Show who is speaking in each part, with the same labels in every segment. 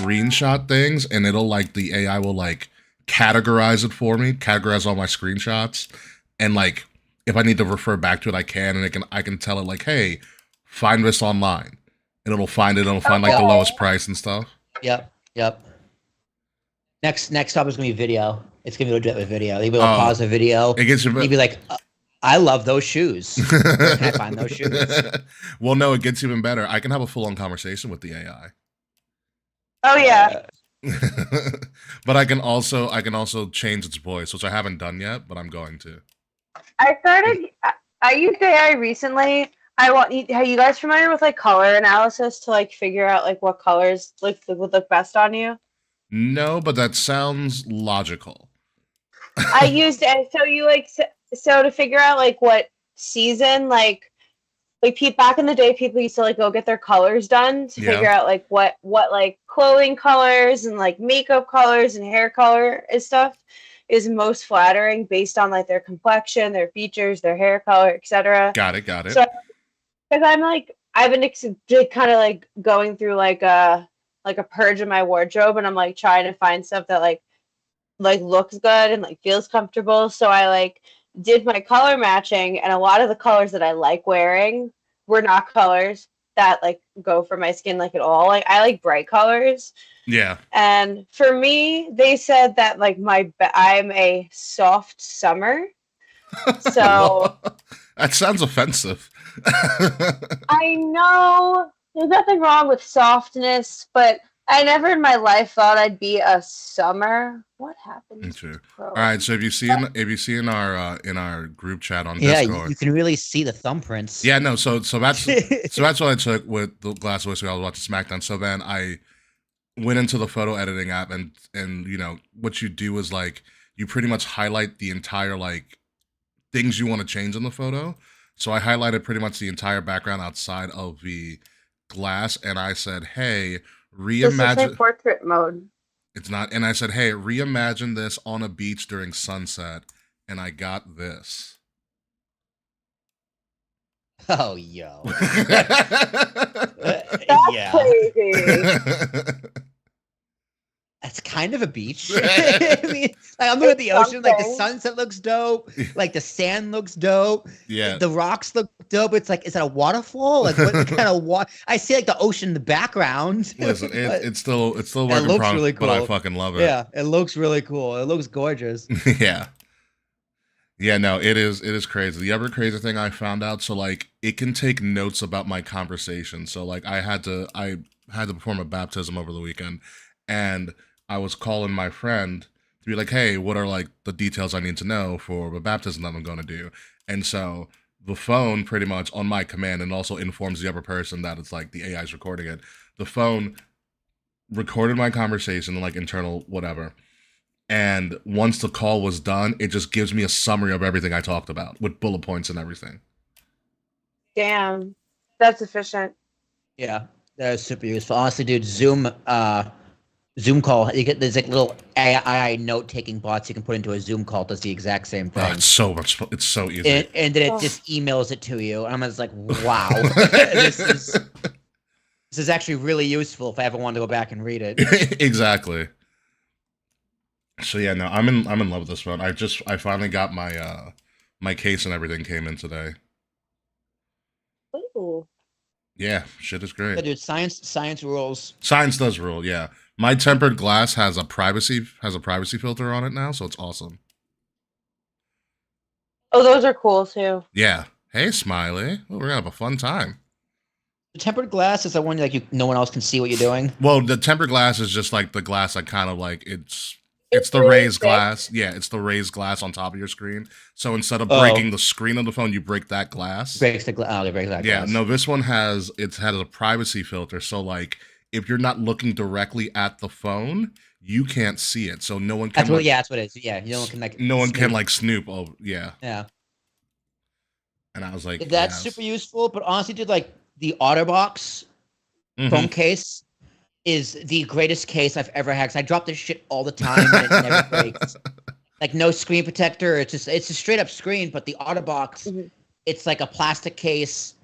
Speaker 1: screenshot things, and it'll like the AI will like categorize it for me, categorize all my screenshots, and like if I need to refer back to it, I can, and I can tell it like, hey, find this online, and it'll find it. It'll find like the lowest price and stuff.
Speaker 2: Yep. Next up is gonna be video. It's gonna be able to do it with video. You'll be able to pause the video.
Speaker 1: It gets
Speaker 2: you'd be like, I love those shoes. Where can I find those shoes?
Speaker 1: Well, no, it gets even better. I can have a full-on conversation with the AI.
Speaker 3: Oh yeah.
Speaker 1: But I can also change its voice, which I haven't done yet, but I'm going to.
Speaker 3: I used AI recently. Are you guys familiar with like color analysis to like figure out like what colors like would look best on you?
Speaker 1: No, but that sounds logical.
Speaker 3: I used it. So to figure out like what season, like back in the day, people used to like go get their colors done to figure out like what like clothing colors and like makeup colors and hair color and stuff is most flattering based on like their complexion, their features, their hair color, etc.
Speaker 1: Got it.
Speaker 3: So, because I've been kind of like going through like a purge in my wardrobe, and I'm like trying to find stuff that like looks good and like feels comfortable. So I like did my color matching, and a lot of the colors that I like wearing were not colors that like go for my skin like at all. Like I like bright colors.
Speaker 1: Yeah.
Speaker 3: And for me, they said that like I'm a soft summer. So
Speaker 1: that sounds offensive.
Speaker 3: I know there's nothing wrong with softness, but I never in my life thought I'd be a summer. What happened?
Speaker 1: All right, so if you see in our group chat on Discord,
Speaker 2: you can really see the thumbprints.
Speaker 1: Yeah, no, so that's what I took with the last voice I was watching SmackDown. So then I went into the photo editing app, and you know what you do is like you pretty much highlight the entire like things you want to change in the photo. So I highlighted pretty much the entire background outside of the glass, and I said, hey, reimagine.
Speaker 3: This is portrait mode.
Speaker 1: It's not. And I said, hey, reimagine this on a beach during sunset. And I got this.
Speaker 2: Oh, yo.
Speaker 3: That's crazy.
Speaker 2: That's kind of a beach. I mean, like, I'm looking at the ocean, like the sunset looks dope, like the sand looks dope.
Speaker 1: Yeah.
Speaker 2: The rocks look dope. It's like, is that a waterfall? Like what kind of water? I see like the ocean in the background.
Speaker 1: Listen, it's still work in progress, really cool. But I fucking love it.
Speaker 2: Yeah, it looks really cool. It looks gorgeous.
Speaker 1: Yeah. Yeah, no, it is crazy. The other crazy thing I found out, so like it can take notes about my conversation. So like I had to perform a baptism over the weekend, and I was calling my friend to be like, hey, what are like the details I need to know for the baptism that I'm going to do? And so the phone pretty much on my command, and also informs the other person that it's like the AI's recording it. The phone recorded my conversation, like internal whatever. And once the call was done, it just gives me a summary of everything I talked about with bullet points and everything.
Speaker 3: Damn, that's efficient.
Speaker 2: Yeah, that is super useful. Honestly, dude, Zoom call. There's like little AI note taking bots you can put into a Zoom call. Does the exact same thing.
Speaker 1: Oh, it's so easy.
Speaker 2: And then it just emails it to you. And I'm just like, wow, this is actually really useful if I ever want to go back and read it.
Speaker 1: Exactly. So yeah, no, I'm in love with this phone. I finally got my my case and everything came in today.
Speaker 3: Ooh.
Speaker 1: Yeah, shit is great.
Speaker 2: Yeah, dude, science rules.
Speaker 1: Science does rule, yeah. My tempered glass has a privacy filter on it now, so it's awesome.
Speaker 3: Oh, those are cool too.
Speaker 1: Yeah. Hey, Smiley. Well, we're gonna have a fun time.
Speaker 2: The tempered glass is the one like no one else can see what you're doing.
Speaker 1: Well, the tempered glass is just like the glass that kind of like it's the raised glass. Yeah, it's the raised glass on top of your screen. So instead of breaking the screen of the phone, you break that glass.
Speaker 2: Breaks the glass. Breaks that glass.
Speaker 1: Yeah, no, this one has a privacy filter. So like if you're not looking directly at the phone, you can't see it. So no one can.
Speaker 2: That's what it is. Yeah, no one can like.
Speaker 1: No one can like snoop. Oh, yeah.
Speaker 2: Yeah.
Speaker 1: And I was like,
Speaker 2: that's super useful. But honestly, dude, like the OtterBox phone case is the greatest case I've ever had. Cause I drop this shit all the time and it never breaks. Like no screen protector. It's a straight up screen, but the OtterBox, it's like a plastic case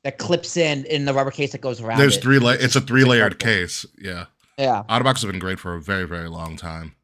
Speaker 2: that clips in the rubber case that goes around.
Speaker 1: There's it's a 3-layered case. Yeah.
Speaker 2: Yeah.
Speaker 1: Otterbox have been great for a very, very long time.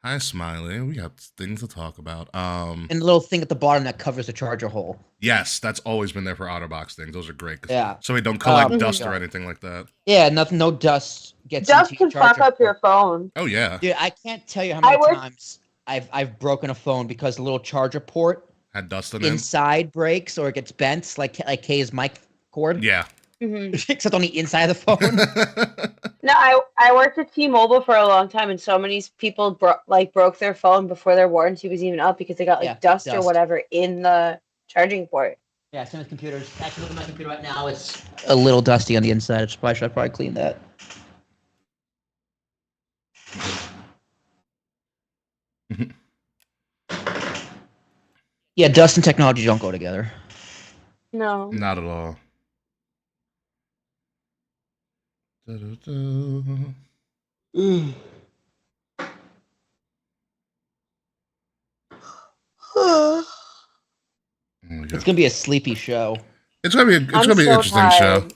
Speaker 1: Hi, Smiley. We got things to talk about.
Speaker 2: And the little thing at the bottom that covers the charger hole.
Speaker 1: Yes, that's always been there for Otterbox things. Those are great.
Speaker 2: Yeah.
Speaker 1: So we don't collect
Speaker 3: Mhm.
Speaker 1: dust or anything like that.
Speaker 2: Yeah, nothing. No dust gets
Speaker 3: Dust
Speaker 2: into your
Speaker 3: can fuck
Speaker 2: charger
Speaker 3: up your phone.
Speaker 1: Oh yeah,
Speaker 2: Dude, I can't tell you how
Speaker 3: I
Speaker 2: many
Speaker 3: work-
Speaker 2: times I've broken a phone because the little charger port
Speaker 1: had dust in it.
Speaker 2: inside breaks or it gets bent, like Kay's mic cord.
Speaker 1: Yeah.
Speaker 3: Mhm.
Speaker 2: Except on the inside of the phone.
Speaker 3: No, I worked at T-Mobile for a long time, and so many people broke their phone before their warranty was even up because they got like dust or whatever in the charging port.
Speaker 2: Yeah, same with computers. Actually, look at my computer right now. It's a little dusty on the inside. I should probably clean that. Yeah, dust and technology don't go together.
Speaker 3: No.
Speaker 1: Not at all.
Speaker 2: It's gonna be a sleepy show.
Speaker 1: It's gonna be an interesting show.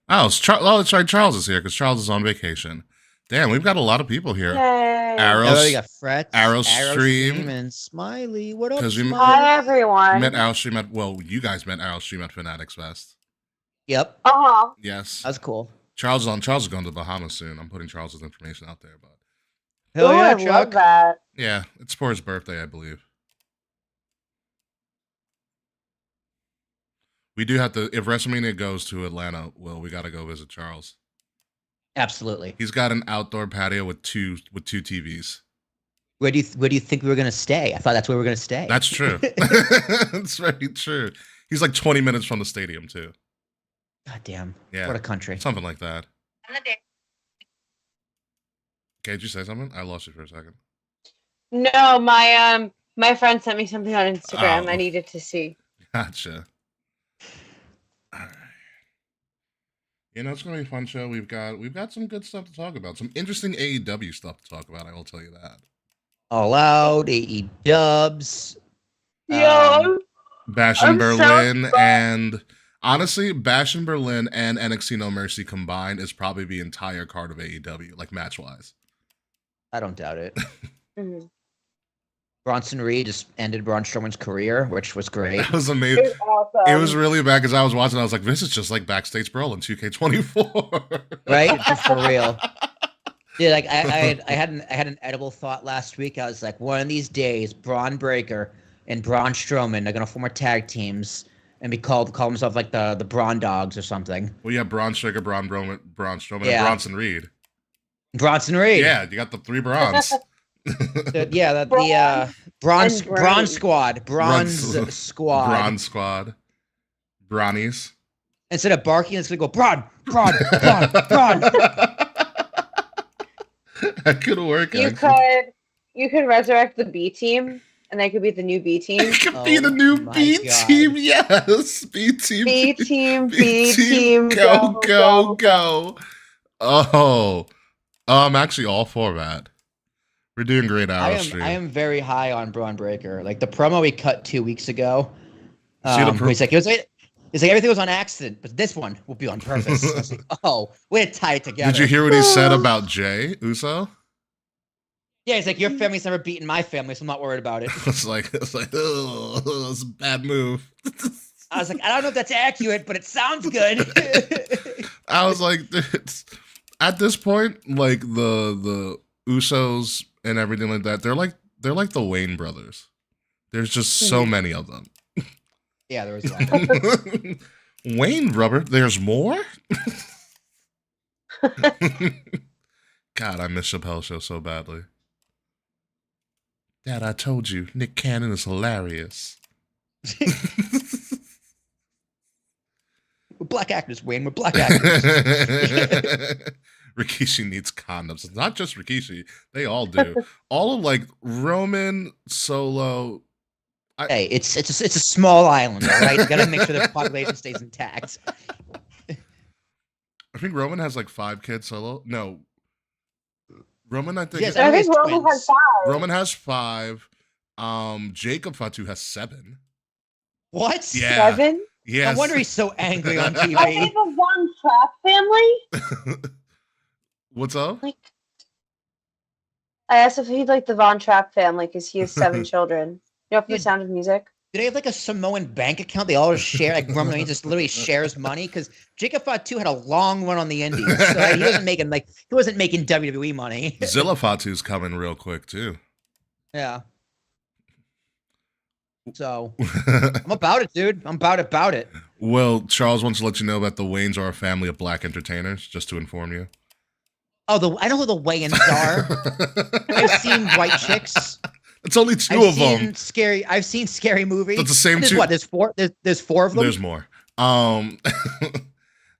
Speaker 1: Oh, that's right. Charles is here because Charles is on vacation. Damn, we've got a lot of people here.
Speaker 3: Yay.
Speaker 2: We got Fretz,
Speaker 1: Arrowstream,
Speaker 2: and Smiley. What up,
Speaker 1: 'Cause we-
Speaker 2: Smiley?
Speaker 3: Hi everyone.
Speaker 1: met Arrowstream at you guys met Arrowstream at Fanatics Fest.
Speaker 2: Yep,
Speaker 3: Uh-huh.
Speaker 1: Yes.
Speaker 2: that's cool.
Speaker 1: Charles is going to the Bahamas soon. I'm putting Charles's information out there, but
Speaker 2: Hell
Speaker 3: Ooh,
Speaker 2: yeah,
Speaker 3: I
Speaker 2: Chuck.
Speaker 3: love that.
Speaker 1: yeah, it's for his birthday, I believe. We do have to, if WrestleMania goes to Atlanta, well, we got to go visit Charles.
Speaker 2: Absolutely.
Speaker 1: He's got an outdoor patio with two TVs.
Speaker 2: Where do you think we were gonna stay? I thought that's where we were gonna stay.
Speaker 1: That's true. That's very true. He's like 20 minutes from the stadium too.
Speaker 2: God damn.
Speaker 1: Yeah.
Speaker 2: What a country.
Speaker 1: Something like that. Okay, did you say something? I lost you for a second.
Speaker 3: No, my friend sent me something on Instagram.
Speaker 1: Oh.
Speaker 3: I needed to see.
Speaker 1: Gotcha. All right. You know, it's gonna be a fun show. We've got some good stuff to talk about. Some interesting AEW stuff to talk about. I will tell you that.
Speaker 2: All Out, AE Dubs.
Speaker 3: Yo.
Speaker 1: Bash in Berlin, and honestly, Bash in Berlin and NXT No Mercy combined is probably the entire card of AEW, like match wise.
Speaker 2: I don't doubt it.
Speaker 3: Mhm.
Speaker 2: Bronson Reed just ended Braun Strowman's career, which was great.
Speaker 1: That was amazing.
Speaker 3: It's awesome.
Speaker 1: It was really bad because I was watching. I was like, "This is just like Backstage Brawl in 2K24."
Speaker 2: Right? For real. Yeah, like I had an edible thought last week. I was like, one of these days, Braun Breaker and Braun Strowman are gonna form a tag teams and call themselves like the Braun Dogs or something.
Speaker 1: Well, yeah, Braun Strowman, Strowman,
Speaker 2: Yeah.
Speaker 1: and Bronson Reed.
Speaker 2: Bronson Reed.
Speaker 1: Yeah, you got the three Brawns.
Speaker 2: The Braun Squad. Bronze Squad.
Speaker 1: Braun Squad. Brawnies.
Speaker 2: Instead of barking, it's gonna go Braun, Braun, Braun, Braun.
Speaker 1: That could work.
Speaker 3: You could resurrect the B team, and they could be the new B team.
Speaker 1: It could be the new B team. Yes, B team.
Speaker 3: B team. B team.
Speaker 1: Go. Oh, I'm actually all for that. We're doing great, Arrowstream.
Speaker 2: I am very high on Braun Breaker. Like the promo we cut 2 weeks ago. He's like everything was on accident, but this one will be on purpose. I was like, oh, we're tied together.
Speaker 1: Did you hear what he said about Jay Uso?
Speaker 2: Yeah, he's like, your family's never beaten my family, so I'm not worried about it.
Speaker 1: It's like, oh, it's a bad move.
Speaker 2: I was like, I don't know if that's accurate, but it sounds good.
Speaker 1: I was like, at this point, like the Usos and everything like that, they're like the Wayne brothers. There's just so many of them.
Speaker 2: Yeah, there was that.
Speaker 1: Wayne brother, there's more? God, I miss Chappelle's show so badly. Dad, I told you, Nick Cannon is hilarious.
Speaker 2: We're black actors, Wayne. We're black actors.
Speaker 1: Rikishi needs condoms. It's not just Rikishi. They all do. All of like Roman, Solo.
Speaker 2: Hey, it's a small island, all right? You gotta make sure the population stays intact.
Speaker 1: I think Roman has like 5 kids. Solo. No. Roman, I think.
Speaker 2: Yes,
Speaker 3: I think Roman has 5.
Speaker 1: Roman has 5. Jacob Fatu has 7.
Speaker 2: What?
Speaker 1: Yeah.
Speaker 3: 7?
Speaker 1: Yes.
Speaker 2: No wonder he's so angry on
Speaker 3: Are they
Speaker 2: TV.
Speaker 3: the Von Trapp family?
Speaker 1: What's up?
Speaker 3: Like, I asked if he'd like the Von Trapp family because he has 7 children. You know, from The
Speaker 2: Dude,
Speaker 3: Sound of Music.
Speaker 2: do they have like a Samoan bank account? They all just share, like Roman Reigns just literally shares money because Jacob Fatu had a long run on the Indies, so he wasn't making WWE money.
Speaker 1: Zilla Fatu's coming real quick too.
Speaker 2: Yeah. So I'm about it, dude. I'm about it.
Speaker 1: Well, Charles wants to let you know that the Waynes are a family of black entertainers, just to inform you.
Speaker 2: Oh, I know who the Wayans are. I've seen White Chicks.
Speaker 1: It's only 2 of them.
Speaker 2: I've seen Scary Movie.
Speaker 1: That's the same
Speaker 2: There's
Speaker 1: 2.
Speaker 2: what? There's 4. There's 4 of them.
Speaker 1: There's more.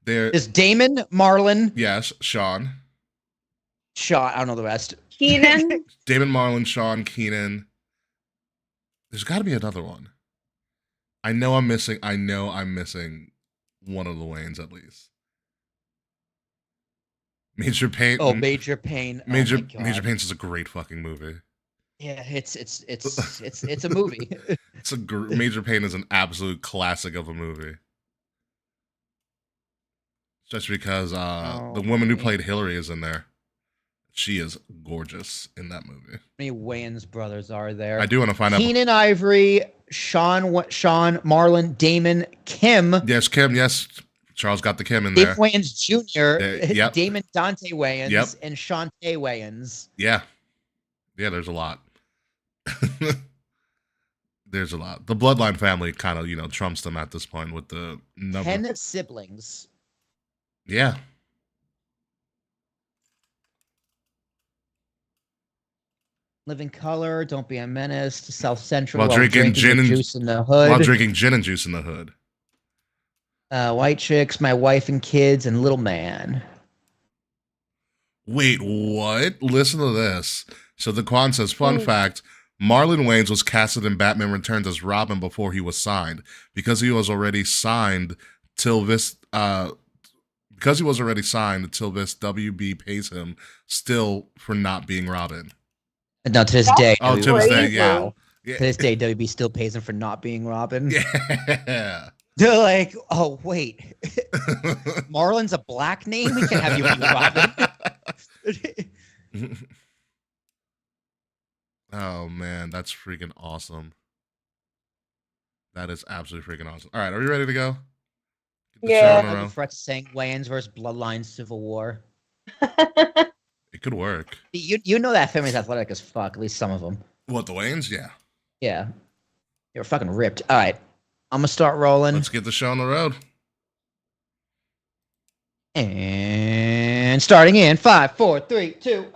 Speaker 2: There's Damon, Marlon,
Speaker 1: yes, Sean.
Speaker 2: Shaw. I don't know the rest.
Speaker 3: Keenan.
Speaker 1: Damon, Marlon, Sean, Keenan. There's got to be another one. I know I'm missing one of the Waynes at least. Major Pain.
Speaker 2: Oh, Major Pain.
Speaker 1: Major
Speaker 2: Oh my God.
Speaker 1: Major Pains is a great fucking movie.
Speaker 2: Yeah, it's a movie.
Speaker 1: Major Pain is an absolute classic of a movie. Just because the woman who played Hillary is in there. She is gorgeous in that movie.
Speaker 2: How many Wayans brothers are there?
Speaker 1: I do want to find out.
Speaker 2: Keenan Ivory, Sean, Marlon, Damon, Kim.
Speaker 1: Yes, Kim. Yes, Charles got the Kim in there.
Speaker 2: Dave Wayans Jr.,
Speaker 1: Yep.
Speaker 2: Damon Dante Wayans,
Speaker 1: Yep.
Speaker 2: and Shantae Wayans.
Speaker 1: Yeah. There's a lot. There's a lot. The Bloodline family kind of, trumps them at this point with the number.
Speaker 2: 10 siblings.
Speaker 1: Yeah.
Speaker 2: Living Color, Don't Be a Menace, to South Central,
Speaker 1: While drinking gin and
Speaker 2: juice in the hood.
Speaker 1: While drinking gin and juice in the hood.
Speaker 2: White Chicks, My Wife and Kids, and Little Man.
Speaker 1: Wait, what? Listen to this. So the Quan says, fun fact, Marlon Wayans was casted in Batman Returns as Robin before he was signed. Because he was already signed till this WB pays him still for not being Robin.
Speaker 2: No, to this day.
Speaker 1: Oh, to this day, yeah.
Speaker 2: To this day, WB still pays him for not being Robin.
Speaker 1: Yeah.
Speaker 2: They're like, oh, wait. Marlon's a black name? We can't have you be Robin.
Speaker 1: Oh, man. That's freaking awesome. That is absolutely freaking awesome. All right. Are we ready to go?
Speaker 3: Yeah.
Speaker 2: Threats saying Wayans versus Bloodline Civil War.
Speaker 1: It could work.
Speaker 2: You know that family's athletic as fuck, at least some of them.
Speaker 1: What, the Wayans? Yeah.
Speaker 2: Yeah. They were fucking ripped. All right. I'm going to start rolling.
Speaker 1: Let's get the show on the road.
Speaker 2: And starting in 5, 4, 3, 2.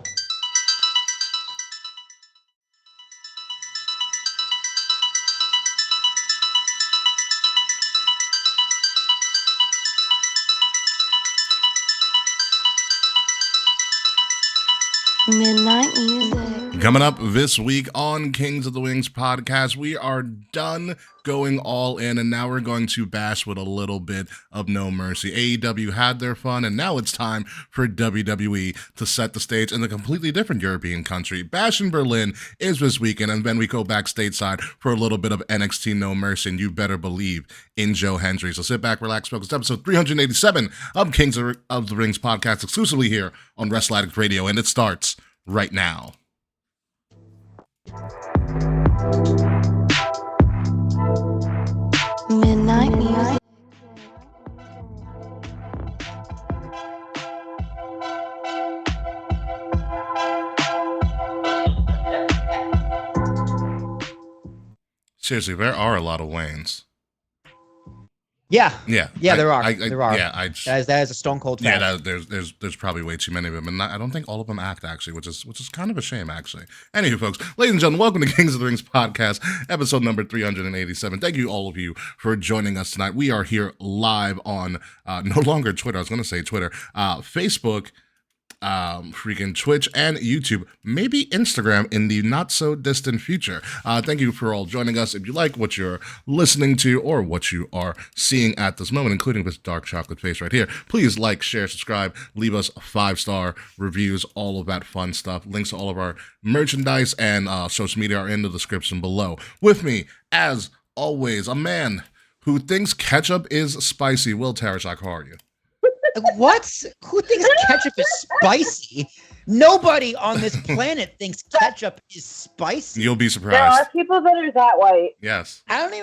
Speaker 4: Midnight Music.
Speaker 1: Coming up this week on Kings of the Wings podcast, we are done going all in, and now we're going to bash with a little bit of no mercy. AEW had their fun, and now it's time for WWE to set the stage in a completely different European country. Bash in Berlin is this weekend, and then we go back stateside for a little bit of NXT No Mercy, and you better believe in Joe Hendry. So sit back, relax, focus. Episode 387 of Kings of the Rings podcast, exclusively here on Wrestle Addict Radio, and it starts right now.
Speaker 4: Midnight Music.
Speaker 1: Seriously, there are a lot of Waynes.
Speaker 2: Yeah.
Speaker 1: Yeah,
Speaker 2: There are.
Speaker 1: Yeah,
Speaker 2: that is a stone cold fact.
Speaker 1: yeah. There's probably way too many of them, and I don't think all of them act actually, which is kind of a shame actually. Anywho, folks, ladies and gentlemen, welcome to Kings of the Rings podcast, episode number 387. Thank you all of you for joining us tonight. We are here live on no longer Twitter. I was going to say Twitter, Facebook. Freaking Twitch and YouTube, maybe Instagram in the not so distant future. Thank you for all joining us. If you like what you're listening to or what you are seeing at this moment, including this dark chocolate face right here, please like, share, subscribe, leave us 5-star reviews, all of that fun stuff. Links to all of our merchandise and social media are in the description below. With me, as always, a man who thinks ketchup is spicy. Will Tarashak, how are you?
Speaker 2: What? Who thinks ketchup is spicy? Nobody on this planet thinks ketchup is spicy.
Speaker 1: You'll be
Speaker 3: There
Speaker 1: surprised.
Speaker 3: are people that are that white.
Speaker 1: Yes.
Speaker 2: I don't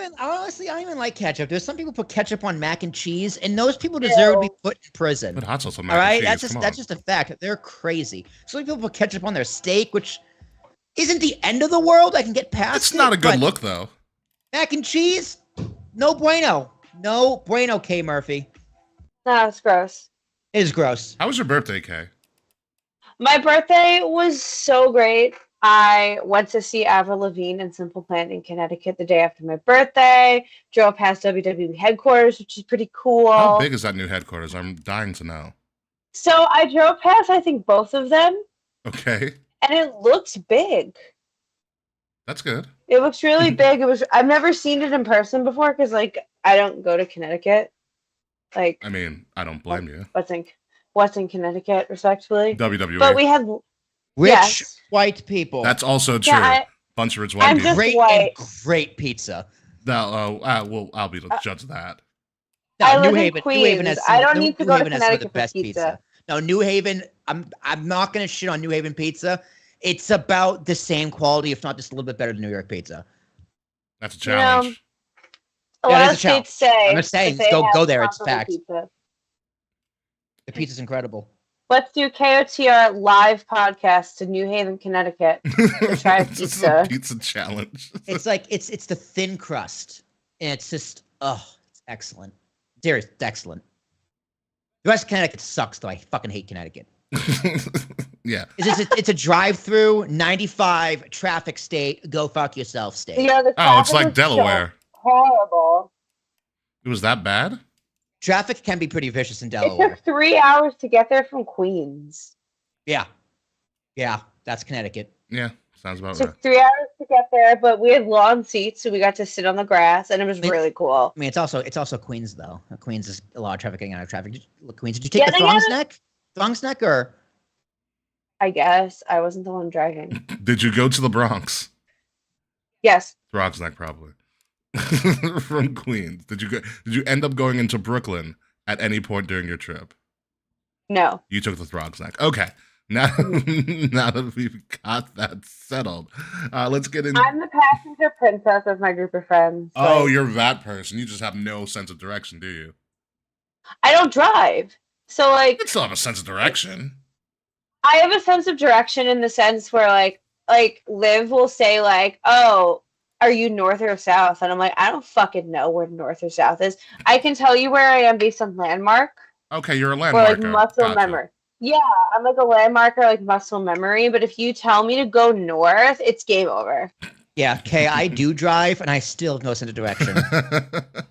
Speaker 2: even like ketchup. There's some people put ketchup on mac and cheese, and those people deserve to be put in prison.
Speaker 1: Put hot sauce on
Speaker 2: All
Speaker 1: mac
Speaker 2: right,
Speaker 1: and cheese. Come on.
Speaker 2: that's just a fact. They're crazy. Some people put ketchup on their steak, which isn't the end of the world. I can get past.
Speaker 1: It's not a good
Speaker 2: but
Speaker 1: look, though.
Speaker 2: Mac and cheese, no bueno, no bueno. K Murphy,
Speaker 3: No, it's gross.
Speaker 2: it is gross.
Speaker 1: How was your birthday, Kay?
Speaker 3: My birthday was so great. I went to see Avril Lavigne and Simple Plan in Connecticut the day after my birthday. Drove past WWE headquarters, which is pretty cool.
Speaker 1: How big is that new headquarters? I'm dying to know.
Speaker 3: So I drove past, I think, both of them,
Speaker 1: Okay.
Speaker 3: and it looks big.
Speaker 1: That's good.
Speaker 3: It looks really big. I've never seen it in person before because, like, I don't go to Connecticut. Like,
Speaker 1: I mean, I don't blame you.
Speaker 3: what's in Connecticut, respectfully.
Speaker 1: WWE.
Speaker 3: But we had
Speaker 2: Rich
Speaker 3: Yes.
Speaker 2: white people.
Speaker 1: That's also true.
Speaker 3: Yeah,
Speaker 1: Bunch of rich white
Speaker 3: I'm
Speaker 1: people.
Speaker 3: just
Speaker 2: great
Speaker 3: white.
Speaker 2: and great pizza.
Speaker 1: Well, I'll be the judge of that.
Speaker 2: No,
Speaker 3: I
Speaker 2: New
Speaker 3: live in
Speaker 2: Haven. New Haven
Speaker 3: Queens.
Speaker 2: has.
Speaker 3: I don't
Speaker 2: New-
Speaker 3: need to
Speaker 2: New
Speaker 3: go to
Speaker 2: Haven has some of the
Speaker 3: Connecticut for
Speaker 2: best
Speaker 3: pizza.
Speaker 2: No, New Haven. I'm not gonna shit on New Haven pizza. It's about the same quality, if not just a little bit better than New York pizza.
Speaker 1: That's a
Speaker 3: You know,
Speaker 1: challenge.
Speaker 3: A
Speaker 2: Yeah, it
Speaker 3: lot
Speaker 2: is
Speaker 3: of
Speaker 2: a challenge.
Speaker 3: states say.
Speaker 2: I'm just saying,
Speaker 3: that they
Speaker 2: go
Speaker 3: have
Speaker 2: there, it's
Speaker 3: comparable
Speaker 2: fact.
Speaker 3: pizza.
Speaker 2: The pizza's incredible.
Speaker 3: Let's do KOTR live podcast to New Haven, Connecticut. try
Speaker 1: This is a
Speaker 3: pizza.
Speaker 1: pizza challenge.
Speaker 2: It's like it's the thin crust, and it's just it's excellent. Seriously, it's excellent. The rest of Connecticut sucks, though. I fucking hate Connecticut.
Speaker 1: Yeah.
Speaker 2: It's a drive-through 95 traffic state. Go fuck yourself state.
Speaker 3: You know, the
Speaker 1: Oh, it's
Speaker 3: traffic
Speaker 1: like
Speaker 3: was so
Speaker 1: Delaware.
Speaker 3: horrible.
Speaker 1: It was that bad?
Speaker 2: Traffic can be pretty vicious in
Speaker 3: It
Speaker 2: Delaware.
Speaker 3: took 3 hours to get there from Queens.
Speaker 2: Yeah, that's Connecticut.
Speaker 1: Yeah. Sounds about
Speaker 3: It
Speaker 1: right.
Speaker 3: took 3 hours to get there, but we had lawn seats, so we got to sit on the grass, and it was
Speaker 2: It's-
Speaker 3: really cool.
Speaker 2: I mean, it's also Queens though. Queens is a lot of traffic getting out of traffic. Queens, did you take the
Speaker 3: Getting out of-
Speaker 2: Thong's neck, or
Speaker 3: I guess I wasn't the one driving.
Speaker 1: Did you go to the Bronx?
Speaker 3: Yes.
Speaker 1: Throgs Neck, probably. From Queens. Did you end up going into Brooklyn at any point during your trip?
Speaker 3: No.
Speaker 1: You took the Throgs Neck. Okay. Now that we've got that settled, let's get in.
Speaker 3: I'm the passenger princess of my group of friends.
Speaker 1: Oh,
Speaker 3: Like,
Speaker 1: you're that person. You just have no sense of direction, do you?
Speaker 3: I don't drive. So, like,
Speaker 1: You still have a sense of direction.
Speaker 3: I have a sense of direction in the sense where, like Liv will say, like, oh, are you north or south? And I'm like, I don't fucking know where north or south is. I can tell you where I am based on landmark
Speaker 1: Okay, you're a
Speaker 3: or,
Speaker 1: landmark.
Speaker 3: like, muscle memory. Yeah, I'm like a landmark or, like, muscle memory. But if you tell me to go north, it's game over.
Speaker 2: yeah, okay, I do drive, and I still have no sense of direction.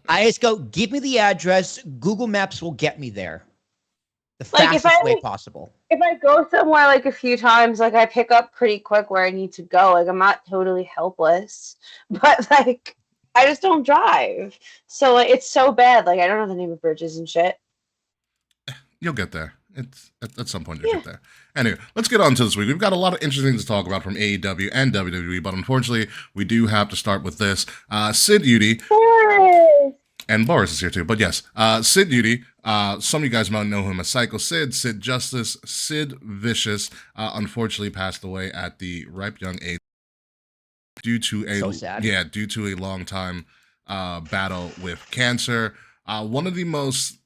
Speaker 2: I just go, give me the address. Google Maps will get me there, the
Speaker 3: Like, if
Speaker 2: fastest
Speaker 3: I,
Speaker 2: way
Speaker 3: like-
Speaker 2: possible.
Speaker 3: If I go somewhere, like, a few times, like, I pick up pretty quick where I need to go. Like, I'm not totally helpless. But, like, I just don't drive. So, like, it's so bad. Like, I don't know the name of bridges and shit.
Speaker 1: You'll get there. It's at some point you'll get there. Anyway, let's get on to this week. We've got a lot of interesting things to talk about from AEW and WWE, but unfortunately, we do have to start with this. Sid Udy,
Speaker 3: Yes.
Speaker 1: and Boris is here too, but yes, Sid Udy, some of you guys might know him as Psycho Sid, Sid Justice, Sid Vicious, unfortunately passed away at the ripe young age due to a
Speaker 2: So sad.
Speaker 1: due to a long time battle with cancer. One of the most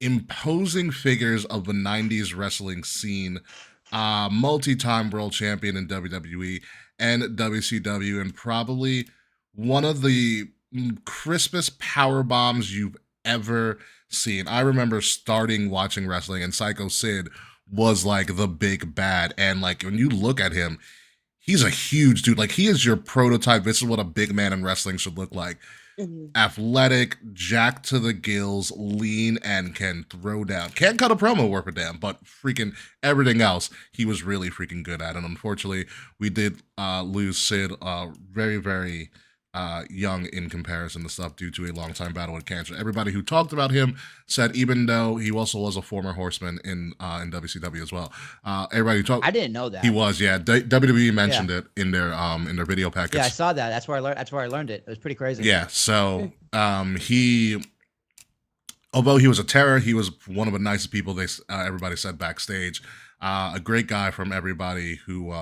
Speaker 1: imposing figures of the 90s wrestling scene, multi-time world champion in WWE and WCW, and probably one of the crispest power bombs you've ever seen. I remember starting watching wrestling, and Psycho Sid was like the big bad, and like when you look at him, he's a huge dude. Like, he is your prototype. This is what a big man in wrestling should look like.
Speaker 3: Mhm.
Speaker 1: Athletic, jacked to the gills, lean, and can throw down. Can't cut a promo worth a damn, but freaking everything else he was really freaking good at. And unfortunately, we did lose Sid very, very young in comparison to stuff due to a long time battle with cancer. Everybody who talked about him said, even though he also was a former horseman in WCW as well. Everybody who talked,
Speaker 2: I didn't know that.
Speaker 1: he was, yeah. WWE mentioned it in their video package.
Speaker 2: Yeah, I saw that. That's where I learned. That's where I learned it. It was pretty crazy.
Speaker 1: Yeah, so he although he was a terror, he was one of the nicest people. Everybody said backstage. A great guy from everybody who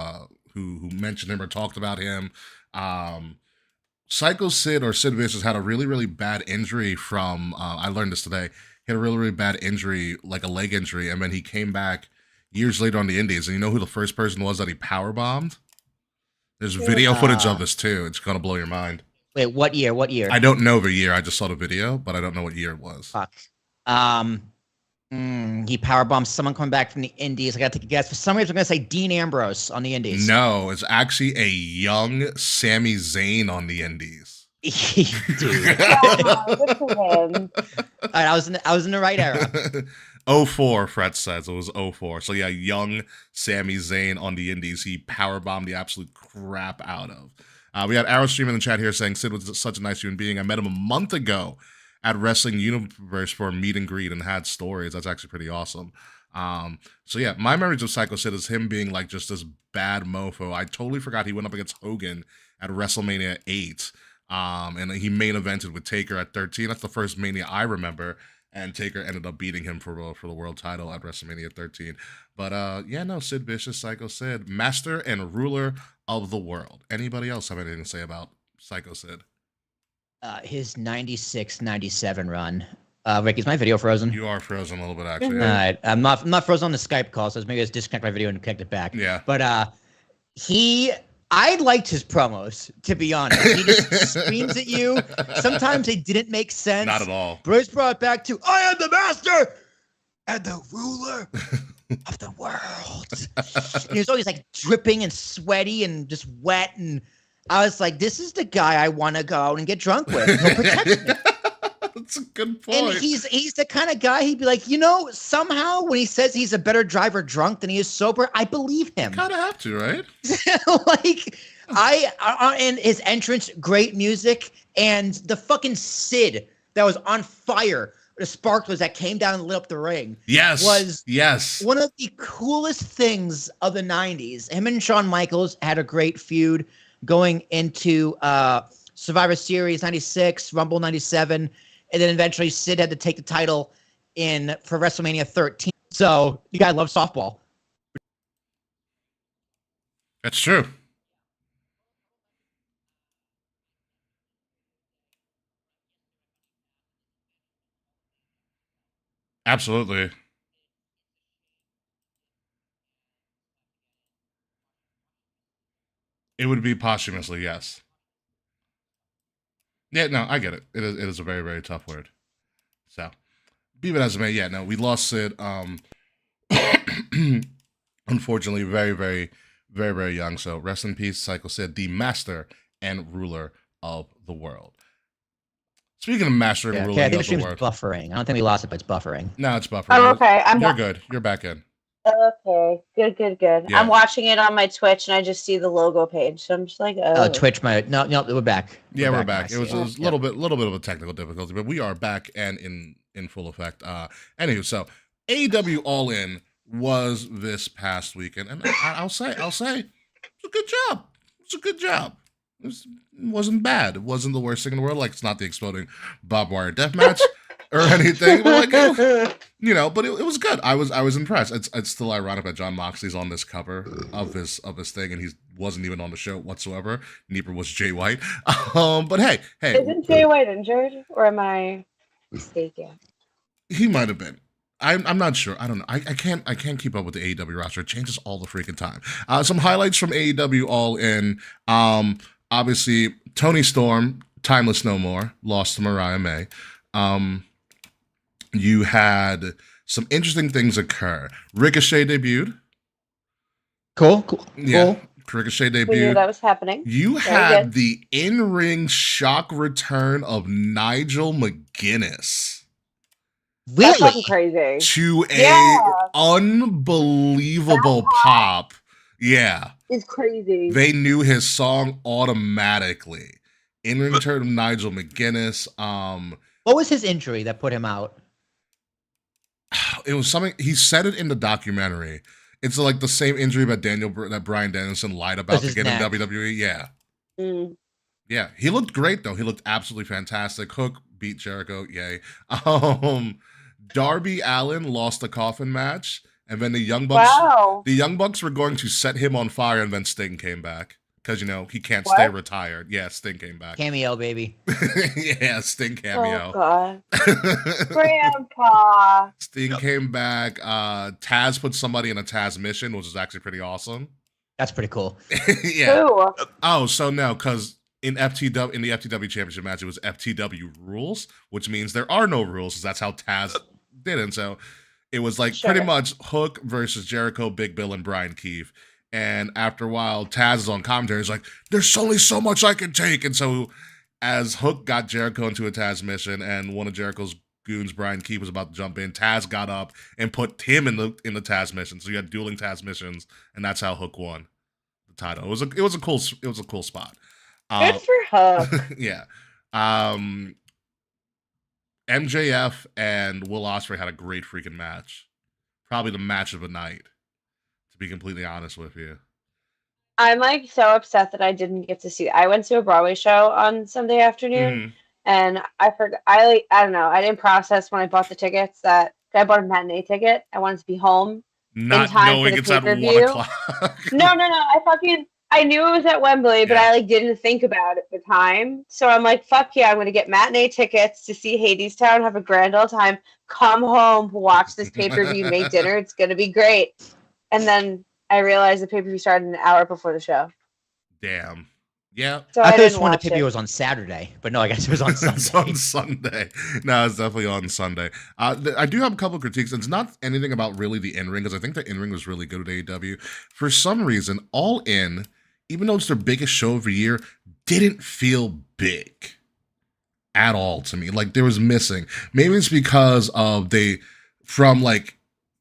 Speaker 1: mentioned him or talked about him. Psycho Sid or Sid Vicious had a really, really bad injury from, I learned this today. He had a really, really bad injury, like a leg injury, and then he came back years later on the Indies. And you know who the first person was that he power bombed? There's video footage of this too. It's gonna blow your mind.
Speaker 2: Wait, what year? What year?
Speaker 1: I don't know the year. I just saw the video, but I don't know what year it was.
Speaker 2: Fuck. He powerbombed someone coming back from the Indies. I got to take a guess. For some reason, I'm going to say Dean Ambrose on the Indies.
Speaker 1: No, it's actually a young Sami Zayn on the Indies.
Speaker 2: Dude.
Speaker 3: Good for him.
Speaker 2: All right, I was in the right era.
Speaker 1: 04, Fred says. It was 04. So yeah, young Sami Zayn on the Indies. He powerbombed the absolute crap out of. We had Arrow Stream in the chat here saying Sid was such a nice human being. I met him a month ago at Wrestling Universe for a meet and greet and had stories. That's actually pretty awesome. So yeah, my memories of Psycho Sid is him being like just this bad mofo. I totally forgot he went up against Hogan at WrestleMania 8. And he main evented with Taker at 13. That's the first Mania I remember. And Taker ended up beating him for the world title at WrestleMania 13. But yeah, no, Sid Vicious, Psycho Sid, master and ruler of the world. Anybody else have anything to say about Psycho Sid?
Speaker 2: His 96-97 run. Rick, is my video frozen?
Speaker 1: You are frozen a little bit, actually.
Speaker 2: All right, I'm not frozen on the Skype call, so maybe I just disconnect my video and connect it back.
Speaker 1: Yeah.
Speaker 2: But I liked his promos, to be honest. He just screams at you. Sometimes they didn't make sense.
Speaker 1: Not at all.
Speaker 2: Bruce brought it back to, I am the master and the ruler of the world. He was always like dripping and sweaty and just wet. And I was like, this is the guy I want to go out and get drunk with. He'll protect me.
Speaker 1: That's a good point.
Speaker 2: And he's the kind of guy, he'd be like, somehow when he says he's a better driver drunk than he is sober, I believe him.
Speaker 1: Kind of have to, right?
Speaker 2: Like, and his entrance, great music, and the fucking Sid that was on fire, the sparklers that came down and lit up the ring.
Speaker 1: Yes.
Speaker 2: Was
Speaker 1: yes.
Speaker 2: one of the coolest things of the 90s. Him and Shawn Michaels had a great feud going into Survivor Series 96, Rumble 97. And then eventually Sid had to take the title for WrestleMania 13. So you guy loves softball.
Speaker 1: That's true. Absolutely. It would be posthumously, yes. Yeah, no, I get it. It is a very, very tough word. So, be it as it may, yeah, no, we lost Sid. Unfortunately, very, very, very, very young. So, rest in peace, Psycho Sid, the master and ruler of the world. Speaking of master and ruler
Speaker 2: I think
Speaker 1: of the world,
Speaker 2: buffering. I don't think we lost it, but it's buffering.
Speaker 1: No, it's buffering.
Speaker 3: I'm okay.
Speaker 1: You're good. You're back in.
Speaker 3: Okay, good.
Speaker 1: Yeah.
Speaker 3: I'm watching it on my Twitch, and I just see the logo page, so I'm just like, oh.
Speaker 2: Twitch, no, we're back.
Speaker 1: We're back. It was a little bit of a technical difficulty, but we are back and in full effect. Anywho, so AEW All In was this past weekend, and I'll say, it's a good job. It's a good job. It wasn't bad. It wasn't the worst thing in the world. Like, it's not the exploding barbed wire death match or anything, but but it was good. I was impressed. It's still ironic that John Moxley's on this cover of this thing, and he wasn't even on the show whatsoever. Neither was Jay White. But hey,
Speaker 3: Isn't Jay White injured, or am I mistaken?
Speaker 1: He might have been. I'm not sure. I don't know. I can't keep up with the AEW roster. It changes all the freaking time. Some highlights from AEW All In. Obviously, Tony Storm, Timeless No More, lost to Mariah May. You had some interesting things occur. Ricochet debuted.
Speaker 2: Cool.
Speaker 1: Yeah, Ricochet debuted.
Speaker 3: We knew that was happening.
Speaker 1: You had the in-ring shock return of Nigel McGuinness.
Speaker 3: That's
Speaker 2: Really?
Speaker 3: fucking crazy.
Speaker 1: To a unbelievable pop. Yeah.
Speaker 3: It's crazy.
Speaker 1: They knew his song automatically. In-ring return of Nigel McGuinness.
Speaker 2: What was his injury that put him out?
Speaker 1: It was something, he said it in the documentary. It's like the same injury that Bryan Danielson lied about to get in WWE. Yeah.
Speaker 3: Mm.
Speaker 1: Yeah. He looked great, though. He looked absolutely fantastic. Hook beat Jericho. Yay. Um, Darby Allin lost the coffin match, and then
Speaker 3: Wow.
Speaker 1: the Young Bucks were going to set him on fire, and then Sting came back because he can't stay
Speaker 3: What?
Speaker 1: retired. Yeah, Sting came back.
Speaker 2: Cameo, baby.
Speaker 1: Yeah, Sting
Speaker 3: Oh
Speaker 1: cameo.
Speaker 3: God, Grandpa.
Speaker 1: Sting came back. Taz put somebody in a Taz mission, which is actually pretty awesome.
Speaker 2: That's pretty cool.
Speaker 1: Yeah.
Speaker 3: Who?
Speaker 1: Oh, so no, because in the FTW Championship match, it was FTW rules, which means there are no rules, because that's how Taz did it. And so it was like
Speaker 3: Sure.
Speaker 1: pretty much Hook versus Jericho, Big Bill, and Brian Keefe. And after a while, Taz is on commentary. He's like, "There's only so much I can take." And so, as Hook got Jericho into a Taz mission, and one of Jericho's goons, Brian Keefe, was about to jump in, Taz got up and put him in the Taz mission. So you had dueling Taz missions, and that's how Hook won the title. It was a cool spot.
Speaker 3: Good for Hook.
Speaker 1: Yeah. MJF and Will Ospreay had a great freaking match. Probably the match of the night, to be completely honest with you.
Speaker 3: I'm like so upset that I didn't get to see. I went to a Broadway show on Sunday afternoon,
Speaker 1: Mhm.
Speaker 3: and I forgot. I don't know. I didn't process when I bought the tickets that I bought a matinee ticket. I wanted to be home
Speaker 1: Not
Speaker 3: time for
Speaker 1: knowing
Speaker 3: the
Speaker 1: it's at 1
Speaker 3: pay-per-view.
Speaker 1: o'clock.
Speaker 3: No. I knew it was at Wembley, but
Speaker 1: Yeah.
Speaker 3: I like didn't think about it at the time. So I'm like, fuck yeah, I'm gonna get matinee tickets to see Hadestown, have a grand old time, come home, watch this pay-per-view, make dinner. It's gonna be great. And then I realized the pay-per-view started an hour before the show.
Speaker 1: Damn. Yeah.
Speaker 3: So
Speaker 2: I
Speaker 3: I
Speaker 2: could have
Speaker 3: didn't
Speaker 2: sworn the
Speaker 3: watch
Speaker 2: pay-per-view
Speaker 3: it.
Speaker 2: was on Saturday, but no, I guess it was on
Speaker 1: It's
Speaker 2: Sunday.
Speaker 1: on Sunday. No, it's definitely on Sunday. I do have a couple of critiques. It's not anything about really the in-ring, because I think the in-ring was really good at AEW. For some reason, All In, even though it's their biggest show of the year, didn't feel big at all to me. Like, there was missing. Maybe it's because of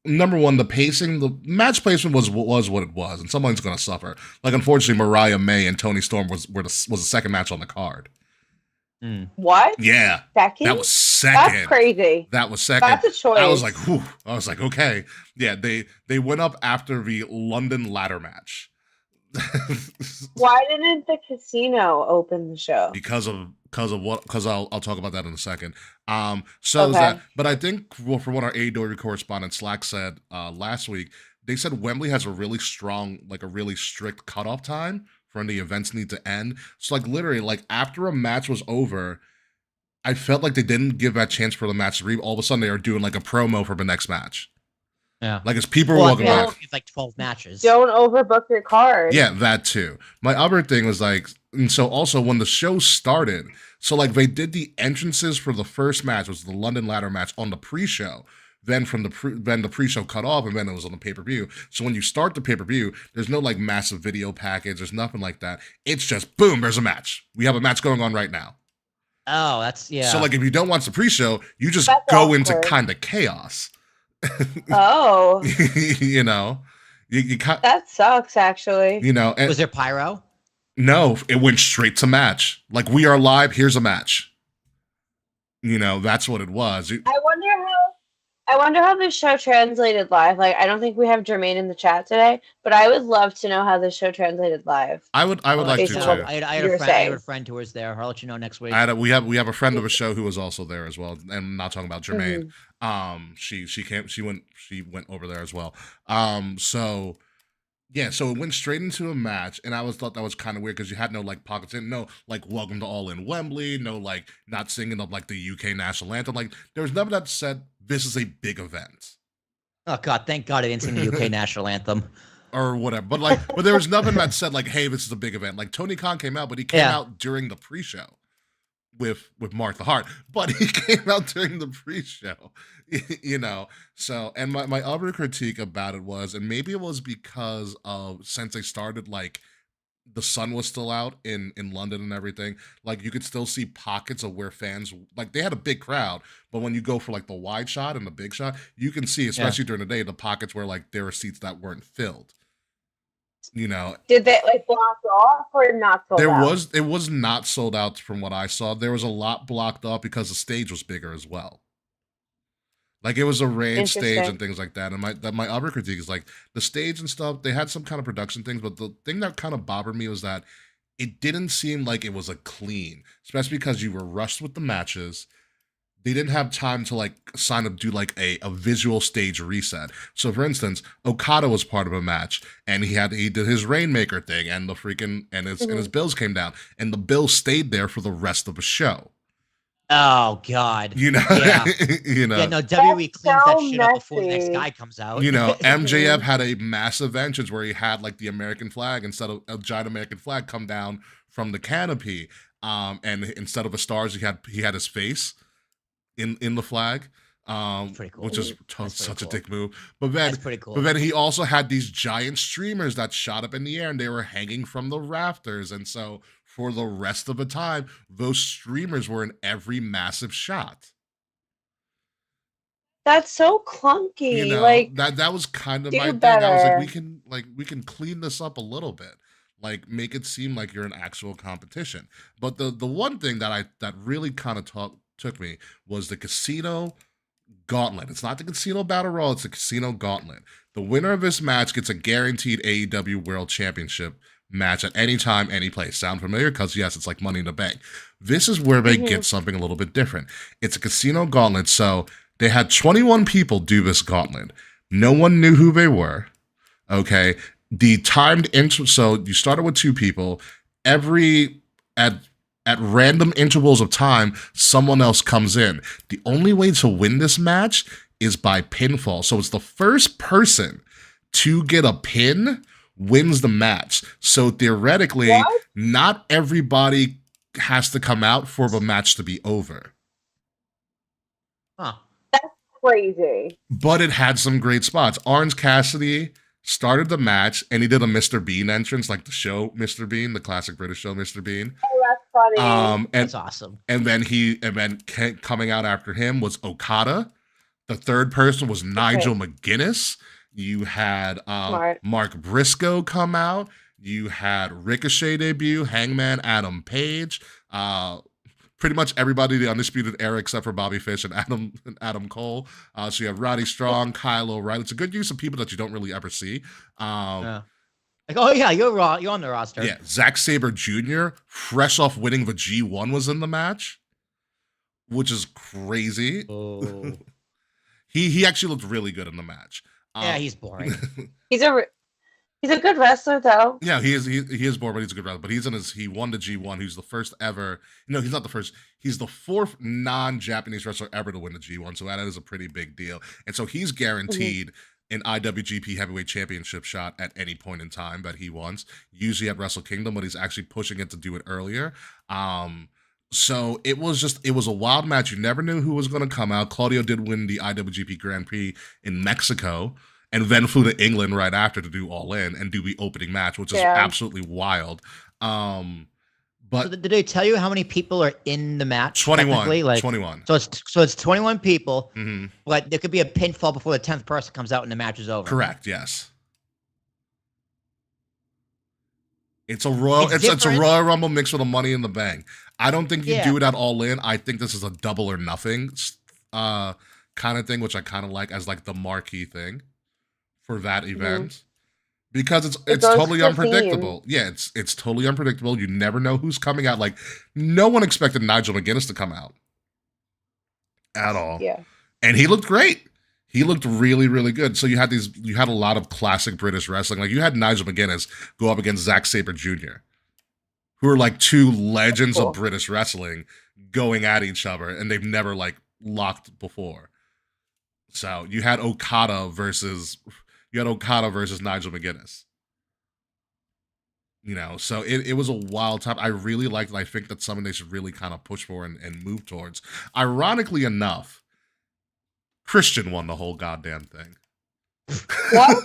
Speaker 1: number one, the pacing, the match placement was what it was, and someone's going to suffer. Like, unfortunately, Mariah May and Toni Storm was the second match on the card.
Speaker 3: What?
Speaker 1: Yeah,
Speaker 3: Second?
Speaker 1: that was second.
Speaker 3: That's crazy.
Speaker 1: That was second.
Speaker 3: That's a choice.
Speaker 1: I was like, whew. I was like, okay. Yeah, they went up after the London ladder match.
Speaker 3: Why didn't the casino open the show?
Speaker 1: Because I'll talk about that in a second. So is
Speaker 3: Okay.
Speaker 1: that, but I think for what our AEW correspondent Slack said last week, they said Wembley has a really strong, like a really strict cutoff time for when the events need to end. So like literally, like after a match was over, I felt like they didn't give that chance for the match to read. All of a sudden, they are doing like a promo for the next match.
Speaker 2: Yeah.
Speaker 1: Like as people were
Speaker 2: Well,
Speaker 1: walking
Speaker 3: yeah.
Speaker 1: back.
Speaker 2: It's like 12 matches.
Speaker 3: Don't overbook your card.
Speaker 1: Yeah, that too. My other thing was like, and so also when the show started, so like they did the entrances for the first match, was the London ladder match on the pre-show. Then then the pre-show cut off, and then it was on the pay-per-view. So when you start the pay-per-view, there's no like massive video package. There's nothing like that. It's just boom, there's a match. We have a match going on right now.
Speaker 2: Oh, that's, yeah.
Speaker 1: So like if you don't watch the pre-show, you just
Speaker 3: That's
Speaker 1: go into
Speaker 3: awkward.
Speaker 1: kind of chaos.
Speaker 3: Oh,
Speaker 1: You know, you
Speaker 3: that sucks, actually.
Speaker 1: you know. And,
Speaker 2: Was there pyro?
Speaker 1: no, it went straight to match. Like we are live. Here's a match. You know, that's what it was.
Speaker 3: I wonder how this show translated live. Like, I don't think we have Jermaine in the chat today, but I would love to know how this show translated live.
Speaker 1: I would
Speaker 2: Oh,
Speaker 1: like to
Speaker 3: based
Speaker 1: too.
Speaker 3: on what
Speaker 2: I had
Speaker 3: you were
Speaker 2: a friend. I
Speaker 3: saying.
Speaker 2: had a friend who was there. I'll let you know next week.
Speaker 1: We have a friend of a show who was also there as well, and I'm not talking about Jermaine. She went over there as well. So yeah, so it went straight into a match, and I thought that was kind of weird because you had no like pockets in, no like welcome to All in Wembley, no like not singing of like the UK national anthem. Like there was never that said this is a big event
Speaker 2: Oh God! Thank God I didn't sing the UK national anthem.
Speaker 1: or whatever. But there was nothing that said like, hey, this is a big event. Like Tony Khan came out, but he came
Speaker 2: Yeah.
Speaker 1: out during the pre-show with Martha Hart, but he came out during the pre-show, you know. So, and my other critique about it was, and maybe it was because of since they started like the sun was still out in London and everything, like you could still see pockets of where fans, like they had a big crowd, but when you go for like the wide shot and the big shot, you can see, especially during the day, the pockets where like there were seats that weren't filled. You know,
Speaker 3: Did they like block off or not sold out?
Speaker 1: it was not sold out from what I saw. There was a lot blocked off because the stage was bigger as well. Like it was a raised stage
Speaker 3: Interesting.
Speaker 1: and things like that. And my other critique is like the stage and stuff, they had some kind of production things, but the thing that kind of bothered me was that it didn't seem like it was a clean, especially because you were rushed with the matches. they didn't have time to like sign up, do like a visual stage reset. So for instance, Okada was part of a match and he did his Rainmaker thing and the freaking and his bills came down and the bill stayed there for the rest of the show.
Speaker 2: Oh God.
Speaker 1: You know,
Speaker 2: Yeah.
Speaker 1: you know.
Speaker 2: Yeah, no, WWE cleans that
Speaker 3: so
Speaker 2: shit up before the next
Speaker 3: messy.
Speaker 2: guy comes out.
Speaker 1: You know, MJF had a massive entrance where he had like the American flag instead of a giant American flag come down from the canopy. And instead of the stars, he had his face in the flag,
Speaker 2: pretty cool.
Speaker 1: which is
Speaker 2: That's
Speaker 1: such
Speaker 2: pretty
Speaker 1: a
Speaker 2: cool.
Speaker 1: dick move. But then,
Speaker 2: That's pretty cool.
Speaker 1: but then he also had these giant streamers that shot up in the air and they were hanging from the rafters. And so for the rest of the time, those streamers were in every massive shot.
Speaker 3: That's so clunky.
Speaker 1: You know,
Speaker 3: like
Speaker 1: that was kind of
Speaker 3: do
Speaker 1: my thing. I was
Speaker 3: better.
Speaker 1: like, we can clean this up a little bit. Like make it seem like you're an actual competition. But the one thing that really kind of took me was the casino gauntlet. It's not the casino battle royal, it's the casino gauntlet. The winner of this match gets a guaranteed AEW World Championship match at any time, any place. Sound familiar? Because yes, it's like Money in the Bank. This is where they get something a little bit different. It's a casino gauntlet, so they had 21 people do this gauntlet. No one knew who they were. Okay. The timed intro, so you started with 2 people. At random intervals of time, someone else comes in. The only way to win this match is by pinfall. So it's the first person to get a pin wins the match. So theoretically, not everybody has to come out for the match to be over.
Speaker 2: Huh.
Speaker 3: That's crazy.
Speaker 1: But it had some great spots. Orange Cassidy started the match and he did a Mr. Bean entrance, like the show Mr. Bean, the classic British show Mr. Bean.
Speaker 3: Oh, that's funny.
Speaker 1: And
Speaker 2: That's awesome.
Speaker 1: And then coming out after him was Okada. The third person was Nigel McGuinness. You had Mark Briscoe come out. You had Ricochet debut, Hangman Adam Page. Pretty much everybody, the Undisputed Era, except for Bobby Fish and Adam Cole. So you have Roddy Strong, Kyle O'Reilly. It's a good use of people that you don't really ever see.
Speaker 2: Yeah. Like, oh yeah, you're on the roster.
Speaker 1: Yeah, Zack Sabre Jr., fresh off winning the G1, was in the match, which is crazy.
Speaker 2: Oh.
Speaker 1: He actually looked really good in the match.
Speaker 2: Yeah, he's boring.
Speaker 3: He's a good wrestler though.
Speaker 1: Yeah, he is bored, but he's a good wrestler. But he won the G1. He's the first ever. No, he's not the first. He's the 4th non-Japanese wrestler ever to win the G1. So that is a pretty big deal. And so he's guaranteed an IWGP Heavyweight Championship shot at any point in time that he wants. Usually at Wrestle Kingdom, but he's actually pushing it to do it earlier. So it was a wild match. You never knew who was going to come out. Claudio did win the IWGP Grand Prix in Mexico and then flew to England right after to do All In and do the opening match, which is absolutely wild. But
Speaker 2: so did they tell you how many people are in the match?
Speaker 1: 21.
Speaker 2: Like
Speaker 1: 21.
Speaker 2: So it's 21 people, but there could be a pinfall before the 10th person comes out and the match is over.
Speaker 1: Correct. Yes. It's a Royal Rumble mixed with a Money in the Bank. I don't think you do it at All In. I think this is a double or nothing kind of thing, which I kind of like as like the marquee thing for that event. Because it's totally unpredictable. Yeah, it's totally unpredictable. You never know who's coming out. Like no one expected Nigel McGuinness to come out at all.
Speaker 3: Yeah.
Speaker 1: And he looked great. He looked really, really good. So you had a lot of classic British wrestling. Like you had Nigel McGuinness go up against Zack Sabre Jr., who are like 2 legends of British wrestling going at each other, and they've never like locked before. So you had Okada versus Nigel McGuinness. You know, so it was a wild time. I really liked it. I think that's something they should really kind of push for and move towards. Ironically enough, Christian won the whole goddamn thing.
Speaker 3: What?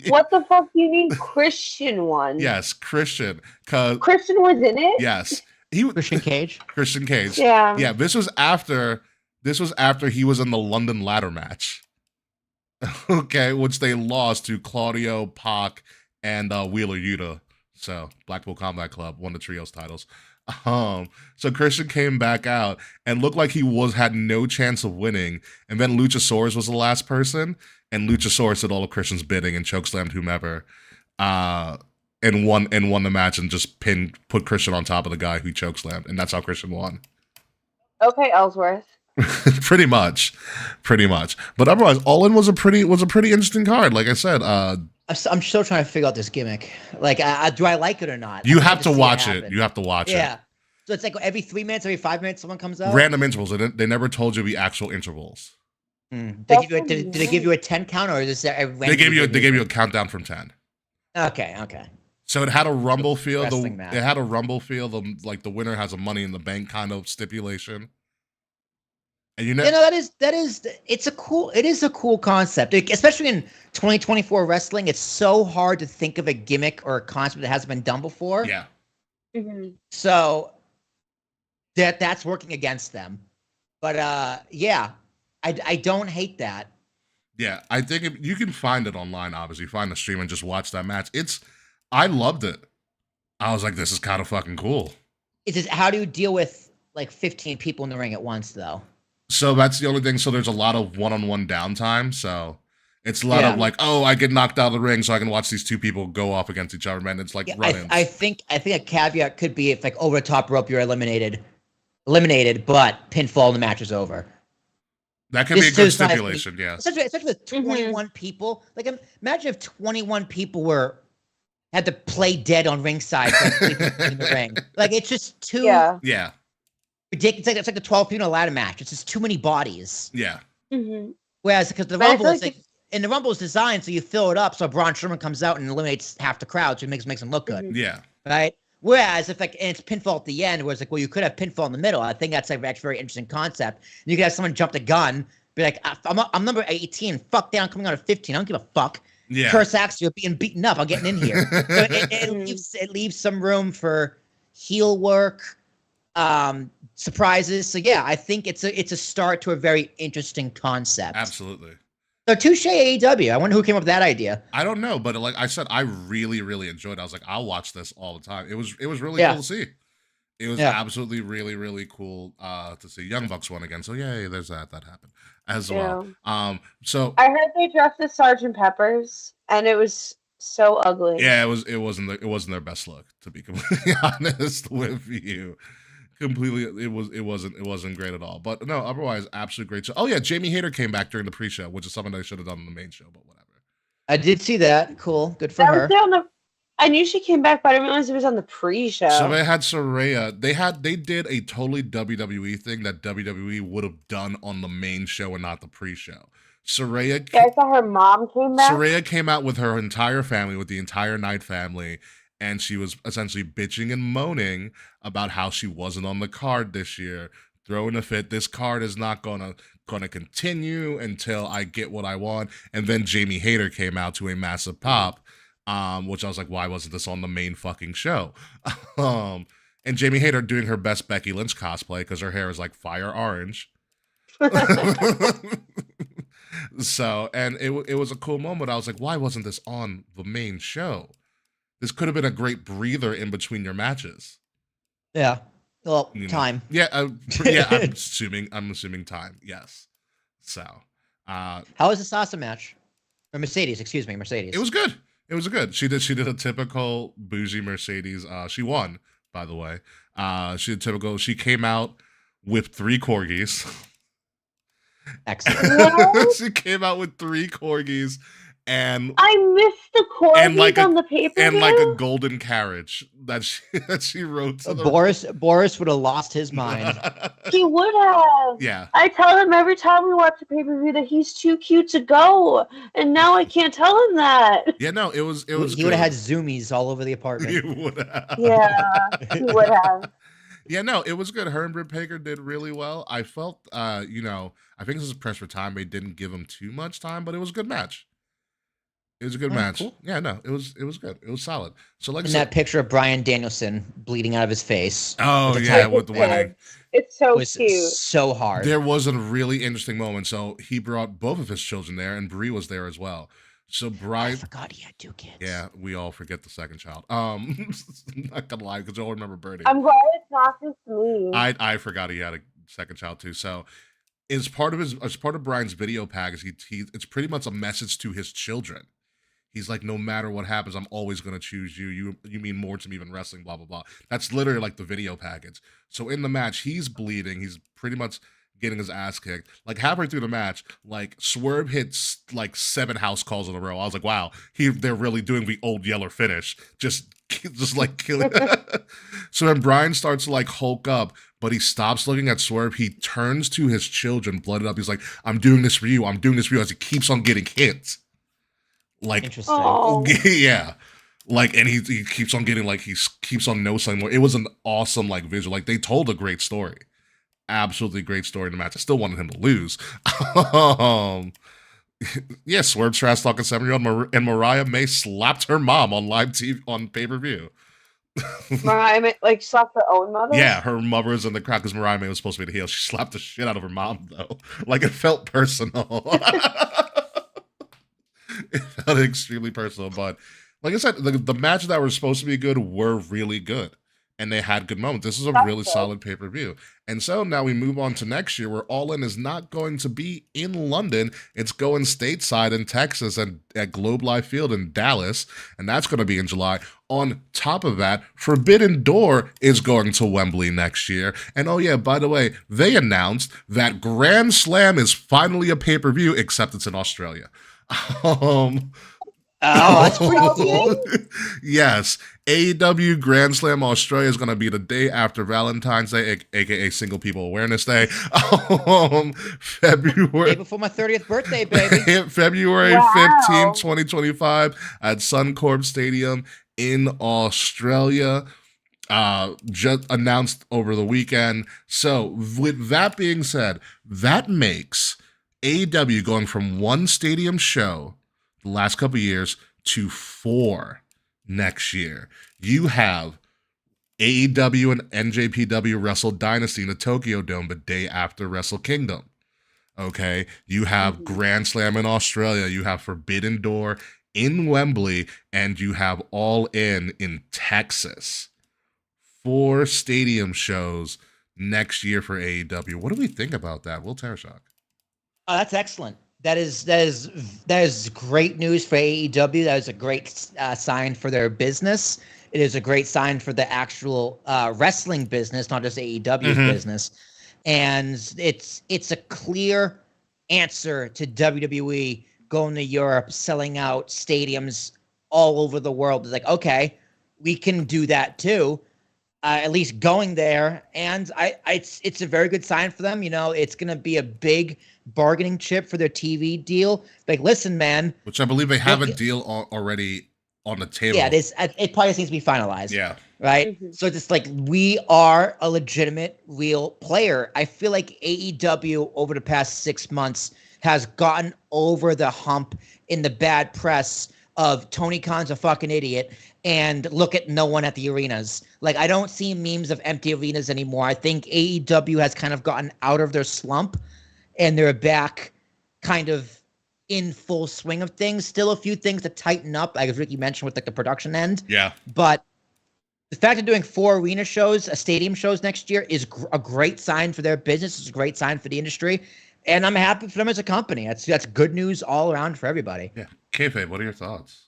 Speaker 3: What the fuck do you mean Christian won?
Speaker 1: Yes, Christian. Cause
Speaker 3: Christian was in it?
Speaker 1: yes.
Speaker 2: Christian Cage?
Speaker 1: Christian Cage.
Speaker 3: Yeah.
Speaker 1: Yeah, this was after he was in the London ladder match. Okay, which they lost to Claudio, Pac, and Wheeler Yuta. So Blackpool Combat Club won the trios titles. So Christian came back out and looked like he had no chance of winning. And then Luchasaurus was the last person, and Luchasaurus did all of Christian's bidding and chokeslammed whomever, and won the match and just put Christian on top of the guy who chokeslammed, and that's how Christian won.
Speaker 3: Okay, Ellsworth.
Speaker 1: pretty much. But otherwise, All In was a pretty interesting card. Like I said,
Speaker 2: I'm still trying to figure out this gimmick. Like, do I like it or not?
Speaker 1: you
Speaker 2: I'm
Speaker 1: have
Speaker 2: excited
Speaker 1: to
Speaker 2: see
Speaker 1: watch it.
Speaker 2: happen.
Speaker 1: You have to watch it.
Speaker 2: Yeah. So it's like every 3 minutes, every 5 minutes, someone comes out.
Speaker 1: Random intervals. They never told you the actual intervals.
Speaker 2: Did
Speaker 3: That's
Speaker 2: they give you a 10 count, or is this
Speaker 1: They gave you a countdown from 10.
Speaker 2: Okay.
Speaker 1: So it had a rumble feel.
Speaker 2: Wrestling match.
Speaker 1: It had a rumble feel. The winner has a Money in the Bank kind of stipulation. And
Speaker 2: You know, it's a cool concept, especially in 2024 wrestling. It's so hard to think of a gimmick or a concept that hasn't been done before.
Speaker 1: Yeah.
Speaker 3: Mhm.
Speaker 2: So that's working against them. But yeah, I don't hate that.
Speaker 1: Yeah, I think you can find it online. Obviously, find the stream and just watch that match. I loved it. I was like, this is kind of fucking cool.
Speaker 2: How do you deal with like 15 people in the ring at once, though?
Speaker 1: So that's the only thing. So there's a lot of one-on-one downtime. So it's a lot of like, oh, I get knocked out of the ring, so I can watch these two people go off against each other, man. It's like run-ins.
Speaker 2: I think a caveat could be if like over the top rope you're eliminated, but pinfall and the match is over.
Speaker 1: That could be a good stipulation, yeah.
Speaker 2: Especially with 21 people. Like, imagine if 21 people had to play dead on ringside in the ring. Like, it's just too
Speaker 1: Yeah.
Speaker 2: ridiculous. It's like the 12 people in a ladder match. It's just too many bodies.
Speaker 1: Yeah.
Speaker 3: Mhm.
Speaker 2: Whereas, because the Rumble is and the Rumble is designed so you fill it up so Braun Strowman comes out and eliminates half the crowd, so it makes them look good.
Speaker 1: Yeah.
Speaker 2: Right? Whereas if and it's pinfall at the end, where it's like, well, you could have pinfall in the middle. I think that's like actually a very interesting concept. You could have someone jump the gun, be like, I'm number 18. Fuck that, I'm coming out of 15. I don't give a fuck.
Speaker 1: Yeah.
Speaker 2: Curse Axel, you're being beaten up. I'm getting in here. So it leaves some room for heel work, surprises. So yeah, I think it's a start to a very interesting concept.
Speaker 1: Absolutely.
Speaker 2: So touche AEW. I wonder who came up with that idea.
Speaker 1: I don't know, but like I said, I really, really enjoyed it. I was like, I'll watch this all the time. It was really cool to see. It was absolutely really, really cool to see. Young Bucks won again. So yay, there's that happened as well. So
Speaker 3: I heard they dressed as Sergeant Peppers, and it was so ugly.
Speaker 1: Yeah, it wasn't their best look, to be completely honest with you. Completely, it wasn't great at all. But no, otherwise, absolutely great show. Oh yeah, Jamie Hayter came back during the pre-show, which is something I should have done on the main show, but whatever.
Speaker 2: I did see that. Cool, good for her.
Speaker 3: I knew she came back, but I didn't realize it was on the pre-show.
Speaker 1: So they had Saraya. They did a totally WWE thing that WWE would have done on the main show and not the pre-show. Saraya.
Speaker 3: Yeah, I saw her mom came back.
Speaker 1: Saraya came out with her entire family, with the entire Knight family, and she was essentially bitching and moaning about how she wasn't on the card this year, throwing a fit. This card is not gonna continue until I get what I want. And then Jamie Hayter came out to a massive pop, which I was like, why wasn't this on the main fucking show? And Jamie Hayter doing her best Becky Lynch cosplay because her hair is like fire orange. So, and it was a cool moment. I was like, why wasn't this on the main show? This could have been a great breather in between your matches.
Speaker 2: Yeah. Well, time.
Speaker 1: Yeah, I'm assuming time. Yes. So,
Speaker 2: how was the Sasha match? Or Mercedes, excuse me, Mercedes.
Speaker 1: It was good. It was good. She did a typical bougie Mercedes. She won, by the way. She came out with 3 corgis.
Speaker 2: Excellent.
Speaker 1: She came out with 3 corgis. And
Speaker 3: I missed the corgis on the paper,
Speaker 1: and like a golden carriage that she wrote to
Speaker 2: Boris would have lost his mind.
Speaker 3: He would have.
Speaker 1: Yeah.
Speaker 3: I tell him every time we watch a pay-per-view that he's too cute to go, and now I can't tell him that.
Speaker 1: Yeah, no, it was.
Speaker 2: He would have had zoomies all over the apartment.
Speaker 1: He would have.
Speaker 3: Yeah, he would have.
Speaker 1: Yeah, no, it was good. Her and Britt Baker did really well. I felt, I think this is press for time. They didn't give him too much time, but it was a good match. It was a good match. Cool. Yeah, no, it was good. It was solid. So like
Speaker 2: that picture of Bryan Danielson bleeding out of his face.
Speaker 1: Oh yeah, with the wedding.
Speaker 3: It's so cute.
Speaker 2: So hard.
Speaker 1: There was a really interesting moment. So he brought both of his children there, and Brie was there as well. So Bryan,
Speaker 2: I forgot he had 2 kids.
Speaker 1: Yeah, we all forget the second child. Not gonna lie, because we all remember Birdie.
Speaker 3: I'm glad it's not just me.
Speaker 1: I forgot he had a second child too. So as part of Bryan's video package, it's pretty much a message to his children. He's like, no matter what happens, I'm always gonna choose you. You mean more to me than wrestling, blah blah blah. That's literally like the video package. So in the match, he's bleeding. He's pretty much getting his ass kicked. Like halfway through the match, like Swerve hits like 7 house calls in a row. I was like, wow, they're really doing the old Yeller finish. Just like killing. So then Brian starts to like hulk up, but he stops looking at Swerve. He turns to his children, blooded up. He's like, I'm doing this for you. I'm doing this for you, as he keeps on getting hit. Like,
Speaker 2: Interesting.
Speaker 3: Oh.
Speaker 1: yeah. Like, and he keeps on getting, like, he keeps on no sign more. It was an awesome, like, visual. Like, they told a great story. Absolutely great story in the match. I still wanted him to lose. Yeah, Swerve trash talking 7-year-old, and Mariah May slapped her mom on live TV on pay-per-view.
Speaker 3: Mariah May, like, slapped her own mother?
Speaker 1: Yeah, her mother was in the crowd because Mariah May was supposed to be the heel. She slapped the shit out of her mom, though. Like, it felt personal. It felt extremely personal, but like I said, the matches that were supposed to be good were really good, and they had good moments. This is a really solid pay-per-view. And so now we move on to next year, where All In is not going to be in London. It's going stateside in Texas and at Globe Life Field in Dallas, and that's going to be in July. On top of that, Forbidden Door is going to Wembley next year. And oh yeah, by the way, they announced that Grand Slam is finally a pay-per-view, except it's in Australia.
Speaker 2: Oh, that's pretty cool.
Speaker 1: Yes, AEW Grand Slam Australia is going to be the day after Valentine's Day, aka Single People Awareness Day. February
Speaker 2: Day before my 30th birthday, baby.
Speaker 1: February
Speaker 3: Wow.
Speaker 1: 15th, 2025 at Suncorp Stadium in Australia. Just announced over the weekend. So with that being said, that makes AEW going from 1 stadium show the last couple of years to 4 next year. You have AEW and NJPW Wrestle Dynasty in the Tokyo Dome the day after Wrestle Kingdom. Okay, you have Grand Slam in Australia, you have Forbidden Door in Wembley, and you have All in Texas. 4 stadium shows next year for AEW. What do we think about that? Will Tarashak?
Speaker 2: Oh, that's excellent. That is great news for AEW. That is a great sign for their business. It is a great sign for the actual wrestling business, not just AEW's business. And it's a clear answer to WWE going to Europe, selling out stadiums all over the world. It's like, okay, we can do that too. At least going there, and it's a very good sign for them. You know, it's going to be a big bargaining chip for their TV deal. Like, listen, man,
Speaker 1: which I believe they have a deal already on the table.
Speaker 2: Yeah, it probably needs to be finalized.
Speaker 1: Yeah,
Speaker 2: right. So it's just like, we are a legitimate, real player. I feel like AEW over the past 6 months has gotten over the hump in the bad press of Tony Khan's a fucking idiot and look at no one at the arenas. Like, I don't see memes of empty arenas anymore. I think AEW has kind of gotten out of their slump and they're back kind of in full swing of things. Still a few things to tighten up, like as Ricky mentioned with like the production end.
Speaker 1: Yeah.
Speaker 2: But the fact of doing 4 arena shows, stadium shows next year is a great sign for their business. It's a great sign for the industry. And I'm happy for them as a company. That's good news all around for everybody.
Speaker 1: Yeah. Kayfabe, what are your thoughts?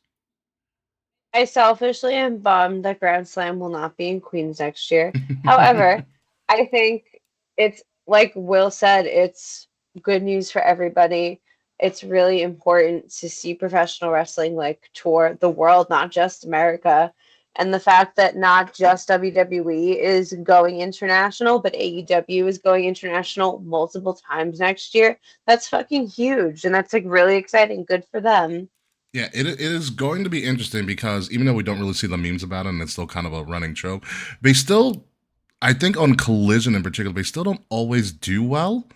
Speaker 3: I selfishly am bummed that Grand Slam will not be in Queens next year. However, I think it's, like Will said, it's good news for everybody. It's really important to see professional wrestling like tour the world, not just America. And the fact that not just WWE is going international, but AEW is going international multiple times next year, that's fucking huge. And that's like really exciting. Good for them.
Speaker 1: Yeah, it is going to be interesting because even though we don't really see the memes about it and it's still kind of a running trope, they still, I think on Collision in particular, they still don't always do well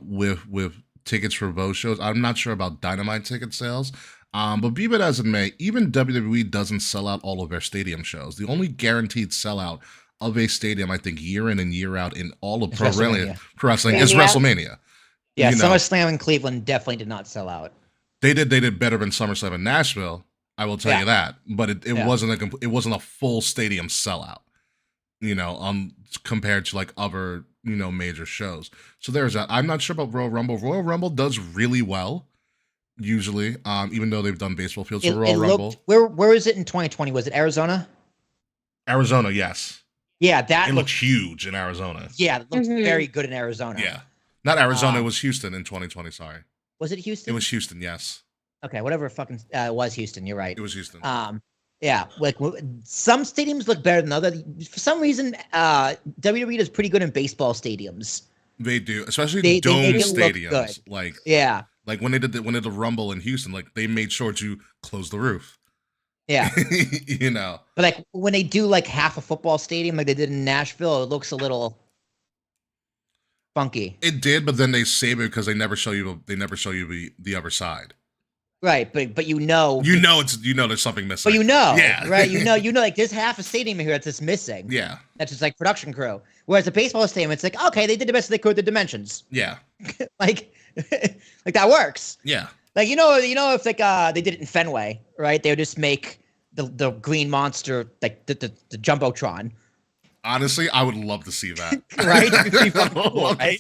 Speaker 1: with tickets for those shows. I'm not sure about Dynamite ticket sales. But be it as it may, even WWE doesn't sell out all of their stadium shows. The only guaranteed sellout of a stadium, I think, year in and year out in all of pro wrestling is WrestleMania.
Speaker 2: Yeah, SummerSlam in Cleveland definitely did not sell out.
Speaker 1: They did better than SummerSlam in Nashville, I will tell you that. But it wasn't a full stadium sellout, compared to like other, major shows. So there's that. I'm not sure about Royal Rumble. Royal Rumble does really well. usually. Even though they've done baseball fields
Speaker 2: It,
Speaker 1: for
Speaker 2: it
Speaker 1: Royal Rumble.
Speaker 2: looked where is it in 2020? Was it Arizona?
Speaker 1: Arizona, yes.
Speaker 2: Yeah, that
Speaker 1: It looked
Speaker 2: looked
Speaker 1: huge in Arizona.
Speaker 2: yeah, it looked
Speaker 3: Mhm.
Speaker 2: very good in Arizona.
Speaker 1: Yeah. Not Arizona, it
Speaker 2: Um,
Speaker 1: was Houston in 2020, sorry.
Speaker 2: Was it
Speaker 1: It
Speaker 2: Houston?
Speaker 1: was Houston, yes.
Speaker 2: Okay, whatever fucking it was Houston. You're right.
Speaker 1: It was Houston.
Speaker 2: Yeah, like some stadiums look better than others. For some reason, WWE does pretty good in baseball stadiums.
Speaker 1: They do, especially
Speaker 2: They
Speaker 1: dome
Speaker 2: make it look
Speaker 1: stadiums.
Speaker 2: good.
Speaker 1: Like
Speaker 2: Yeah,
Speaker 1: when they did the Rumble in Houston, like they made sure to close the roof.
Speaker 2: yeah.
Speaker 1: You know.
Speaker 2: But like when they do like half a football stadium, like they did in Nashville, it looks a little funky.
Speaker 1: It did, but then they save it because they never show you the other side.
Speaker 2: Right, but
Speaker 1: You know there's something missing.
Speaker 2: but you know,
Speaker 1: Yeah.
Speaker 2: right? You know, like there's half a stadium here that's just missing.
Speaker 1: Yeah.
Speaker 2: That's just like production crew. Whereas a baseball stadium, it's like, okay, they did the best they could with the dimensions.
Speaker 1: Yeah.
Speaker 2: like, like that works.
Speaker 1: Yeah.
Speaker 2: Like if like they did it in Fenway, right? They would just make the green monster like the jumbotron,
Speaker 1: Honestly, I would love to see that.
Speaker 2: right? It'd be fucking cool, right?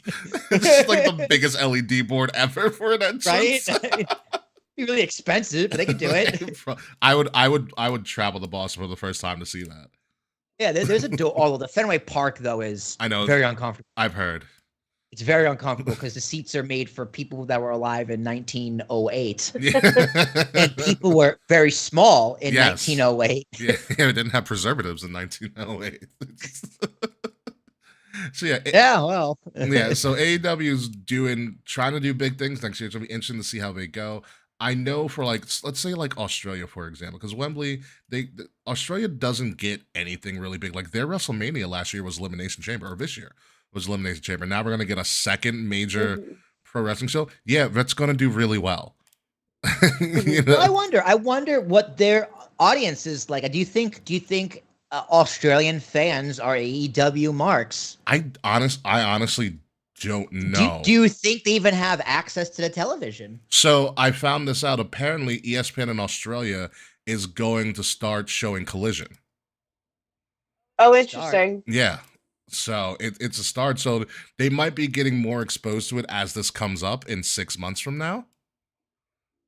Speaker 1: It's like the biggest LED board ever for an entrance.
Speaker 2: Right? Be really expensive, but they could do it.
Speaker 1: I would travel to Boston for the first time to see that.
Speaker 2: Yeah, there's a door. Although the Fenway Park though is
Speaker 1: I know
Speaker 2: very uncomfortable.
Speaker 1: I've heard.
Speaker 2: It's very uncomfortable because the seats are made for people that were alive in 1908, and people were very small in
Speaker 1: Yes.
Speaker 2: 1908.
Speaker 1: Yeah, it didn't have preservatives in 1908. So yeah,
Speaker 2: Yeah, well,
Speaker 1: yeah. So AEW is trying to do big things next year. It's gonna be interesting to see how they go. I know for like let's say like Australia for example, because Wembley, Australia doesn't get anything really big. Like their WrestleMania last year was Elimination Chamber, or this year was Elimination Chamber. Now we're gonna get a second major pro wrestling show. Yeah, that's gonna do really well. You know?
Speaker 2: Well, I wonder what their audience is like. Do you think Australian fans are AEW marks?
Speaker 1: I honestly don't know.
Speaker 2: Do you think they even have access to the television?
Speaker 1: So I found this out. Apparently, ESPN in Australia is going to start showing Collision.
Speaker 3: Oh, interesting.
Speaker 1: Yeah. So it's a start. So they might be getting more exposed to it as this comes up in 6 months from now.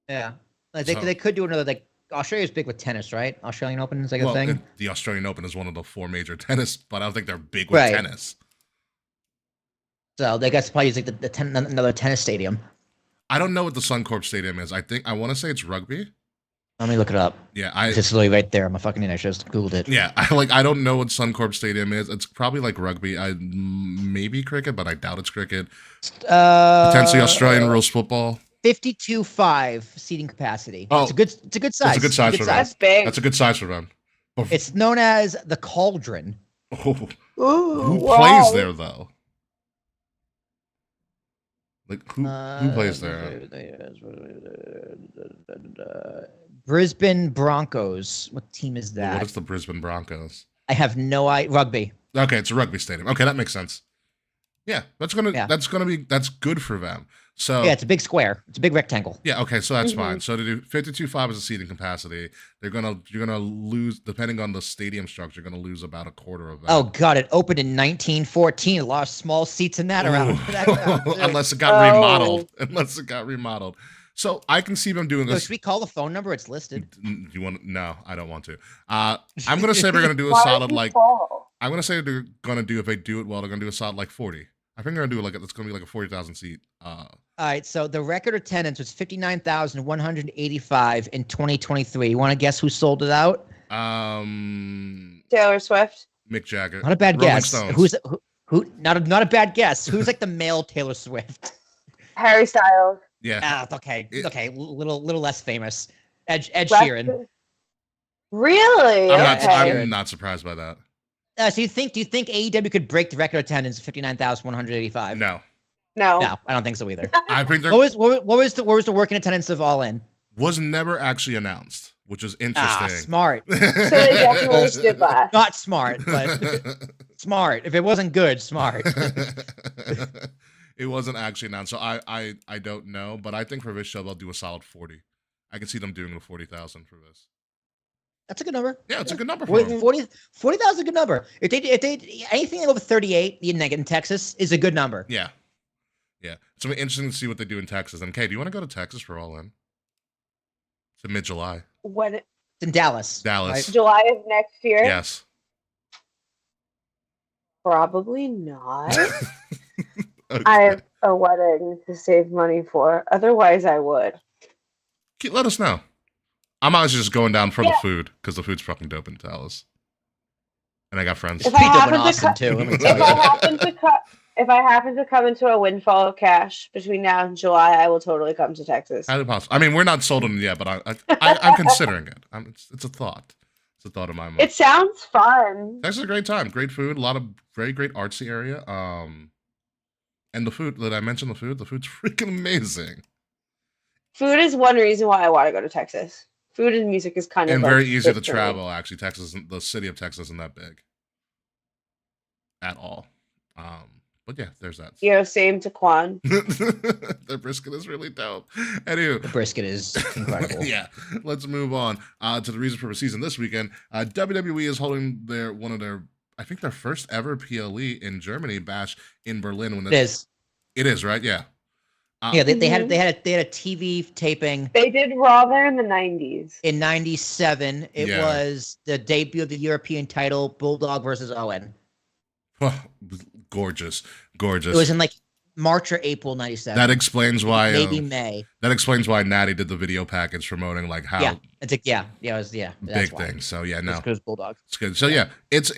Speaker 2: Yeah, like
Speaker 1: So-
Speaker 2: they could do another like Australia's big with tennis, right? Australian Open is like a
Speaker 1: Well,
Speaker 2: thing.
Speaker 1: the Australian Open is one of the 4 major tennis, but I don't think they're big with
Speaker 2: Right.
Speaker 1: tennis.
Speaker 2: So they guys probably use like another tennis stadium.
Speaker 1: I don't know what the Suncorp Stadium is. I want to say it's rugby.
Speaker 2: Let me look it up.
Speaker 1: Yeah,
Speaker 2: It's just literally right there. I'm a fucking idiot. I just googled it.
Speaker 1: Yeah, I don't know what Suncorp Stadium is. It's probably like rugby. Maybe cricket, but I doubt it's cricket. Potentially Australian rules football.
Speaker 2: 52.5 seating capacity.
Speaker 1: Oh,
Speaker 2: it's a good size.
Speaker 1: It's a good size for them.
Speaker 3: That's big.
Speaker 1: That's a good size for them.
Speaker 2: It's known as the Cauldron.
Speaker 1: Oh,
Speaker 3: Ooh,
Speaker 1: who
Speaker 3: wow.
Speaker 1: plays there though? Like who plays there?
Speaker 2: Brisbane Broncos. What team is that?
Speaker 1: What is the Brisbane Broncos?
Speaker 2: I have no idea. Rugby.
Speaker 1: Okay, it's a rugby stadium. Okay, that makes sense. Yeah, that's good for them. So
Speaker 2: Yeah, it's a big square. It's a big rectangle.
Speaker 1: yeah, okay, so that's fine. So to do 52.5 as a seating capacity, you're gonna lose, depending on the stadium structure, you're gonna lose about a quarter of that.
Speaker 2: Oh god, it opened in 1914. A lot of small seats in that around.
Speaker 1: Unless it got remodeled. Unless it got remodeled. So I can see them doing
Speaker 2: So
Speaker 1: this.
Speaker 2: should we call the phone number? It's listed.
Speaker 1: Do you want? No, I don't want to. I'm gonna say we're gonna do a
Speaker 3: Why
Speaker 1: solid
Speaker 3: would you
Speaker 1: like.
Speaker 3: fall?
Speaker 1: I'm gonna say they're gonna do, if they do it well, they're gonna do a solid like 40. I think they're gonna do like it's gonna be like a 40,000 seat.
Speaker 2: All right, so the record attendance was 59,185 in 2023. You want to guess who sold it out?
Speaker 3: Taylor Swift.
Speaker 1: Mick Jagger.
Speaker 2: Not a bad
Speaker 1: Rolling
Speaker 2: guess.
Speaker 1: Stones.
Speaker 2: Who? Not a bad guess. Who's like the male Taylor Swift?
Speaker 3: Harry Styles.
Speaker 1: Yeah.
Speaker 2: Okay, little less famous. Ed
Speaker 3: Less-
Speaker 2: Sheeran.
Speaker 3: Really?
Speaker 2: Yeah,
Speaker 1: I'm not surprised by that.
Speaker 2: So do you think AEW could break the record attendance of 59,185?
Speaker 1: No.
Speaker 3: No.
Speaker 2: No, I don't think so either.
Speaker 1: I think there
Speaker 2: what was the working attendance of All In?
Speaker 1: was never actually announced, which is interesting.
Speaker 2: Smart.
Speaker 3: So they definitely stood by.
Speaker 2: Not smart, but smart. If it wasn't good, smart.
Speaker 1: It wasn't actually announced, so I don't know, but I think for this show they'll do a solid 40. I can see them doing the 40,000 for this.
Speaker 2: That's a good number.
Speaker 1: Yeah, it's a good number for them.
Speaker 2: 40,000 is a good number. If they anything over 38 in Texas is a good number.
Speaker 1: Yeah. Yeah. It's gonna be interesting to see what they do in Texas. And Kay, do you want to go to Texas for All In? To mid-July.
Speaker 3: When
Speaker 2: It's in Dallas.
Speaker 1: Dallas.
Speaker 2: Right?
Speaker 3: July of next year?
Speaker 1: Yes.
Speaker 3: Probably not.
Speaker 1: Okay.
Speaker 3: I have a wedding to save money for. Otherwise, I would.
Speaker 1: Let us know. I'm honestly just going down for the
Speaker 3: Yeah.
Speaker 1: food because the food's fucking dope in Dallas. And I got friends.
Speaker 3: If
Speaker 2: It's
Speaker 3: I
Speaker 2: pretty dope in
Speaker 3: happen to
Speaker 2: Austin
Speaker 3: cut-
Speaker 2: too. Let me
Speaker 3: If
Speaker 2: tell
Speaker 3: I
Speaker 2: you.
Speaker 3: happen to come into a windfall of cash between now and July, I will totally come to Texas.
Speaker 1: Highly possible. I mean, we're not sold on it yet, but I'm considering it. It's a thought. It's a thought of my mind.
Speaker 3: It sounds fun.
Speaker 1: Texas is a great time. Great food. A lot of very great artsy area. And the food that I mentioned, the food's freaking amazing.
Speaker 3: Food is one reason why I want to go to Texas. Food and music is kind of
Speaker 1: And
Speaker 3: like
Speaker 1: very easy
Speaker 3: it
Speaker 1: to
Speaker 3: for me.
Speaker 1: travel. Actually, the city of Texas isn't that big at all. But yeah, there's that.
Speaker 3: Same to Quan.
Speaker 1: The brisket is really dope. Anywho,
Speaker 2: The brisket is incredible.
Speaker 1: yeah, let's move on to the reason for the season this weekend. WWE is holding I think their first ever PLE in Germany bash in Berlin.
Speaker 2: It is.
Speaker 1: It is, right? Yeah.
Speaker 2: Yeah, they had a TV taping
Speaker 3: They did Raw there in the 90s.
Speaker 2: in '97. It
Speaker 1: Yeah.
Speaker 2: was the debut of the European title, Bulldog versus Owen.
Speaker 1: Gorgeous.
Speaker 2: It was in like March or April '97.
Speaker 1: That explains why.
Speaker 2: Maybe May.
Speaker 1: That explains why Natty did the video package promoting like how
Speaker 2: Yeah, it's like that's
Speaker 1: big
Speaker 2: why.
Speaker 1: thing. So yeah, no,
Speaker 2: Because Bulldog.
Speaker 1: it's good. So yeah, it's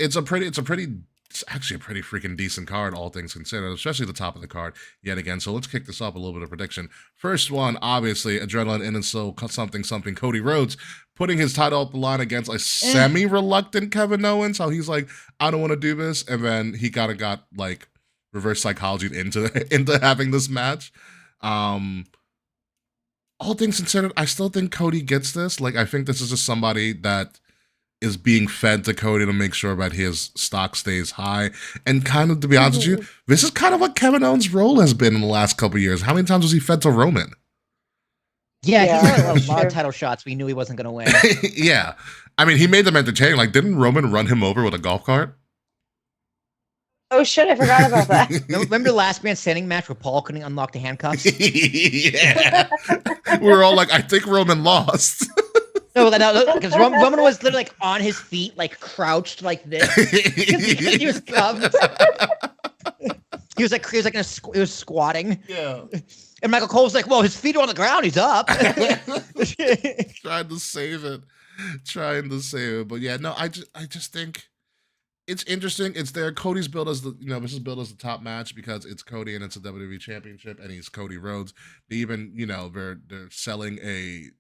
Speaker 1: actually a pretty freaking decent card, all things considered, especially the top of the card yet again. So let's kick this off a little bit of prediction. First one, obviously, Adrenaline in and so something. Cody Rhodes putting his title up the line against a semi-reluctant Kevin Owens. How he's like, I don't want to do this, and then he kind of got like reverse psychology into having this match. All things considered, I still think Cody gets this. Like, I think this is just somebody that is being fed to Cody to make sure that his stock stays high. And kind of, to be honest with you, this is kind of what Kevin Owens' role has been in the last couple of years. How many times was he fed to Roman?
Speaker 2: Yeah, he had a
Speaker 3: that's
Speaker 2: lot
Speaker 3: true.
Speaker 2: of title shots. We knew he wasn't going to win.
Speaker 1: Yeah. I mean, he made them entertaining. Like, didn't Roman run him over with a golf cart?
Speaker 3: Oh shit, I forgot about that.
Speaker 2: Remember the last man standing match where Paul couldn't unlock the handcuffs?
Speaker 1: Yeah. We were all like, I think Roman lost.
Speaker 2: No, because Roman was literally like on his feet, like crouched like this. Because he was cuffed. He was squatting.
Speaker 1: Yeah.
Speaker 2: And Michael Cole was like, "Well, his feet are on the ground. He's up."
Speaker 1: Trying to save it. But yeah, no, I just think it's interesting. It's there. Cody's billed as this is billed as the top match because it's Cody and it's a WWE championship and he's Cody Rhodes. They even, they're selling a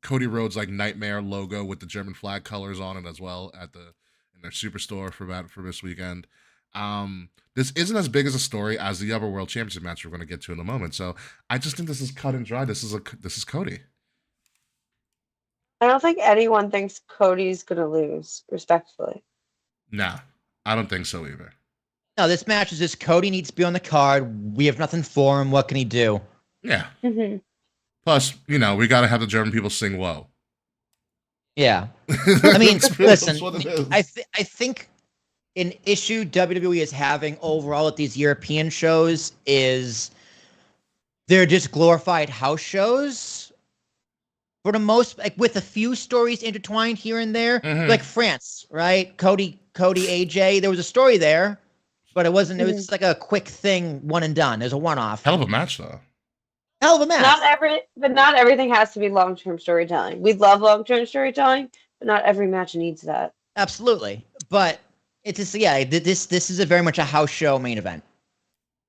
Speaker 1: Cody Rhodes like nightmare logo with the German flag colors on it as well in their superstore for this weekend. This isn't as big as a story as the other World Championship match we're going to get to in a moment. So I just think this is cut and dry. This is Cody.
Speaker 3: I don't think anyone thinks Cody's gonna lose, respectfully.
Speaker 1: Nah, I don't think so either.
Speaker 2: No, this match is just Cody needs to be on the card. We have nothing for him. What can he do?
Speaker 1: Yeah.
Speaker 3: Mm-hmm.
Speaker 1: Plus, we got to have the German people sing "Whoa."
Speaker 2: Yeah. I mean, listen,
Speaker 1: That's what it is.
Speaker 2: I think an issue WWE is having overall at these European shows is they're just glorified house shows for the most, like with a few stories intertwined here and there, like France, right? Cody, AJ, there was a story there, but it wasn't. It was like a quick thing, one and done. There's a one-off.
Speaker 1: Hell of a match, though.
Speaker 2: Hell of a match.
Speaker 3: Not everything has to be long-term storytelling. We love long-term storytelling, but not every match needs that.
Speaker 2: Absolutely, but it's just this is a very much a house show main event.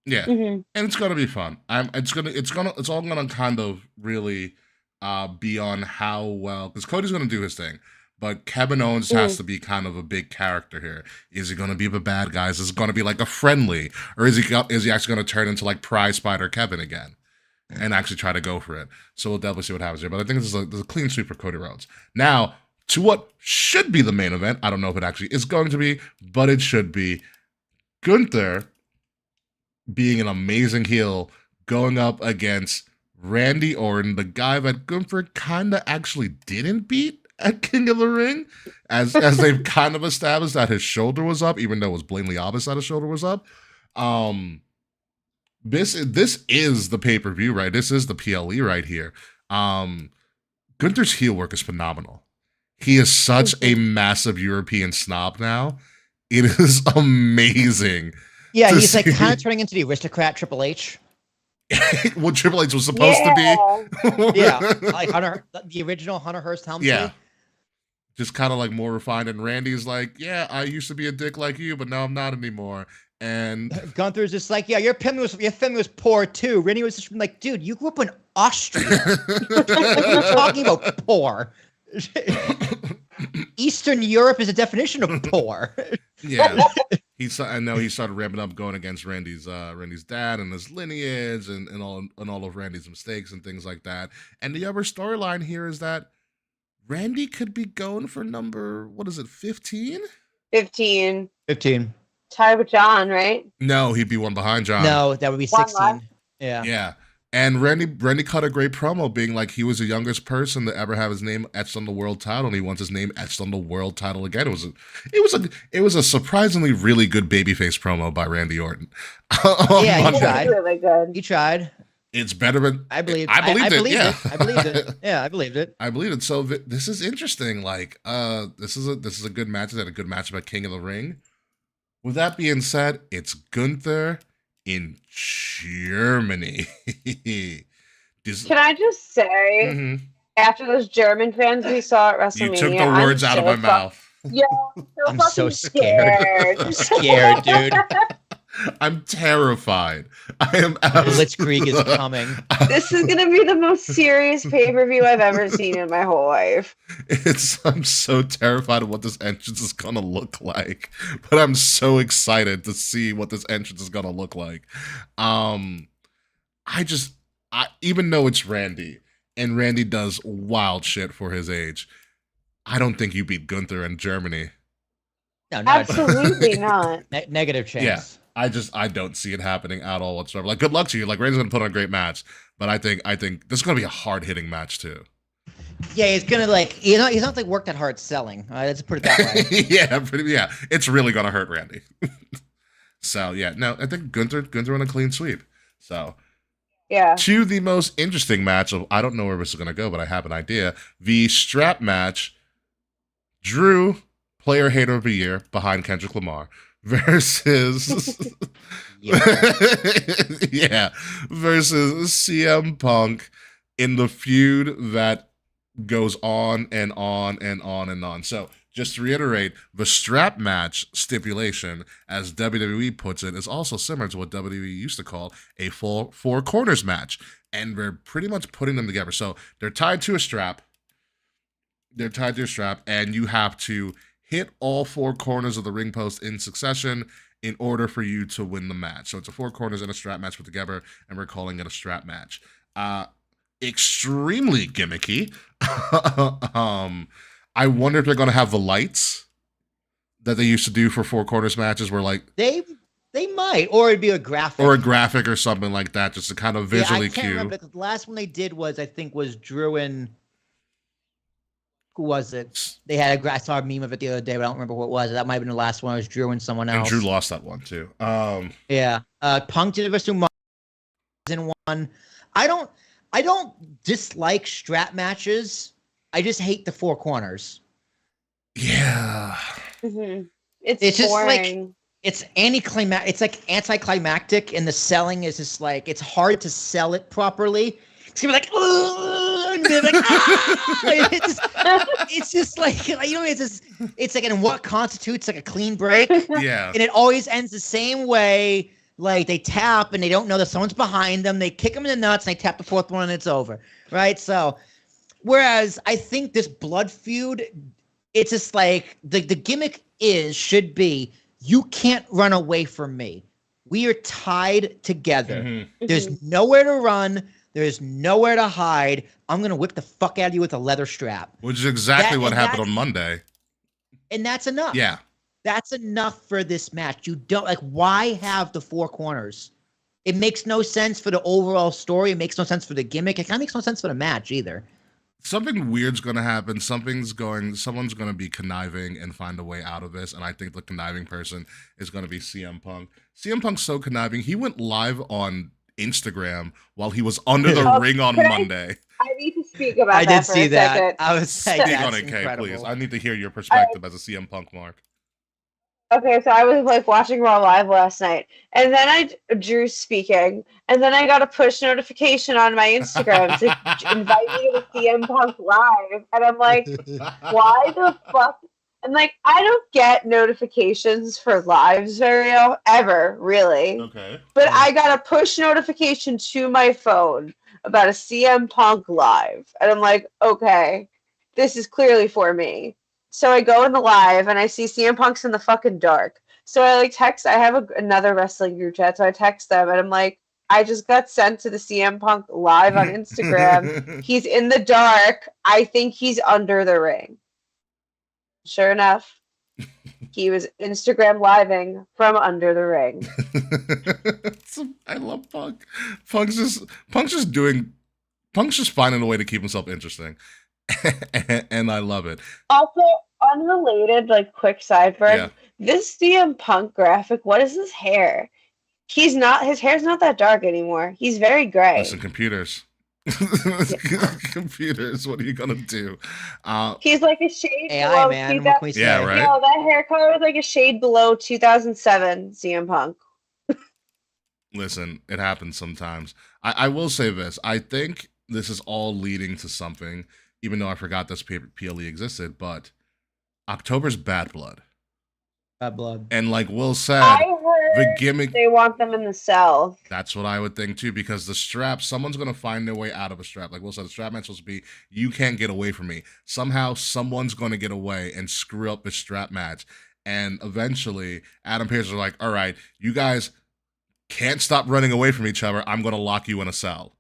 Speaker 1: Yeah, and it's gonna be fun. It's all gonna kind of really be on how well, because Cody's gonna do his thing, but Kevin Owens has to be kind of a big character here. Is he gonna be the bad guys? Is it gonna be like a friendly, or is he actually gonna turn into like Prize Spider Kevin again? And actually try to go for it. So we'll definitely see what happens here. But I think this is a clean sweep for Cody Rhodes. Now, to what should be the main event. I don't know if it actually is going to be, but it should be. Gunther being an amazing heel going up against Randy Orton, the guy that Gunther kind of actually didn't beat at King of the Ring, as they've kind of established that his shoulder was up, even though it was blatantly obvious that his shoulder was up. This is the pay-per-view, right? This is the PLE right here. Gunther's heel work is phenomenal. He is such a
Speaker 3: Mhm.
Speaker 1: massive European snob now. It is amazing.
Speaker 2: Yeah,
Speaker 1: to
Speaker 2: he's like
Speaker 1: see
Speaker 2: kind of turning into the aristocrat Triple H.
Speaker 1: what Triple H was supposed to
Speaker 3: Yeah.
Speaker 1: be.
Speaker 2: Yeah, like Hunter, the original Hunter Hearst Helmsley.
Speaker 1: Yeah. Just kind of like more refined. And Randy's like, yeah, I used to be a dick like you, but now I'm not anymore. And
Speaker 2: Gunther's just like, yeah, your family was poor too. Randy was just like, dude, you grew up in Austria. What are you talking about poor? Eastern Europe is a definition of poor.
Speaker 1: yeah, I know he started ramping up going against Randy's dad and his lineage and all of Randy's mistakes and things like that. And the other storyline here is that Randy could be going for number, what is it, 15?
Speaker 3: 15.
Speaker 2: 15.
Speaker 3: Tied with John, right?
Speaker 1: No, he'd be one behind John.
Speaker 2: No, that would be
Speaker 3: One
Speaker 2: 16. Yeah.
Speaker 1: Yeah. And Randy cut a great promo being like he was the youngest person to ever have his name etched on the world title, and he wants his name etched on the world title again. It was a surprisingly really good babyface promo by Randy Orton.
Speaker 2: Yeah, he
Speaker 3: It was
Speaker 2: tried.
Speaker 3: really good.
Speaker 2: He tried.
Speaker 1: It's better than
Speaker 2: I believed.
Speaker 1: I believed it. Yeah,
Speaker 2: I believed it. Yeah, I believed it.
Speaker 1: I believe it. So this is interesting. Like, this is a good match. They had a good matchup at King of the Ring. With that being said, it's Gunther in Germany.
Speaker 3: Can I just say,
Speaker 1: Mhm.
Speaker 3: after those German fans we saw at WrestleMania,
Speaker 1: You took the words out of my mouth.
Speaker 3: Yeah,
Speaker 2: I'm so scared. I'm scared, dude.
Speaker 1: I'm terrified. I am
Speaker 2: Blitzkrieg is coming.
Speaker 3: This is gonna be the most serious pay-per-view I've ever seen in my whole life.
Speaker 1: I'm so terrified of what this entrance is gonna look like, but I'm so excited to see what this entrance is gonna look like. I even though it's Randy and Randy does wild shit for his age, I don't think you beat Gunther in Germany.
Speaker 2: No, not
Speaker 3: Absolutely not.
Speaker 2: negative chance.
Speaker 1: Yeah. I don't see it happening at all whatsoever. Like, good luck to you. Like, Randy's gonna put on a great match, but I think this is gonna be a hard hitting match too.
Speaker 2: Yeah, he's gonna like he's not like work that hard selling. Let's put it that way.
Speaker 1: yeah, it's really gonna hurt Randy. So yeah, no, I think Gunther on a clean sweep. So
Speaker 3: Yeah.
Speaker 1: to the most interesting match of, I don't know where this is gonna go, but I have an idea. The strap match: Drew, player hater of the year, behind Kendrick Lamar, versus
Speaker 2: Yeah.
Speaker 1: versus CM Punk in the feud that goes on and on and on and on. So just to reiterate, the strap match stipulation, as WWE puts it, is also similar to what WWE used to call a full four corners match. And we're pretty much putting them together. So they're tied to a strap. And you have to hit all four corners of the ring post in succession in order for you to win the match. So it's a four corners and a strap match put together, and we're calling it a strap match. Extremely gimmicky. I wonder if they're going to have the lights that they used to do for four corners matches, where like
Speaker 2: They might, or it'd be a graphic,
Speaker 1: or something like that, just to kind of visually
Speaker 2: I can't
Speaker 1: cue.
Speaker 2: remember. The last one they did was, I think, was Drew and who was it? They had I saw a meme of it the other day, but I don't remember what it was. That might have been the last one. It was Drew and someone else.
Speaker 1: And Drew lost that one too.
Speaker 2: Yeah. Punk did it versus Mark in one. I don't dislike strap matches. I just hate the four corners.
Speaker 1: Yeah.
Speaker 3: Mhm.
Speaker 2: It's
Speaker 3: It's
Speaker 2: just like-
Speaker 3: boring.
Speaker 2: It's it's like anticlimactic, and the selling is just like it's hard to sell it properly. It's gonna be like, "Ugh," and they're like, "Ah!" it's just like, you know, it's like, and what constitutes like a clean break,
Speaker 1: Yeah.
Speaker 2: and it always ends the same way. Like they tap and they don't know that someone's behind them. They kick them in the nuts and they tap the fourth one and it's over, right? So, whereas I think this blood feud, it's just like the gimmick should be, you can't run away from me. We are tied together.
Speaker 1: Mhm.
Speaker 2: There's nowhere to run. There's nowhere to hide. I'm gonna whip the fuck out of you with a leather strap,
Speaker 1: Which is exactly what happened
Speaker 2: that's-
Speaker 1: on Monday.
Speaker 2: and that's enough.
Speaker 1: Yeah.
Speaker 2: That's enough for this match. You don't like, why have the four corners? It makes no sense for the overall story. It makes no sense for the gimmick. It kind of makes no sense for the match either.
Speaker 1: Something weird's going to happen. Someone's going to be conniving and find a way out of this. And I think the conniving person is going to be CM Punk. CM Punk's so conniving. He went live on Instagram while he was under the
Speaker 3: Oh,
Speaker 1: ring on
Speaker 3: can I-
Speaker 1: Monday.
Speaker 3: I need to speak about
Speaker 2: I
Speaker 3: that
Speaker 2: did
Speaker 3: for
Speaker 2: see
Speaker 3: a
Speaker 2: that.
Speaker 3: second.
Speaker 2: I was like,
Speaker 1: Speak on
Speaker 2: that's
Speaker 1: it, Kay,
Speaker 2: incredible.
Speaker 1: please. I need to hear your perspective as a CM Punk mark.
Speaker 3: Okay, so I was like watching Raw Live last night, and then Drew speaking, and then I got a push notification on my Instagram to invite me to the CM Punk Live, and I'm like, why the fuck? And like, I don't get notifications for lives ever, really.
Speaker 1: Okay.
Speaker 3: But I got a push notification to my phone about a CM Punk Live, and I'm like, okay, this is clearly for me. So I go in the live and I see CM Punk's in the fucking dark. So I like text. I have another wrestling group chat, so I text them and I'm like, I just got sent to the CM Punk live on Instagram. He's in the dark. I think he's under the ring. Sure enough, he was Instagram living from under the ring.
Speaker 1: I love Punk. Punk's just finding a way to keep himself interesting. And I love it.
Speaker 3: Also, unrelated, like quick sidebar.
Speaker 1: Yeah.
Speaker 3: This CM Punk graphic, what is his hair? His hair's not that dark anymore. He's very gray.
Speaker 1: Listen, computers. Computers, what are you gonna do?
Speaker 3: He's like a shade
Speaker 2: AI,
Speaker 3: below
Speaker 2: man.
Speaker 3: 2000.
Speaker 2: What can we say?
Speaker 1: Yeah, right.
Speaker 3: No, that hair color was like a shade below 2007 CM Punk.
Speaker 1: Listen, it happens sometimes. I will say this. I think this is all leading to something, even though I forgot this PLE existed, but October's Bad Blood.
Speaker 2: Bad blood.
Speaker 1: And like Will said,
Speaker 3: I heard
Speaker 1: the gimmick.
Speaker 3: they want them in the cell.
Speaker 1: That's what I would think too, because the strap, someone's going to find their way out of a strap. Like Will said, the strap match supposed to be, you can't get away from me. Somehow, someone's going to get away and screw up the strap match. And eventually, Adam Pearce is like, all right, you guys can't stop running away from each other. I'm going to lock you in a cell.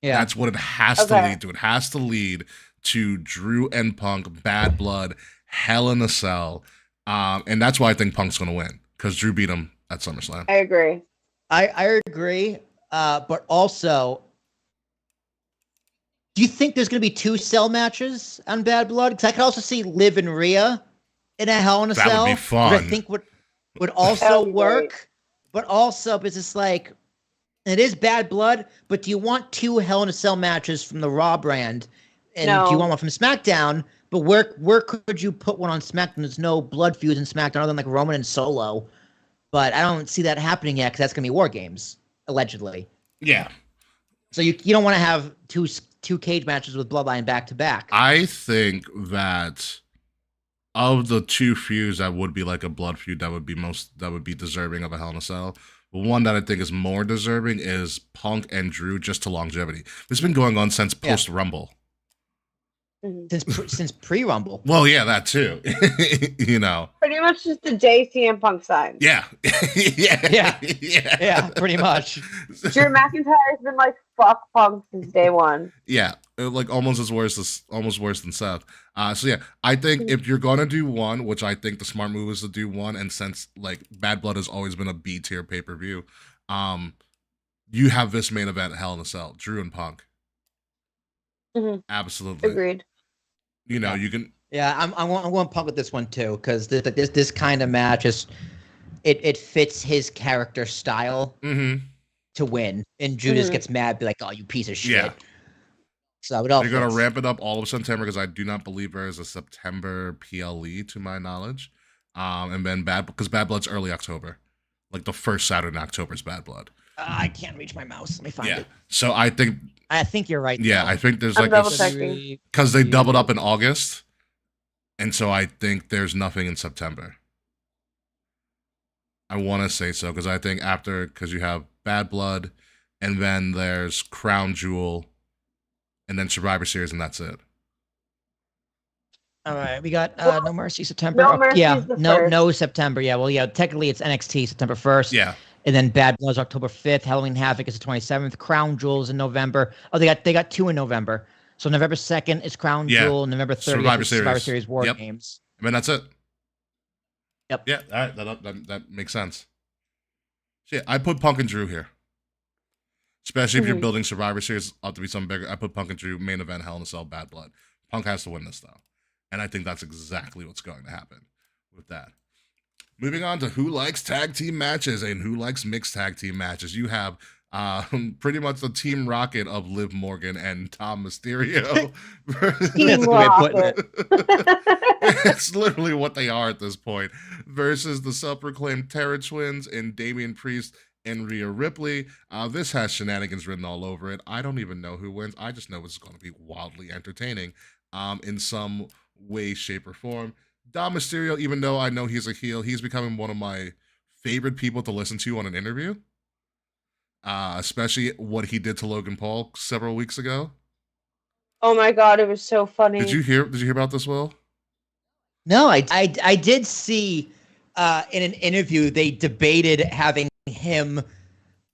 Speaker 2: Yeah.
Speaker 1: That's what it has to lead to. It has to lead to Drew and Punk, Bad Blood, Hell in a Cell. And that's why I think Punk's going to win, because Drew beat him at SummerSlam.
Speaker 3: I agree.
Speaker 2: I agree. But also, do you think there's going to be 2 cell matches on Bad Blood? Because I could also see Liv and Rhea in a Hell in a Cell.
Speaker 1: That would be fun.
Speaker 2: Which I think would also work. But also, it's just like, it is Bad Blood, but do you want 2 Hell in a Cell matches from the Raw brand? And do you want one from SmackDown? But where could you put one on SmackDown? There's no blood feuds in SmackDown other than like Roman and Solo. But I don't see that happening yet because that's going to be War Games, allegedly.
Speaker 1: Yeah.
Speaker 2: So you don't want to have two cage matches with Bloodline back to back.
Speaker 1: I think that of the 2 feuds that would be like a blood feud that would be deserving of a Hell in a Cell, the one that I think is more deserving is Punk and Drew, just to longevity. This has been going on since post Rumble.
Speaker 2: Since pre-Rumble.
Speaker 1: Well, yeah, that too. You know.
Speaker 3: Pretty much just the day CM Punk signed.
Speaker 1: Yeah.
Speaker 2: Yeah, pretty much.
Speaker 3: Drew McIntyre's been like, fuck Punk since day one.
Speaker 1: Yeah, like almost worse than Seth. So yeah, I think if you're gonna do one, which I think the smart move is to do one, and since like Bad Blood has always been a B tier pay-per-view, you have this main event Hell in a Cell, Drew and Punk.
Speaker 3: Mm-hmm.
Speaker 1: Absolutely.
Speaker 3: Agreed.
Speaker 1: You know, you can.
Speaker 2: Yeah, I'm going Punk with this one too, because this kind of match is it fits his character style to win, and Drew just gets mad, be like, "Oh, you piece of shit."
Speaker 1: Yeah.
Speaker 2: So it all.
Speaker 1: They're gonna ramp it up all of September because I do not believe there is a September PLE to my knowledge, and then Bad Blood's early October, like the first Saturday in October is Bad Blood.
Speaker 2: I can't reach my mouse. Let me find it.
Speaker 1: So I think
Speaker 2: you're right.
Speaker 1: Yeah,
Speaker 2: though.
Speaker 1: I think there's
Speaker 3: I'm
Speaker 1: like
Speaker 3: double-checking.
Speaker 1: because they doubled up in August, and so I think there's nothing in September. I want to say so because I think because you have Bad Blood, and then there's Crown Jewel, and then Survivor Series, and that's it.
Speaker 2: All right, we got No Mercy September.
Speaker 3: No Mercy's the first.
Speaker 2: No September. Yeah, well, yeah, technically it's NXT September 1st.
Speaker 1: Yeah.
Speaker 2: And then Bad Blood's October 5th. Halloween Havoc is the 27th. Crown Jewel's in November. Oh, they got 2 in November. So November 2nd is Crown Jewel. November 30th is Survivor Series War Games.
Speaker 1: I mean, that's it.
Speaker 2: Yep.
Speaker 1: Yeah, all right, that makes sense. So yeah, I put Punk and Drew here. Especially if you're building Survivor Series up to be something bigger. I put Punk and Drew, main event, Hell in a Cell, Bad Blood. Punk has to win this, though. And I think that's exactly what's going to happen with that. Moving on to who likes tag team matches and who likes mixed tag team matches. You have pretty much the Team Rocket of Liv Morgan and Tom Mysterio.
Speaker 3: Team
Speaker 2: That's a good way of putting
Speaker 3: Rocket.
Speaker 2: it.
Speaker 1: It's literally what they are at this point. Versus the self-proclaimed Terror Twins and Damian Priest and Rhea Ripley. This has shenanigans written all over it. I don't even know who wins. I just know it's going to be wildly entertaining in some way, shape, or form. Dom Mysterio, even though I know he's a heel, he's becoming one of my favorite people to listen to on an interview. Especially what he did to Logan Paul several weeks ago.
Speaker 3: Oh my god, it was so funny.
Speaker 1: Did you hear about this, Will?
Speaker 2: No, I did see in an interview they debated having him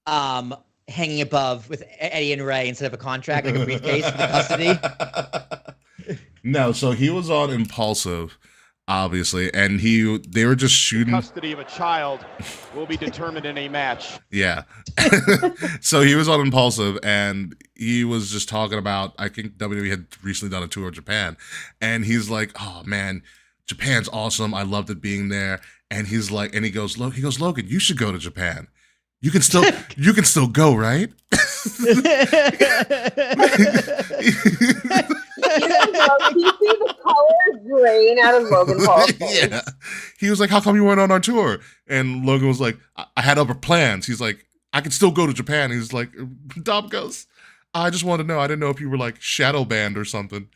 Speaker 2: hanging above with Eddie and Ray instead of a contract, like a briefcase for the custody.
Speaker 1: No, so he was on Impulsive, obviously, and they were just shooting.
Speaker 5: Custody of a child will be determined in a match.
Speaker 1: Yeah. So he was on Impulsive, and he was just talking about, I think WWE had recently done a tour of Japan, and he's like, oh man, Japan's awesome. I loved it being there. And he's like, and he goes, Logan, you should go to Japan. You can still go, right?
Speaker 3: You see the color drain out of Logan Paul's face.
Speaker 1: Yeah. He was like, how come you weren't on our tour? And Logan was like, I had other plans. He's like, I can still go to Japan. He's like, Dom goes, I just wanted to know. I didn't know if you were like shadow banned or something.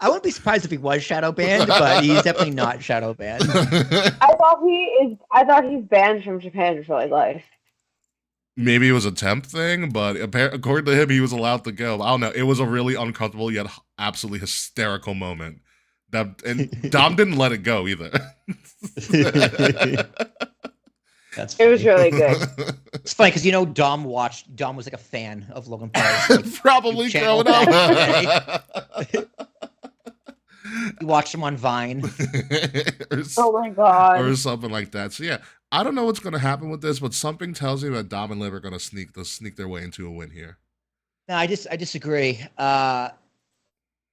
Speaker 2: I wouldn't be surprised if he was shadow banned, but he's definitely not shadow banned.
Speaker 3: I thought he's banned from Japan for life.
Speaker 1: Maybe it was a temp thing, but according to him, he was allowed to go. I don't know. It was a really uncomfortable yet absolutely hysterical moment. And Dom didn't let it go either.
Speaker 2: That's
Speaker 3: It was really good.
Speaker 2: It's funny because Dom was like a fan of Logan Paul.
Speaker 1: Probably
Speaker 2: channel
Speaker 1: growing
Speaker 2: back
Speaker 1: up.
Speaker 2: You watched him on Vine.
Speaker 3: Oh my god.
Speaker 1: Or something like that. So yeah, I don't know what's going to happen with this, but something tells me that Dom and Liv are going to sneak their way into a win here.
Speaker 2: No, I disagree.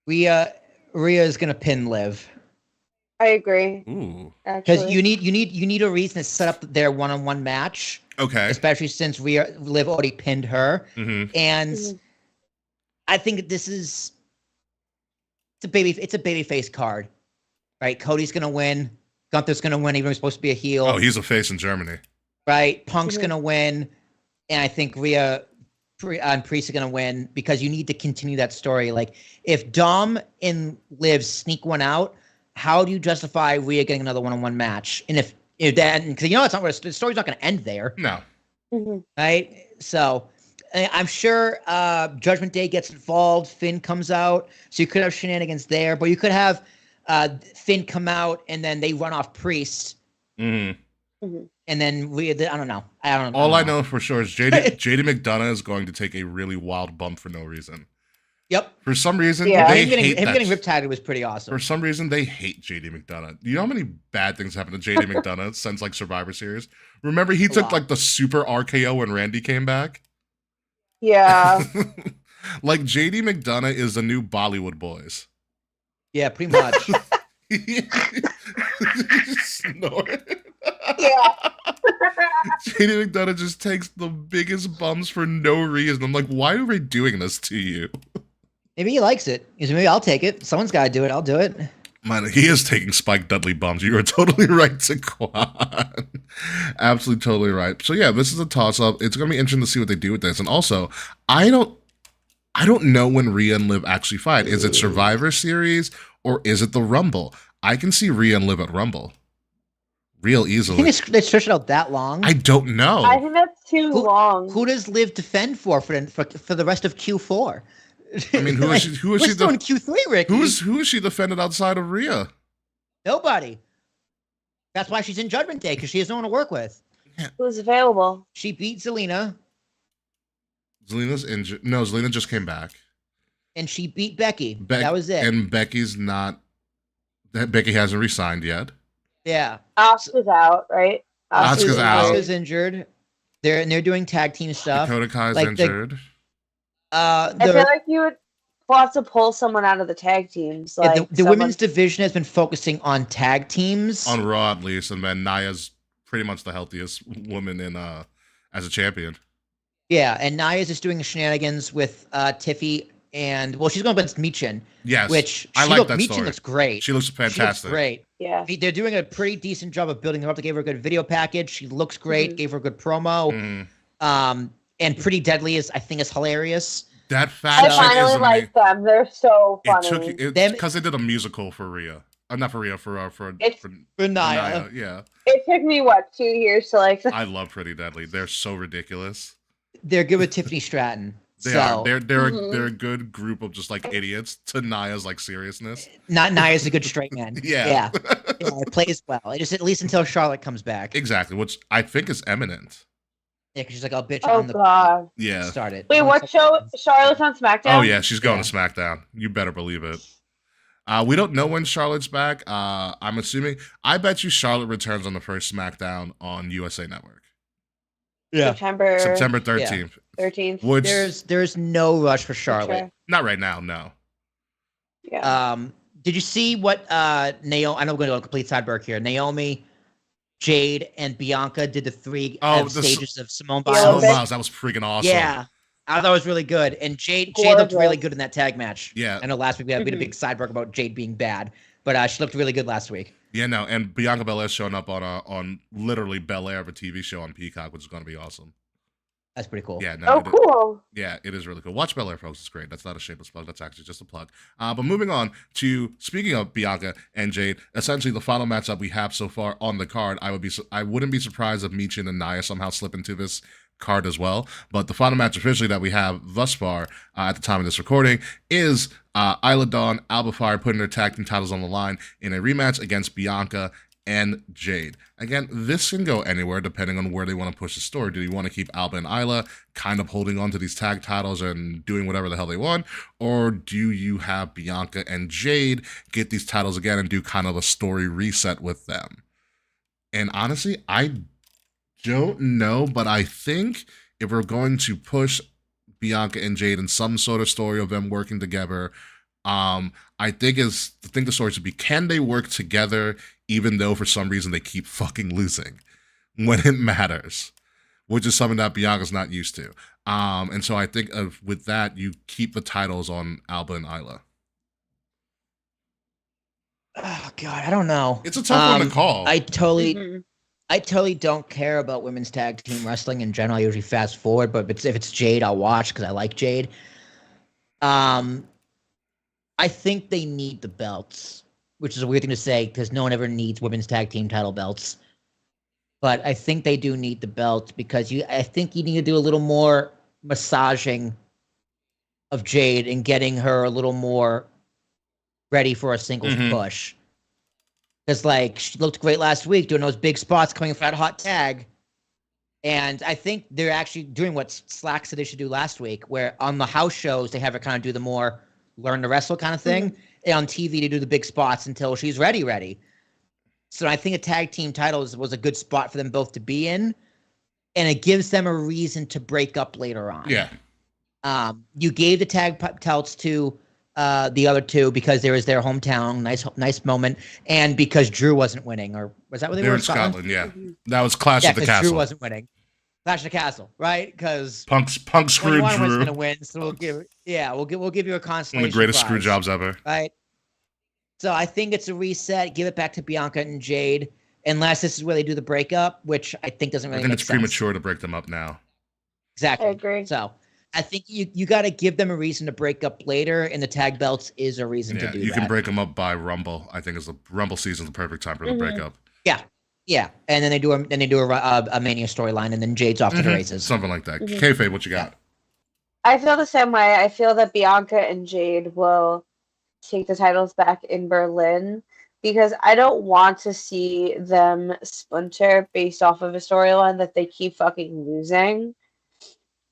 Speaker 2: Rhea is going to pin Liv.
Speaker 3: I agree.
Speaker 1: Ooh.
Speaker 2: Because
Speaker 3: Actually.
Speaker 2: you need a reason to set up their one-on-one match.
Speaker 1: Okay.
Speaker 2: Especially since Liv already pinned her,
Speaker 1: Mm-hmm.
Speaker 2: and I think this is it's a babyface card, right? Cody's gonna win. Gunther's gonna win, even though he's supposed to be a heel.
Speaker 1: Oh, he's a face in Germany.
Speaker 2: Right? Punk's gonna win, and I think Rhea and Priest are gonna win because you need to continue that story. Like if Dom and Liv sneak one out, how do you justify Rhea getting another one-on-one match? And if that, because it's not the story's not gonna end there.
Speaker 1: No.
Speaker 2: Right? So I'm sure Judgment Day gets involved. Finn comes out. So you could have shenanigans there, but you could have Finn come out and then they run off Priest.
Speaker 1: Mm-hmm.
Speaker 2: And then I don't know.
Speaker 1: All I know for sure is JD McDonough is going to take a really wild bump for no reason.
Speaker 2: Yep.
Speaker 1: For some reason,
Speaker 3: Yeah.
Speaker 1: they
Speaker 2: Him
Speaker 1: hate
Speaker 2: getting riptided was pretty awesome.
Speaker 1: For some reason, they hate JD McDonough. You know how many bad things happened to JD McDonough since like Survivor Series? Remember, he took
Speaker 2: lot.
Speaker 1: like the super RKO when Randy came back?
Speaker 3: Yeah.
Speaker 1: Like JD McDonough is the new Bollywood Boys.
Speaker 2: Yeah, pretty much.
Speaker 1: Snort.
Speaker 3: Yeah.
Speaker 1: JD McDonough just takes the biggest bums for no reason. I'm like, why are we doing this to you?
Speaker 2: Maybe he likes it. He said, maybe I'll take it. Someone's got to do it. I'll do it.
Speaker 1: Man, he is taking Spike Dudley bums. You are totally right to Quan. Absolutely totally right. So yeah, this is a toss-up. It's gonna be interesting to see what they do with this. And also, I don't know when Rhea and Liv actually fight. Is it Survivor Series or is it the Rumble? I can see Rhea and Liv at Rumble. Real
Speaker 2: You
Speaker 1: easily.
Speaker 2: think they stretch it out that long?
Speaker 1: I don't know.
Speaker 3: I think that's too long.
Speaker 2: Who does Liv defend for the rest of Q4?
Speaker 1: I mean, who is she? Who is
Speaker 2: We're
Speaker 1: she?
Speaker 2: still in Q3, Rick.
Speaker 1: Who is she defended outside of Rhea?
Speaker 2: Nobody. That's why she's in Judgment Day, because she has no one to work with.
Speaker 3: Who's available?
Speaker 2: She beat Zelina,
Speaker 1: Zelina's injured. No, Zelina just came back.
Speaker 2: and she beat Becky. That was it.
Speaker 1: And Becky's not. Becky hasn't resigned yet.
Speaker 2: Yeah.
Speaker 3: Asuka's out, right?
Speaker 1: Asuka's out.
Speaker 2: Asuka's injured. They're doing tag team stuff.
Speaker 1: Dakota Kai's
Speaker 2: Like the-
Speaker 1: injured.
Speaker 3: I feel like you would we'll have to pull someone out of the tag teams.
Speaker 2: Yeah,
Speaker 3: Like
Speaker 2: the women's division has been focusing on tag teams.
Speaker 1: On Raw, at least, and then Naya's pretty much the healthiest woman in as a champion.
Speaker 2: Yeah, and Naya's just doing shenanigans with Tiffy, and well, she's going against Michin.
Speaker 1: Yes,
Speaker 2: which
Speaker 1: I like that
Speaker 2: Michin
Speaker 1: story.
Speaker 2: looks great.
Speaker 1: She looks fantastic.
Speaker 2: She looks great.
Speaker 3: Yeah,
Speaker 2: They're doing a pretty decent job of building her up. They gave her a good video package. She looks great. Gave her a good promo. And Pretty Deadly is, I think, is hilarious.
Speaker 1: That fact
Speaker 3: I finally like them. They're so funny.
Speaker 1: Because they did a musical for Rhea. Not for Rhea, for
Speaker 2: Naya.
Speaker 1: Yeah.
Speaker 3: It took me 2 years to like them.
Speaker 1: I love Pretty Deadly. They're so ridiculous.
Speaker 2: They're good with Tiffany Stratton.
Speaker 1: They are. They're a good group of just like idiots to Naya's like seriousness.
Speaker 2: Naya's a good straight man.
Speaker 1: Yeah.
Speaker 2: It plays well. It just at least until Charlotte comes back.
Speaker 1: Exactly, which I think is imminent.
Speaker 2: Yeah, because she's like, "Oh, bitch,
Speaker 3: Oh
Speaker 2: I'm the
Speaker 3: god."
Speaker 1: Yeah.
Speaker 2: Started.
Speaker 3: Wait, what show? Charlotte's on SmackDown?
Speaker 1: Oh yeah, she's going to SmackDown. You better believe it. We don't know when Charlotte's back. I'm assuming. I bet you Charlotte returns on the first SmackDown on USA Network.
Speaker 2: Yeah.
Speaker 3: September
Speaker 1: 13th.
Speaker 3: 13th.
Speaker 1: Which
Speaker 2: there's no rush for Charlotte.
Speaker 1: Not right now, no.
Speaker 3: Yeah.
Speaker 2: Did you see what Naomi? I know we're going to go a complete sidebar here. Naomi, Jade, and Bianca did the three stages of Simone Biles.
Speaker 1: Simone Biles, that was freaking awesome.
Speaker 2: Yeah, I thought it was really good. And Jade looked really good in that tag match.
Speaker 1: Yeah.
Speaker 2: I know last week we had a big sidebar about Jade being bad, but she looked really good last week.
Speaker 1: Yeah, no, and Bianca Belair's showing up on literally Belair of a TV show on Peacock, which is going to be awesome.
Speaker 2: That's pretty cool.
Speaker 1: Yeah, no,
Speaker 3: cool.
Speaker 1: Yeah, it is really cool. Watch Belair, folks. It's great. That's not a shameless plug. That's actually just a plug. But moving on to, speaking of Bianca and Jade, essentially the final matchup we have so far on the card, I wouldn't be surprised if Michin and Nia somehow slip into this card as well. But the final match officially that we have thus far at the time of this recording is Isla Dawn, Alba Fire putting their tag team titles on the line in a rematch against Bianca and Jade. Again, this can go anywhere depending on where they want to push the story. Do you want to keep Alba and Isla kind of holding on to these tag titles and doing whatever the hell they want? Or do you have Bianca and Jade get these titles again and do kind of a story reset with them? And honestly, I don't know, but I think if we're going to push Bianca and Jade in some sort of story of them working together, I think the story should be, can they work together even though for some reason they keep fucking losing when it matters, which is something that Bianca's not used to. And so I think with that, you keep the titles on Alba and Isla.
Speaker 2: Oh God, I don't know.
Speaker 1: It's a tough one to call.
Speaker 2: I totally don't care about women's tag team wrestling in general. I usually fast forward, but if it's Jade, I'll watch because I like Jade. I think they need the belts, which is a weird thing to say because no one ever needs women's tag team title belts. But I think they do need the belts because I think you need to do a little more massaging of Jade and getting her a little more ready for a singles push. Because she looked great last week doing those big spots coming for that hot tag. And I think they're actually doing what Slack said they should do last week, where on the house shows, they have her kind of do the more learn to wrestle kind of thing. And on TV, to do the big spots until she's ready. So I think a tag team title was a good spot for them both to be in. And it gives them a reason to break up later on.
Speaker 1: Yeah.
Speaker 2: You gave the tag titles to the other two because there was their hometown, nice moment, and because Drew wasn't winning, or was that what they were in
Speaker 1: Scotland? Yeah, that was Clash at the Castle.
Speaker 2: Drew wasn't winning. Clash of the Castle, right? Because
Speaker 1: Punk screwed Drew.
Speaker 2: Was going to win, so we'll give you a consolation.
Speaker 1: One of the greatest
Speaker 2: prize,
Speaker 1: screw jobs ever.
Speaker 2: Right. So I think it's a reset. Give it back to Bianca and Jade, unless this is where they do the breakup, which I think doesn't really. I think
Speaker 1: it's premature to break them up now.
Speaker 2: Exactly.
Speaker 3: I agree.
Speaker 2: So I think you got to give them a reason to break up later, and the tag belts is a reason to do that.
Speaker 1: You can break them up by Rumble. I think the Rumble season is the perfect time for the breakup.
Speaker 2: Yeah, and then they do a Mania storyline, and then Jade's off to the races.
Speaker 1: Something like that. Kayfabe, what you got?
Speaker 3: I feel the same way. I feel that Bianca and Jade will take the titles back in Berlin because I don't want to see them splinter based off of a storyline that they keep fucking losing.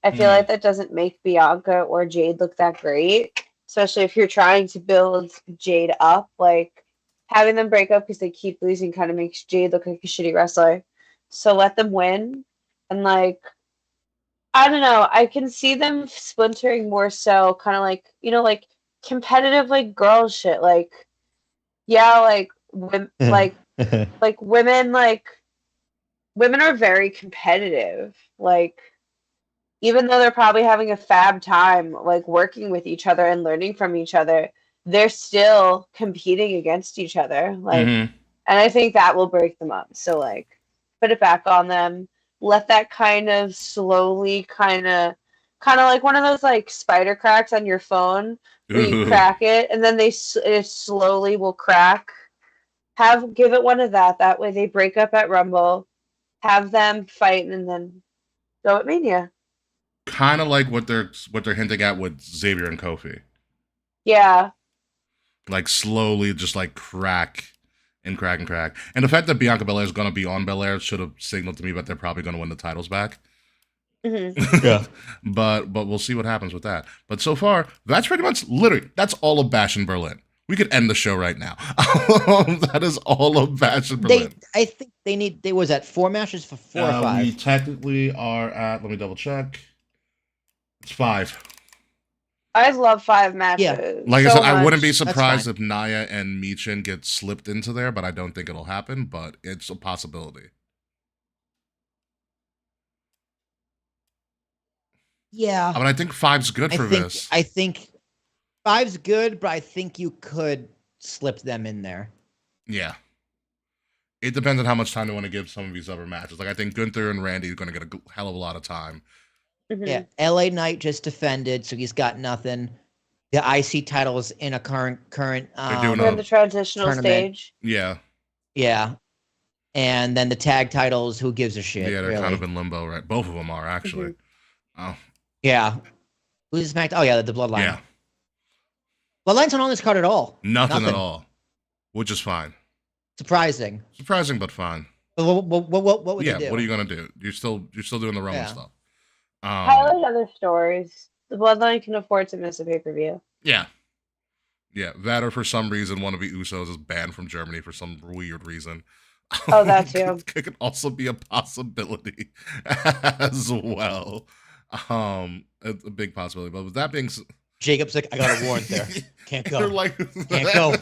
Speaker 3: I feel like that doesn't make Bianca or Jade look that great, especially if you're trying to build Jade up. Having them break up because they keep losing kind of makes Jade look like a shitty wrestler. So let them win. And I don't know. I can see them splintering more so kind of competitive like girl shit. Like, yeah, like like women are very competitive. Like, even though they're probably having a fab time, like working with each other and learning from each other, they're still competing against each other. Like,
Speaker 1: Mm-hmm.
Speaker 3: and I think that will break them up. So, like, put it back on them. Let that kind of slowly, kind of like one of those like spider cracks on your phone where you
Speaker 1: Ooh.
Speaker 3: crack it and then it slowly will crack. Give it one of that. That way they break up at Rumble, have them fight, and then go at Mania.
Speaker 1: Kind of like what they're hinting at with Xavier and Kofi.
Speaker 3: Yeah.
Speaker 1: Like slowly just like crack and crack and crack. And the fact that Bianca Belair is gonna be on Belair should have signaled to me that they're probably gonna win the titles back.
Speaker 3: Hmm.
Speaker 2: Yeah.
Speaker 1: but we'll see what happens with that. But so far, that's pretty much literally that's all of Bash in Berlin. We could end the show right now. That is all of Bash in Berlin.
Speaker 2: I think they was at 4 matches for 4 or 5.
Speaker 1: We technically are at. Let me double check. It's 5.
Speaker 3: I love 5 matches.
Speaker 1: Like I
Speaker 3: so
Speaker 1: said, I wouldn't be
Speaker 3: much.
Speaker 1: surprised if Naya and Michin get slipped into there, but I don't think it'll happen. But it's a possibility.
Speaker 2: Yeah.
Speaker 1: I mean, I think 5's good for this.
Speaker 2: I think 5's good, but I think you could slip them in there.
Speaker 1: Yeah. It depends on how much time they want to give some of these other matches. Like, I think Gunther and Randy are going to get a hell of a lot of time.
Speaker 3: Mhm.
Speaker 2: Yeah. LA Knight just defended, so he's got nothing. The IC title is in a current
Speaker 1: doing
Speaker 3: We're in the transitional
Speaker 2: tournament.
Speaker 3: stage.
Speaker 1: Yeah.
Speaker 2: Yeah. And then the tag titles, who gives a shit?
Speaker 1: Yeah, they're
Speaker 2: really?
Speaker 1: kind of in limbo, right? Both of them are, actually. Oh,
Speaker 2: Yeah. Who's smacked? Oh, yeah, the Bloodline.
Speaker 1: yeah.
Speaker 2: Bloodline's not on this card at all.
Speaker 1: Nothing at all. Which is fine.
Speaker 2: Surprising.
Speaker 1: Surprising, but fine.
Speaker 2: But what would you
Speaker 1: Yeah,
Speaker 2: do?
Speaker 1: what are you going to do? You're still doing the Roman
Speaker 2: Yeah.
Speaker 1: stuff.
Speaker 3: Highlight other stories. The Bloodline can afford to miss a pay-per-view.
Speaker 1: Yeah. Yeah, that or for some reason one of the Usos is banned from Germany for some weird reason.
Speaker 3: Oh, that too.
Speaker 1: It could also be a possibility as well. It's a big possibility. But with that being said,
Speaker 2: Jacob's like, I got a warrant there. Can't go.
Speaker 1: You're like,
Speaker 2: Can't go.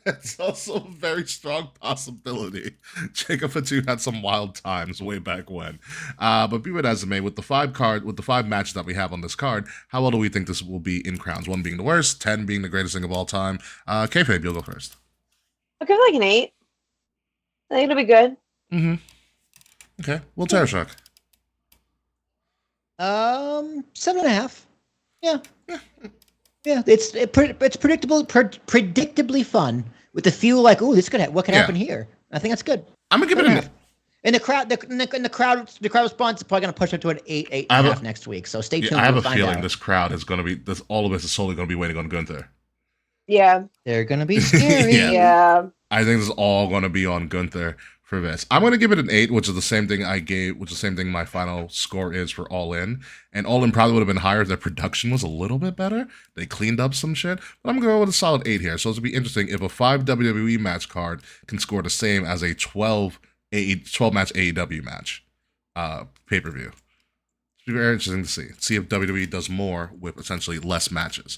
Speaker 1: It's also a very strong possibility. Jacob Fatu had some wild times way back when. But be it as it may, with the 5 matches that we have on this card, how well do we think this will be in crowns? 1 being the worst, 10 being the greatest thing of all time. Kayfabe, you'll go first.
Speaker 3: I'll give it like an 8. I think it'll be good.
Speaker 1: Mm-hmm. Okay. Well, Terrashock.
Speaker 2: 7.5. Yeah. Yeah, it's predictable, predictably fun with a few like, ooh, what could happen here? I think that's good.
Speaker 1: I'm gonna give it an.
Speaker 2: And the crowd response is probably gonna push it to an 8.5 next week. So stay tuned.
Speaker 1: I have a feeling this crowd is gonna be all of this is solely gonna be waiting on Gunther.
Speaker 3: Yeah.
Speaker 2: They're gonna be scary.
Speaker 3: Yeah.
Speaker 1: I think this is all gonna be on Gunther for this. I'm gonna give it an 8, which is the same thing my final score is for All In. And All In probably would have been higher if their production was a little bit better. They cleaned up some shit. But I'm gonna go with a solid 8 here. So it's gonna be interesting if a 5 WWE match card can score the same as a 12 match AEW match pay-per-view. It's very interesting to see if WWE does more with essentially less matches.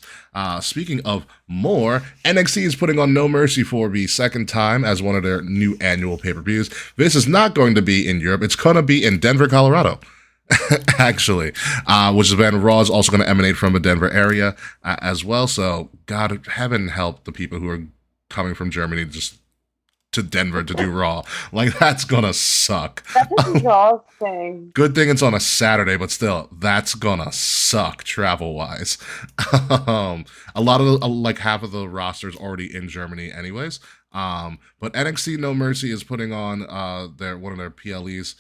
Speaker 1: Speaking of more, NXT is putting on No Mercy for the second time as one of their new annual pay-per-views. This is not going to be in Europe. It's going to be in Denver, Colorado, actually, which is when Raw is also going to emanate from the Denver area as well. So, God, heaven help the people who are coming from Germany just to Denver to do Raw. Like, that's gonna suck.
Speaker 3: That's exhausting.
Speaker 1: Good thing it's on a Saturday, but still, that's gonna suck travel-wise. A lot of like half of the roster is already in Germany anyways. But NXT No Mercy is putting on one of their PLEs,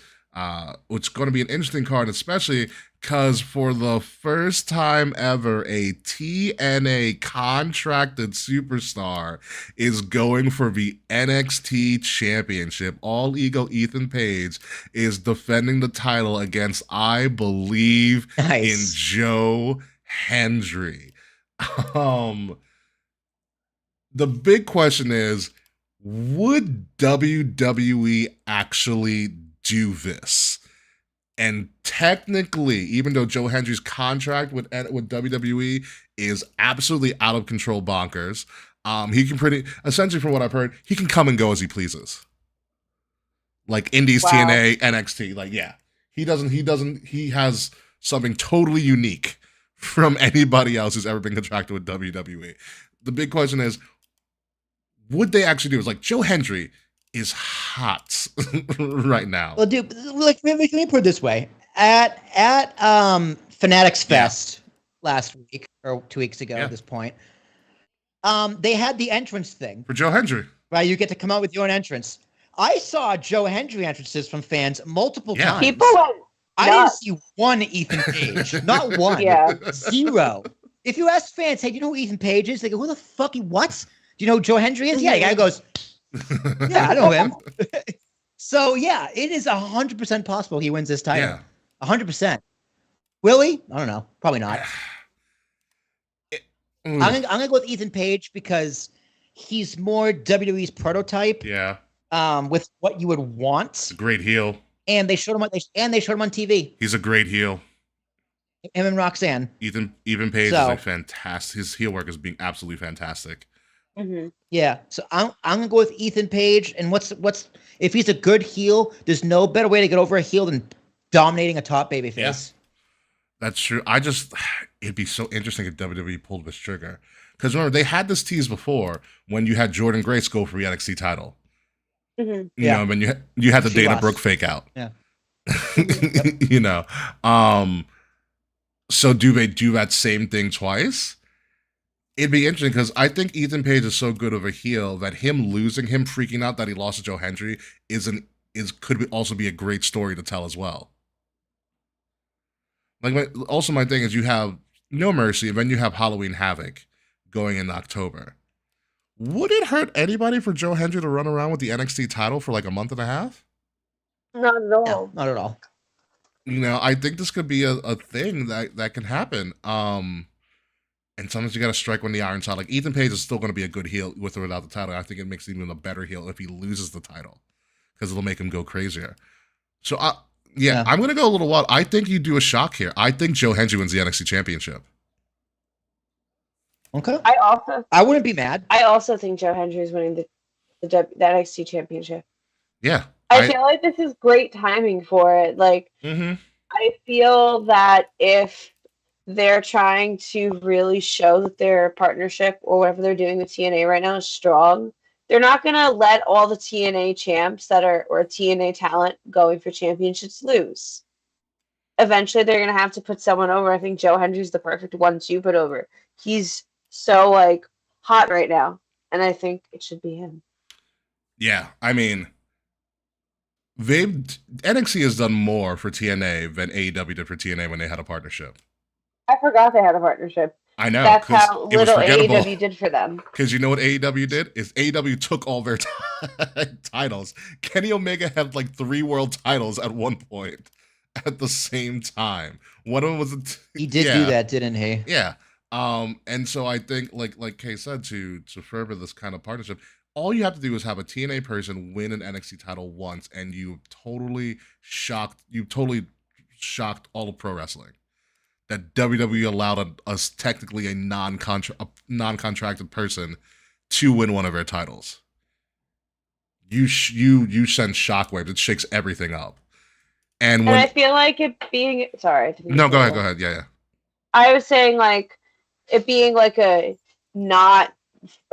Speaker 1: which is going to be an interesting card, especially because for the first time ever, a TNA contracted superstar is going for the NXT championship. All Ego Ethan Page is defending the title against, I believe, in Joe Hendry. The big question is, would WWE actually do this? And technically, even though Joe Hendry's contract with WWE is absolutely out of control bonkers, he can essentially, from what I've heard, he can come and go as he pleases. Like Indies,
Speaker 3: Wow.
Speaker 1: TNA, NXT. Like, yeah. He has something totally unique from anybody else who's ever been contracted with WWE. The big question is, would they actually do it? Like, Joe Hendry is hot right now.
Speaker 2: Well, dude, like, let me put it this way: at Fanatics Fest last week or 2 weeks ago, at this point, they had the entrance thing
Speaker 1: for Joe Hendry.
Speaker 2: Right, you get to come out with your own entrance. I saw Joe Hendry entrances from fans multiple times.
Speaker 3: People went
Speaker 2: I didn't
Speaker 3: nuts.
Speaker 2: see one Ethan Page, not one,
Speaker 3: Yeah.
Speaker 2: zero. If you ask fans, hey, do you know who Ethan Page is? They go, who the fuck? What? Do you know who Joe Hendry is? Yeah, the guy goes, yeah, I know him. So yeah, it is 100% possible he wins this title. 100%. Will he? I don't know. Probably not. I'm gonna go with Ethan Page because he's more WWE's prototype.
Speaker 1: Yeah.
Speaker 2: With what you would want.
Speaker 1: A great heel.
Speaker 2: And they showed him on TV.
Speaker 1: He's a great heel.
Speaker 2: Him and Roxanne.
Speaker 1: Ethan Page is a fantastic. His heel work is being absolutely fantastic.
Speaker 3: Mm-hmm.
Speaker 2: Yeah, so I'm gonna go with Ethan Page. And what's if he's a good heel? There's no better way to get over a heel than dominating a top babyface.
Speaker 1: Yeah. That's true. It'd be so interesting if WWE pulled this trigger, because remember they had this tease before when you had Jordan Grace go for the NXT title.
Speaker 3: Mm-hmm.
Speaker 1: You know, when you had the Dana Brooke fake out.
Speaker 2: Yeah.
Speaker 1: You know, so do they do that same thing twice? It'd be interesting because I think Ethan Page is so good of a heel that him freaking out that he lost to Joe Hendry could also be a great story to tell as well. Like, also my thing is you have No Mercy and then you have Halloween Havoc going in October. Would it hurt anybody for Joe Hendry to run around with the NXT title for like a month and a half?
Speaker 3: Not at all.
Speaker 2: No, not at all.
Speaker 1: You know, I think this could be a thing that can happen. And sometimes you got to strike when the iron's hot. Like, Ethan Page is still going to be a good heel with or without the title. I think it makes him even a better heel if he loses the title, because it'll make him go crazier. So, I'm going to go a little wild. I think you do a shock here. I think Joe Hendry wins the NXT Championship.
Speaker 2: Okay.
Speaker 3: I
Speaker 2: wouldn't be mad.
Speaker 3: I also think Joe Hendry is winning the NXT Championship.
Speaker 1: Yeah.
Speaker 3: I feel like this is great timing for it. Like, I feel that if they're trying to really show that their partnership or whatever they're doing with TNA right now is strong, they're not going to let all the TNA champs or TNA talent going for championships lose. Eventually, they're going to have to put someone over. I think Joe Hendry's the perfect one to put over. He's so, like, hot right now, and I think it should be him.
Speaker 1: Yeah, I mean, NXT has done more for TNA than AEW did for TNA when they had a partnership.
Speaker 3: I forgot they had a partnership.
Speaker 1: I know.
Speaker 3: That's how little AEW did for them.
Speaker 1: Because you know what AEW did? Is AEW took all their titles. Kenny Omega had like 3 world titles at one point at the same time. One of them was
Speaker 2: he did do that, didn't he?
Speaker 1: Yeah. And so I think, like Kay said, to further this kind of partnership, all you have to do is have a TNA person win an NXT title once, and you totally shocked all of pro wrestling. That WWE allowed us technically a non-contracted person to win one of their titles. You send shockwaves. It shakes everything up. And
Speaker 3: I feel like it being sorry.
Speaker 1: No, go ahead. Yeah.
Speaker 3: I was saying, like, it being like a not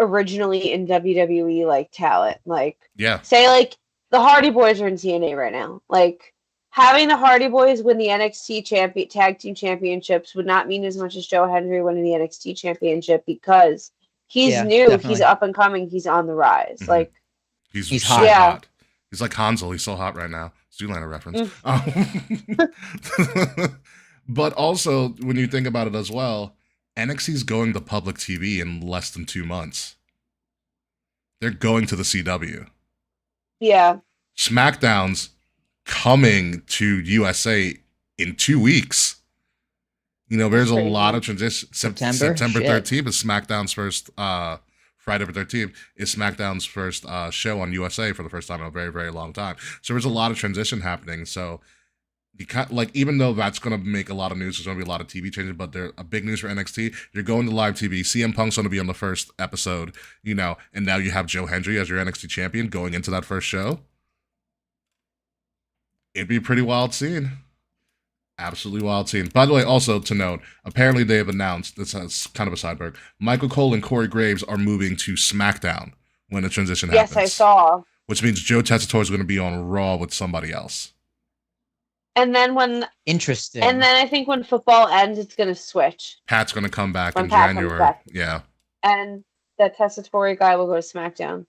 Speaker 3: originally in WWE like talent. Like, say like the Hardy Boys are in TNA right now. Like, having the Hardy Boys win the NXT tag team championships would not mean as much as Joe Hendry winning the NXT championship, because he's new,
Speaker 2: definitely.
Speaker 3: He's up and coming, he's on the rise.
Speaker 1: Mm-hmm.
Speaker 3: Like,
Speaker 1: he's so hot. He's like Hansel. He's so hot right now. Zoolander reference. But also, when you think about it as well, NXT's going to public TV in less than 2 months. They're going to the CW.
Speaker 3: Yeah.
Speaker 1: SmackDown's coming to USA in 2 weeks. You know, there's a lot of transition. September 13th is SmackDown's first, Friday the 13th is SmackDown's first show on USA for the first time in a very, very long time. So there's a lot of transition happening. So Like, even though that's going to make a lot of news, there's going to be a lot of TV changes, but they're a big news for NXT. You're going to live TV. CM Punk's going to be on the first episode, and now you have Joe Hendry as your NXT champion going into that first show. It'd be a pretty wild scene. Absolutely wild scene. By the way, also to note, apparently they have announced, this is kind of a sidebar, Michael Cole and Corey Graves are moving to SmackDown when the transition happens.
Speaker 3: Yes, I saw.
Speaker 1: Which means Joe Tessitore is going to be on Raw with somebody else.
Speaker 3: And then
Speaker 2: Interesting.
Speaker 3: And then I think when football ends, it's going to switch.
Speaker 1: Pat's going to come back
Speaker 3: When
Speaker 1: in
Speaker 3: Pat comes
Speaker 1: January.
Speaker 3: back.
Speaker 1: Yeah.
Speaker 3: And the Tessitore guy will go to SmackDown.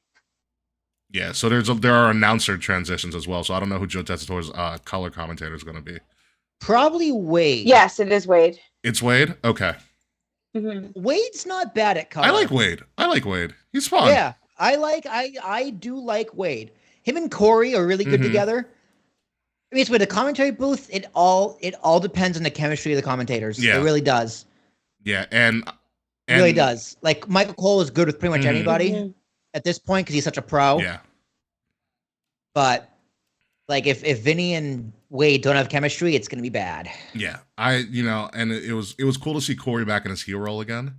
Speaker 1: Yeah, so there are announcer transitions as well. So I don't know who Joe Tessitore's color commentator is going to be.
Speaker 2: Probably Wade.
Speaker 3: Yes, it is Wade.
Speaker 1: It's Wade? Okay.
Speaker 3: Mm-hmm.
Speaker 2: Wade's not bad at color.
Speaker 1: I like Wade. He's fun.
Speaker 2: Yeah, I do like Wade. Him and Corey are really good together. I mean, it's with the commentary booth. It all depends on the chemistry of the commentators.
Speaker 1: Yeah.
Speaker 2: It really does.
Speaker 1: Yeah, and
Speaker 2: It really does. Like Michael Cole is good with pretty much anybody at this point because he's such a pro.
Speaker 1: Yeah.
Speaker 2: But like if Vinny and Wade don't have chemistry, it's gonna be bad.
Speaker 1: Yeah. And it was cool to see Corey back in his heel role again.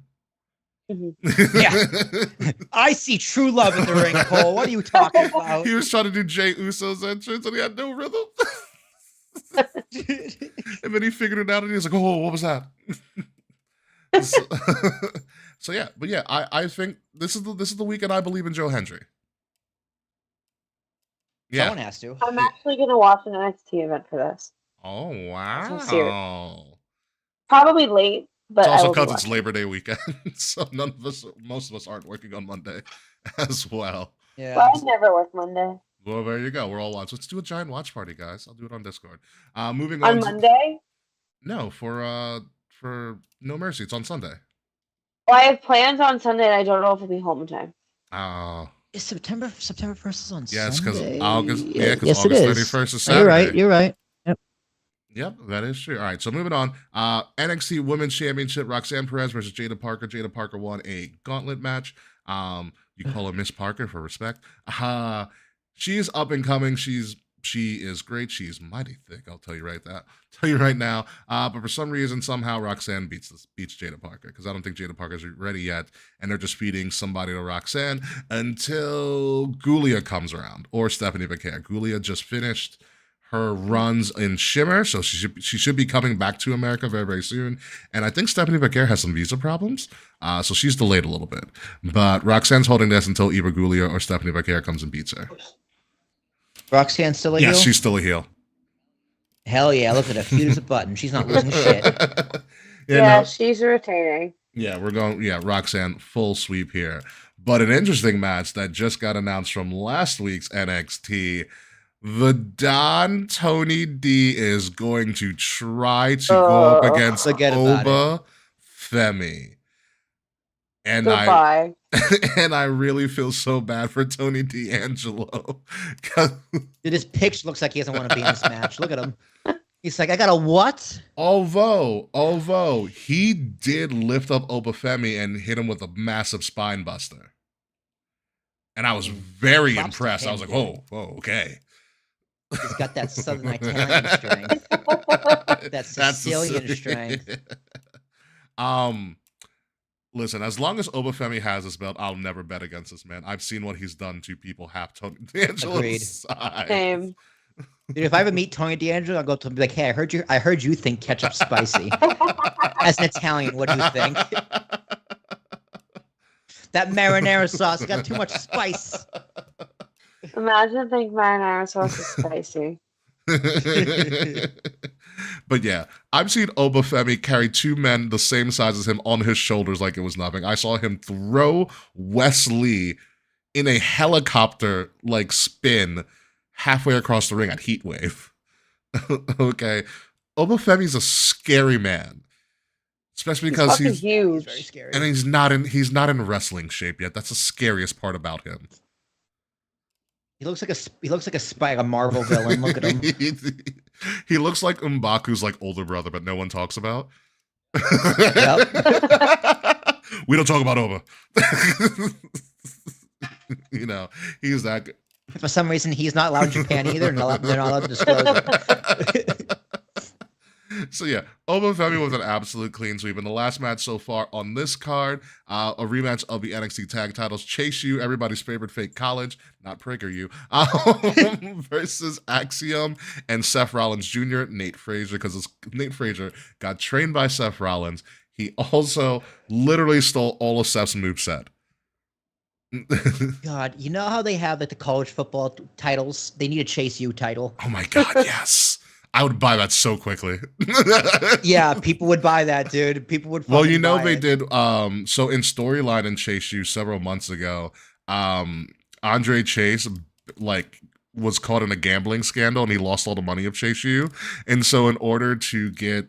Speaker 2: Yeah. I see true love in the ring, Cole. What are you talking about?
Speaker 1: He was trying to do Jay Uso's entrance and he had no rhythm. And then he figured it out and he was like, oh, what was that? So yeah, but yeah, I think this is the weekend I believe in Joe Hendry. Yeah.
Speaker 2: Someone has to.
Speaker 3: I'm actually going to watch an NXT event for this.
Speaker 1: Oh
Speaker 3: I'm
Speaker 1: wow.
Speaker 3: Probably late, but
Speaker 1: It's
Speaker 3: I
Speaker 1: also
Speaker 3: will be
Speaker 1: because it's
Speaker 3: watching.
Speaker 1: Labor Day weekend, so most of us aren't working on Monday as well.
Speaker 2: Yeah.
Speaker 3: But I never work Monday.
Speaker 1: Well, there you go. We're all watch. Let's do a giant watch party, guys. I'll do it on Discord. Moving
Speaker 3: On
Speaker 1: on.
Speaker 3: Monday?
Speaker 1: No, for No Mercy. It's on Sunday.
Speaker 3: Well, I have plans on Sunday and I don't know if I'll be home in time.
Speaker 2: Is September 1st is on
Speaker 1: Yeah, it's because
Speaker 2: Sunday?
Speaker 1: August. Yeah, because
Speaker 2: Yes, it
Speaker 1: August
Speaker 2: is.
Speaker 1: 31st is
Speaker 2: You're
Speaker 1: Saturday.
Speaker 2: right. You're right.
Speaker 1: Yep, that is true. All right, so moving on. NXT Women's Championship, Roxanne Perez versus Jada Parker. Jada Parker won a gauntlet match. You call her Miss Parker for respect. She's up and coming. She is great. She's mighty thick. I'll tell you right now. But for some reason, somehow Roxanne beats Jada Parker because I don't think Jada Parker's ready yet, and they're just feeding somebody to Roxanne until Gulia comes around or Stephanie Becker. Gulia just finished her runs in Shimmer, so she should be coming back to America very, very soon. And I think Stephanie Becker has some visa problems, so she's delayed a little bit. But Roxanne's holding this until either Gulia or Stephanie Becker comes and beats her.
Speaker 2: Roxanne's still a heel?
Speaker 1: Yes, she's still a heel.
Speaker 2: Hell yeah, look at her. Cute as a button. She's not losing shit.
Speaker 3: Yeah, she's retaining.
Speaker 1: Yeah, we're going, Roxanne, full sweep here. But an interesting match that just got announced from last week's NXT. The Don Tony D is going to try to go up against Oba Femi. And
Speaker 3: Goodbye.
Speaker 1: I really feel so bad for Tony D'Angelo.
Speaker 2: Dude, his picture looks like he doesn't want to be in this match. Look at him. He's like, I got a what?
Speaker 1: Although he did lift up Oba Femi and hit him with a massive spine buster. And I was very impressed. I was like, whoa, okay.
Speaker 2: He's got that Southern Italian strength. That Sicilian strength.
Speaker 1: Listen, as long as Oba Femi has this belt, I'll never bet against this man. I've seen what he's done to people half Tony D'Angelo's size.
Speaker 3: Same.
Speaker 2: Dude, if I ever meet Tony D'Angelo, I'll go to him and be like, hey, I heard you think ketchup's spicy. As an Italian, what do you think? That marinara sauce got too much spice.
Speaker 3: Imagine think marinara sauce is spicy.
Speaker 1: But yeah, I've seen Oba Femi carry two men the same size as him on his shoulders like it was nothing. I saw him throw Wes Lee in a helicopter like spin halfway across the ring at Heatwave. Okay. Oba Femi's a scary man. Especially because he's
Speaker 3: huge.
Speaker 2: Very scary.
Speaker 1: And he's not in wrestling shape yet. That's the scariest part about him.
Speaker 2: He looks like a spy, a Marvel villain. Look at him.
Speaker 1: He looks like M'Baku's like older brother, but no one talks about.
Speaker 2: Yep.
Speaker 1: We don't talk about Oba. He's that good.
Speaker 2: For some reason, he's not allowed in Japan either. They're not allowed to disclose it.
Speaker 1: So yeah, Obafemi was an absolute clean sweep. And the last match so far on this card, a rematch of the NXT tag titles. Chase U, everybody's favorite fake college, not PragerU, versus Axiom and Seth Rollins Jr., Nate Frazier, because Nate Frazier got trained by Seth Rollins. He also literally stole all of Seth's moveset.
Speaker 2: God, you know how they have like the college football titles? They need a Chase U title.
Speaker 1: Oh my God, yes. I would buy that so quickly.
Speaker 2: Yeah, people would buy that, dude. People would.
Speaker 1: Well, you know
Speaker 2: buy
Speaker 1: they
Speaker 2: it.
Speaker 1: did. So in storyline in Chase U several months ago, Andre Chase like was caught in a gambling scandal and he lost all the money of Chase U, and so in order to get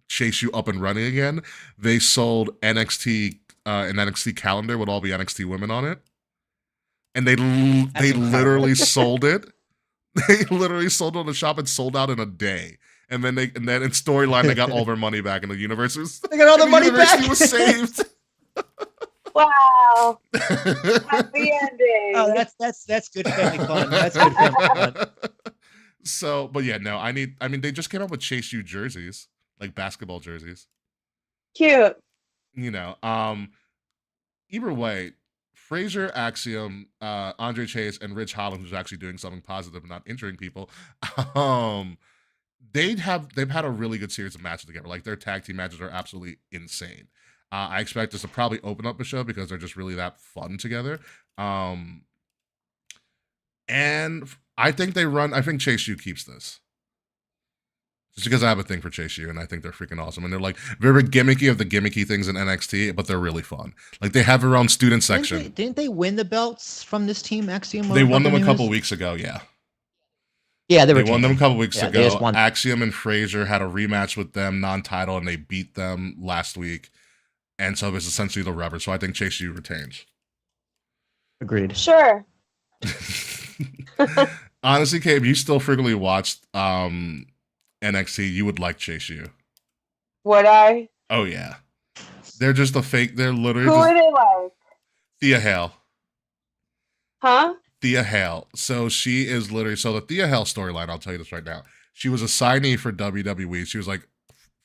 Speaker 1: Chase U up and running again, they sold NXT an NXT calendar with all the NXT women on it, and they literally sold it. They literally sold it on the shop and sold out in a day. And then in storyline they got all their money back, and the universe was
Speaker 2: They got all the money back.
Speaker 1: was saved.
Speaker 3: Wow. Happy ending.
Speaker 2: Oh, that's good family fun. That's good family fun.
Speaker 1: So, but yeah, no, I mean, they just came up with Chase U jerseys, like basketball jerseys.
Speaker 3: Cute.
Speaker 1: You know, either way, Frazier, Axiom, Andre Chase, and Rich Holland, who's actually doing something positive and not injuring people, they've had a really good series of matches together. Like their tag team matches are absolutely insane. I expect this to probably open up the show because they're just really that fun together. And I think Chase U keeps this. Just because I have a thing for Chase U, and I think they're freaking awesome. And they're like very gimmicky of the gimmicky things in NXT, but they're really fun. Like they have their own student section.
Speaker 2: Didn't they win the belts from this team, Axiom?
Speaker 1: They won them a couple weeks ago, yeah.
Speaker 2: Yeah, they
Speaker 1: won them a couple weeks ago.
Speaker 2: Won.
Speaker 1: Axiom and Frazier had a rematch with them, non-title, and they beat them last week. And so it was essentially the rubber. So I think Chase U retains.
Speaker 2: Agreed.
Speaker 3: Sure.
Speaker 1: Honestly, Cabe, you still frequently watched NXT, you would like Chase U.
Speaker 3: Would I?
Speaker 1: Oh yeah. They're just a fake. They're literally
Speaker 3: Who
Speaker 1: just
Speaker 3: are they like?
Speaker 1: Thea Hale.
Speaker 3: Huh?
Speaker 1: Thea Hale. So she is literally the Thea Hale storyline, I'll tell you this right now. She was a signee for WWE. She was like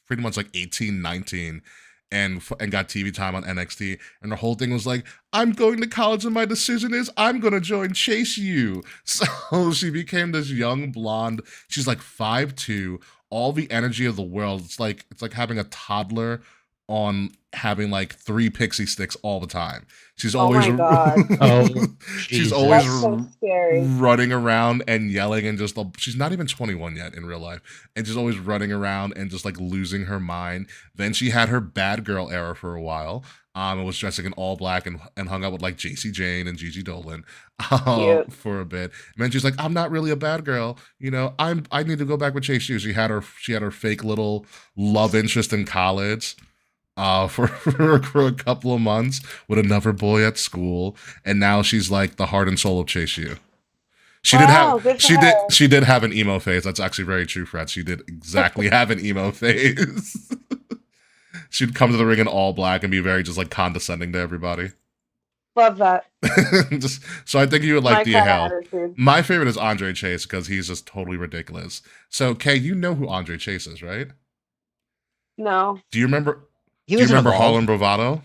Speaker 1: pretty much like 18, 19 and got TV time on NXT. And the whole thing was like, I'm going to college and my decision is I'm going to join Chase U. So she became this young blonde. She's like 5'2", all the energy of the world. It's like having a toddler on having like 3 pixie sticks all the time. She's always she's always
Speaker 3: so scary.
Speaker 1: running around and yelling and just she's not even 21 yet in real life, and she's always running around and just like losing her mind. Then she had her bad girl era for a while. And was dressing in all black and hung out with like JC Jane and Gigi Dolan for a bit. And then she's like, I'm not really a bad girl, you know. I need to go back with Chase U. She had her fake little love interest in college. For a couple of months with another boy at school, and now she's like the heart and soul of Chase U. She did have an emo phase. That's actually very true, Fred. She did exactly have an emo phase. She'd come to the ring in all black and be very just like condescending to everybody.
Speaker 3: Love that.
Speaker 1: So I think you would like Thea Hale. My favorite is Andre Chase because he's just totally ridiculous. So Kay, you know who Andre Chase is, right?
Speaker 3: No.
Speaker 1: Do you remember? Do you remember Harlem Bravado?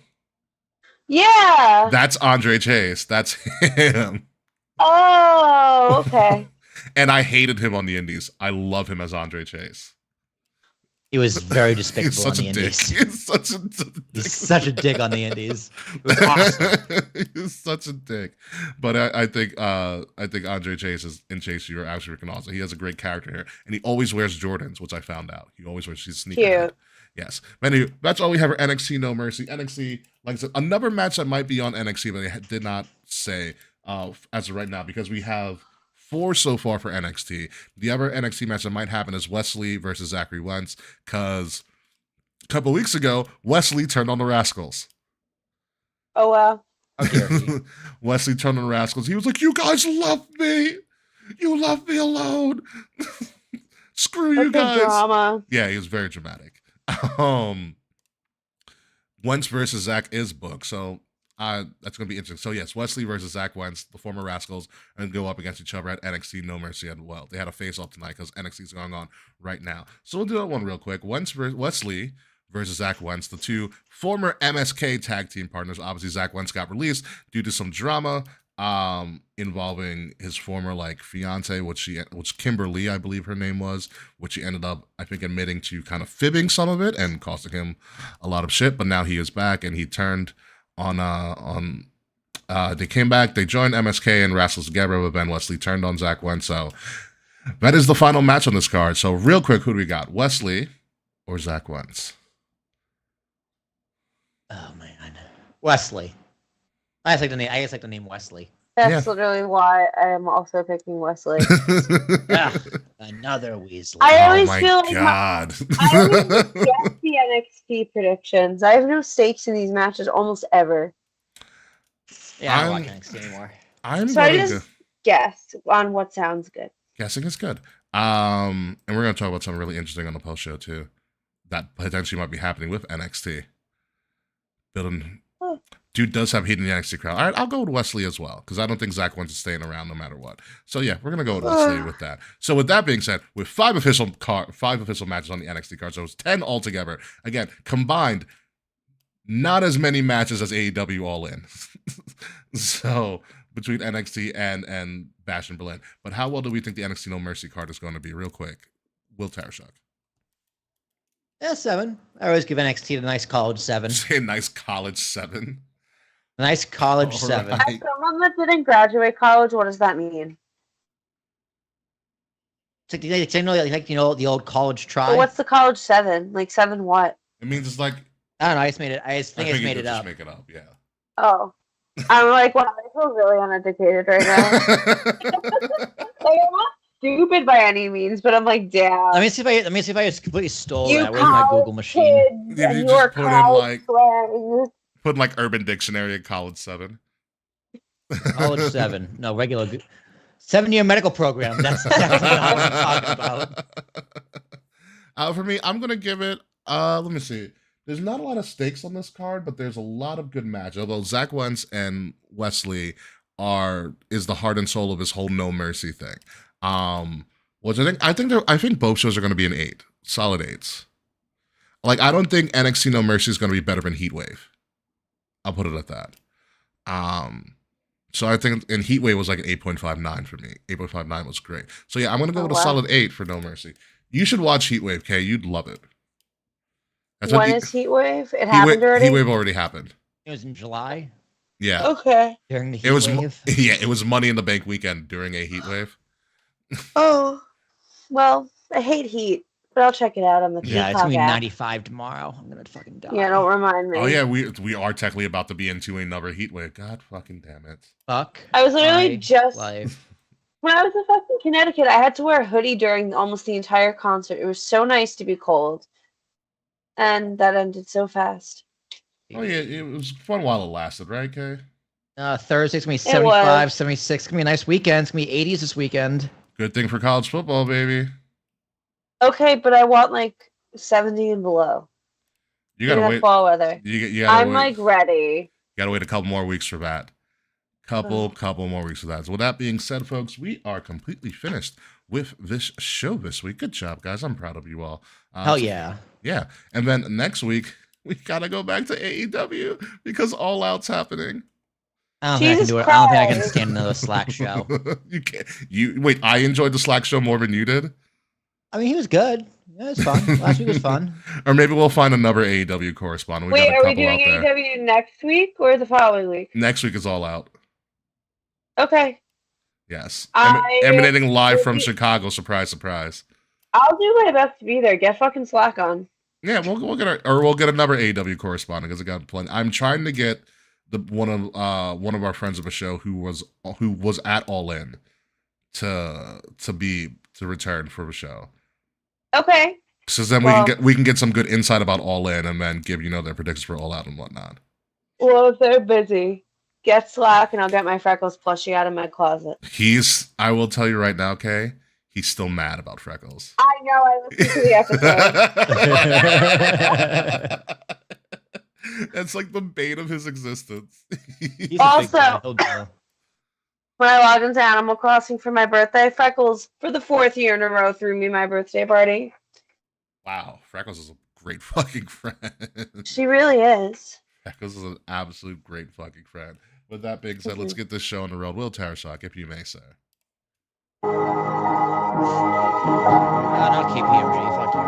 Speaker 3: Yeah.
Speaker 1: That's Andre Chase. That's him.
Speaker 3: Oh, okay.
Speaker 1: And I hated him on the Indies. I love him as Andre Chase.
Speaker 2: He was very despicable on the
Speaker 1: Indies.
Speaker 2: He's such a dick on the Indies.
Speaker 1: Awesome. He's such a dick. But I think Andre Chase and Chase U are absolutely freaking awesome. He has a great character here, and he always wears Jordans, which I found out. He always wears his sneakers.
Speaker 3: Cute.
Speaker 1: Yes. Anyway, that's all we have for NXT No Mercy. NXT, like I said, another match that might be on NXT, but they did not say as of right now, because we have 4 so far for NXT. The other NXT match that might happen is Wesley versus Zachary Wentz, because a couple weeks ago, Wesley turned on the Rascals.
Speaker 3: Oh, wow.
Speaker 1: Wesley turned on the Rascals. He was like, you guys love me. You love me alone. Screw you guys.
Speaker 3: Drama.
Speaker 1: Yeah, he was very dramatic. Wentz versus Zach is booked, so That's going to be interesting. So yes, Wesley versus Zach Wentz, the former Rascals, and go up against each other at NXT No Mercy. And well, they had a face-off tonight because NXT is going on right now. So we'll do that one real quick. Wesley versus Zach Wentz, the two former MSK tag team partners. Obviously, Zach Wentz got released due to some drama involving his former fiance, which Kimberly, I believe her name was, which he ended up, I think, admitting to kind of fibbing some of it and costing him a lot of shit. But now he is back and he turned on they came back, they joined MSK and Rascals together, but Ben Wesley turned on Zach Wentz. So that is the final match on this card. So real quick, who do we got? Wesley or Zach Wentz?
Speaker 2: Oh man, Wesley. I just like the name Wesley.
Speaker 3: That's literally why I am also picking Wesley.
Speaker 2: Another Weasley.
Speaker 3: I always feel like
Speaker 1: God.
Speaker 3: I always guess the NXT predictions. I have no stakes in these matches almost ever.
Speaker 2: Yeah, I don't watch NXT anymore.
Speaker 3: So I just guess on what sounds good.
Speaker 1: Guessing is good. And we're going to talk about something really interesting on the post show too, that potentially might be happening with NXT. Dude does have heat in the NXT crowd. All right, I'll go with Wesley as well because I don't think Zach Wentz is staying around no matter what. So yeah, we're gonna go with Wesley with that. So with that being said, with five official matches on the NXT card, so it was 10 altogether. Again, combined, not as many matches as AEW All In. So between NXT and Bash in Berlin. But how well do we think the NXT No Mercy card is going to be? Real quick, Will Tarashuk.
Speaker 2: Yeah, 7. I always give NXT a nice college 7.
Speaker 1: Say a nice college 7.
Speaker 2: Nice college 7.
Speaker 1: Right.
Speaker 3: As someone that didn't graduate college, what does that mean?
Speaker 2: It's like the old college try.
Speaker 3: But what's the college 7? Like 7 what?
Speaker 1: It means it's like
Speaker 2: I don't know. I just made it. I just made it up.
Speaker 1: Just make it up. Yeah.
Speaker 3: Oh, I'm like, wow, I feel really uneducated right now. Like, I'm not stupid by any means, but I'm like, damn.
Speaker 2: Let me see if I just completely stole that. Where's my Google machine?
Speaker 3: Kids,
Speaker 1: Yeah, you
Speaker 3: your
Speaker 1: just put in
Speaker 3: slang.
Speaker 1: put in Urban Dictionary at college 7.
Speaker 2: College 7. No, regular 7-year medical program. That's exactly what I'm talking about.
Speaker 1: For me, I'm gonna give it. Let me see. There's not a lot of stakes on this card, but there's a lot of good matches. Although Zach Wentz and Wesley is the heart and soul of this whole No Mercy thing. Which I think both shows are going to be an 8, solid 8s. I don't think NXT No Mercy is going to be better than Heatwave. I'll put it at that. So I think, and Heatwave was like an 8.59 for me. 8.59 was great. So yeah, I'm going to go with a solid 8 for No Mercy. You should watch Heatwave, Kay. You'd love it.
Speaker 3: When is Heatwave? It happened already?
Speaker 1: Heatwave already happened.
Speaker 2: It was in July.
Speaker 1: Yeah.
Speaker 3: Okay.
Speaker 2: During the Heatwave.
Speaker 1: It was Money in the Bank weekend during a Heatwave.
Speaker 3: Oh, well, I hate heat, but I'll check it out on the
Speaker 2: Yeah, it's gonna be 95 tomorrow. I'm gonna fucking die.
Speaker 3: Yeah, don't remind me.
Speaker 1: Oh yeah, we are technically about to be into another Heatwave. God fucking damn it.
Speaker 2: Fuck.
Speaker 3: I was literally just
Speaker 2: life.
Speaker 3: When I was in fucking Connecticut, I had to wear a hoodie during almost the entire concert. It was so nice to be cold. And that ended so fast.
Speaker 1: Oh yeah, it was fun while it lasted, right, Kay?
Speaker 2: Thursday's gonna be 75, 76. It's gonna be a nice weekend. It's gonna be 80s this weekend.
Speaker 1: Good thing for college football, baby.
Speaker 3: Okay, but I want 70 and below.
Speaker 1: You gotta wait.
Speaker 3: Fall weather.
Speaker 1: I'm
Speaker 3: ready.
Speaker 1: You gotta wait a couple more weeks for that. Couple more weeks for that. So with that being said, folks, we are completely finished with this show this week. Good job, guys. I'm proud of you all.
Speaker 2: Hell yeah.
Speaker 1: Yeah. And then next week, we gotta go back to AEW because All Out's happening.
Speaker 2: I don't think I can do it. I don't think I can stand another Slack show.
Speaker 1: You can't. Wait. I enjoyed the Slack show more than you did.
Speaker 2: I mean, he was good. Yeah, it was fun. Last week was fun.
Speaker 1: Or maybe we'll find another AEW correspondent.
Speaker 3: Wait, are we doing AEW next week or the following week?
Speaker 1: Next week is All Out.
Speaker 3: Okay.
Speaker 1: Yes. Emanating live from Chicago. Surprise, surprise.
Speaker 3: I'll do my best to be there. Get fucking Slack on.
Speaker 1: Yeah, we'll get another AEW correspondent because I got plenty. I'm trying to get one of our friends of the show who was at All In to return for the show.
Speaker 3: Okay.
Speaker 1: So then we can get some good insight about All In and then give their predictions for All Out and whatnot.
Speaker 3: Well, if they're busy, get Slack and I'll get my Freckles plushie out of my closet.
Speaker 1: I will tell you right now, Kay, he's still mad about Freckles.
Speaker 3: I know. I listened to the episode.
Speaker 1: That's like the bane of his existence.
Speaker 2: He's
Speaker 3: Also-
Speaker 2: a big guy. He'll go.
Speaker 3: When I logged into Animal Crossing for my birthday, Freckles, for the 4th year in a row, threw me my birthday party.
Speaker 1: Wow, Freckles is a great fucking friend.
Speaker 3: She really is.
Speaker 1: Freckles is an absolute great fucking friend. With that being said, let's get this show on the road. Will Tarashok, if you may, sir.
Speaker 2: Not KPMG. Fuck you.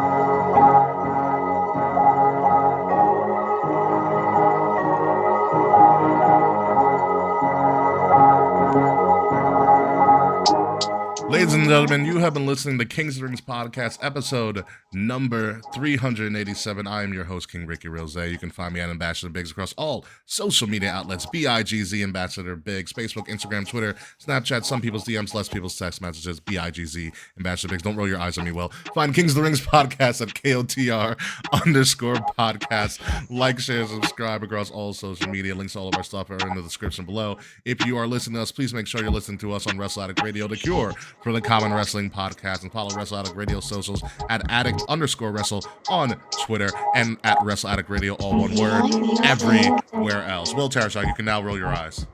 Speaker 1: Ladies and gentlemen, you have been listening to King's Rings Podcast, episode number 387. I am your host, King Ricky Rose. You can find me at Ambassador Biggs across all social media outlets, BIGZ Ambassador Biggs, Facebook, Instagram, Twitter, Snapchat, some people's DMs, less people's text messages, BIGZ Ambassador Biggs. Don't roll your eyes on me, Will. Find Kings of the Rings Podcast at KOTR_podcast. Like, share, subscribe across all social media. Links to all of our stuff are in the description below. If you are listening to us, please make sure you're listening to us on Wrestle Addict Radio, the cure for the Common Wrestling Podcast, and follow Wrestle Addict Radio socials at addict_wrestle on Twitter and at Wrestle Addict Radio, all one word, everywhere else. Will Tarashok, you can now roll your eyes.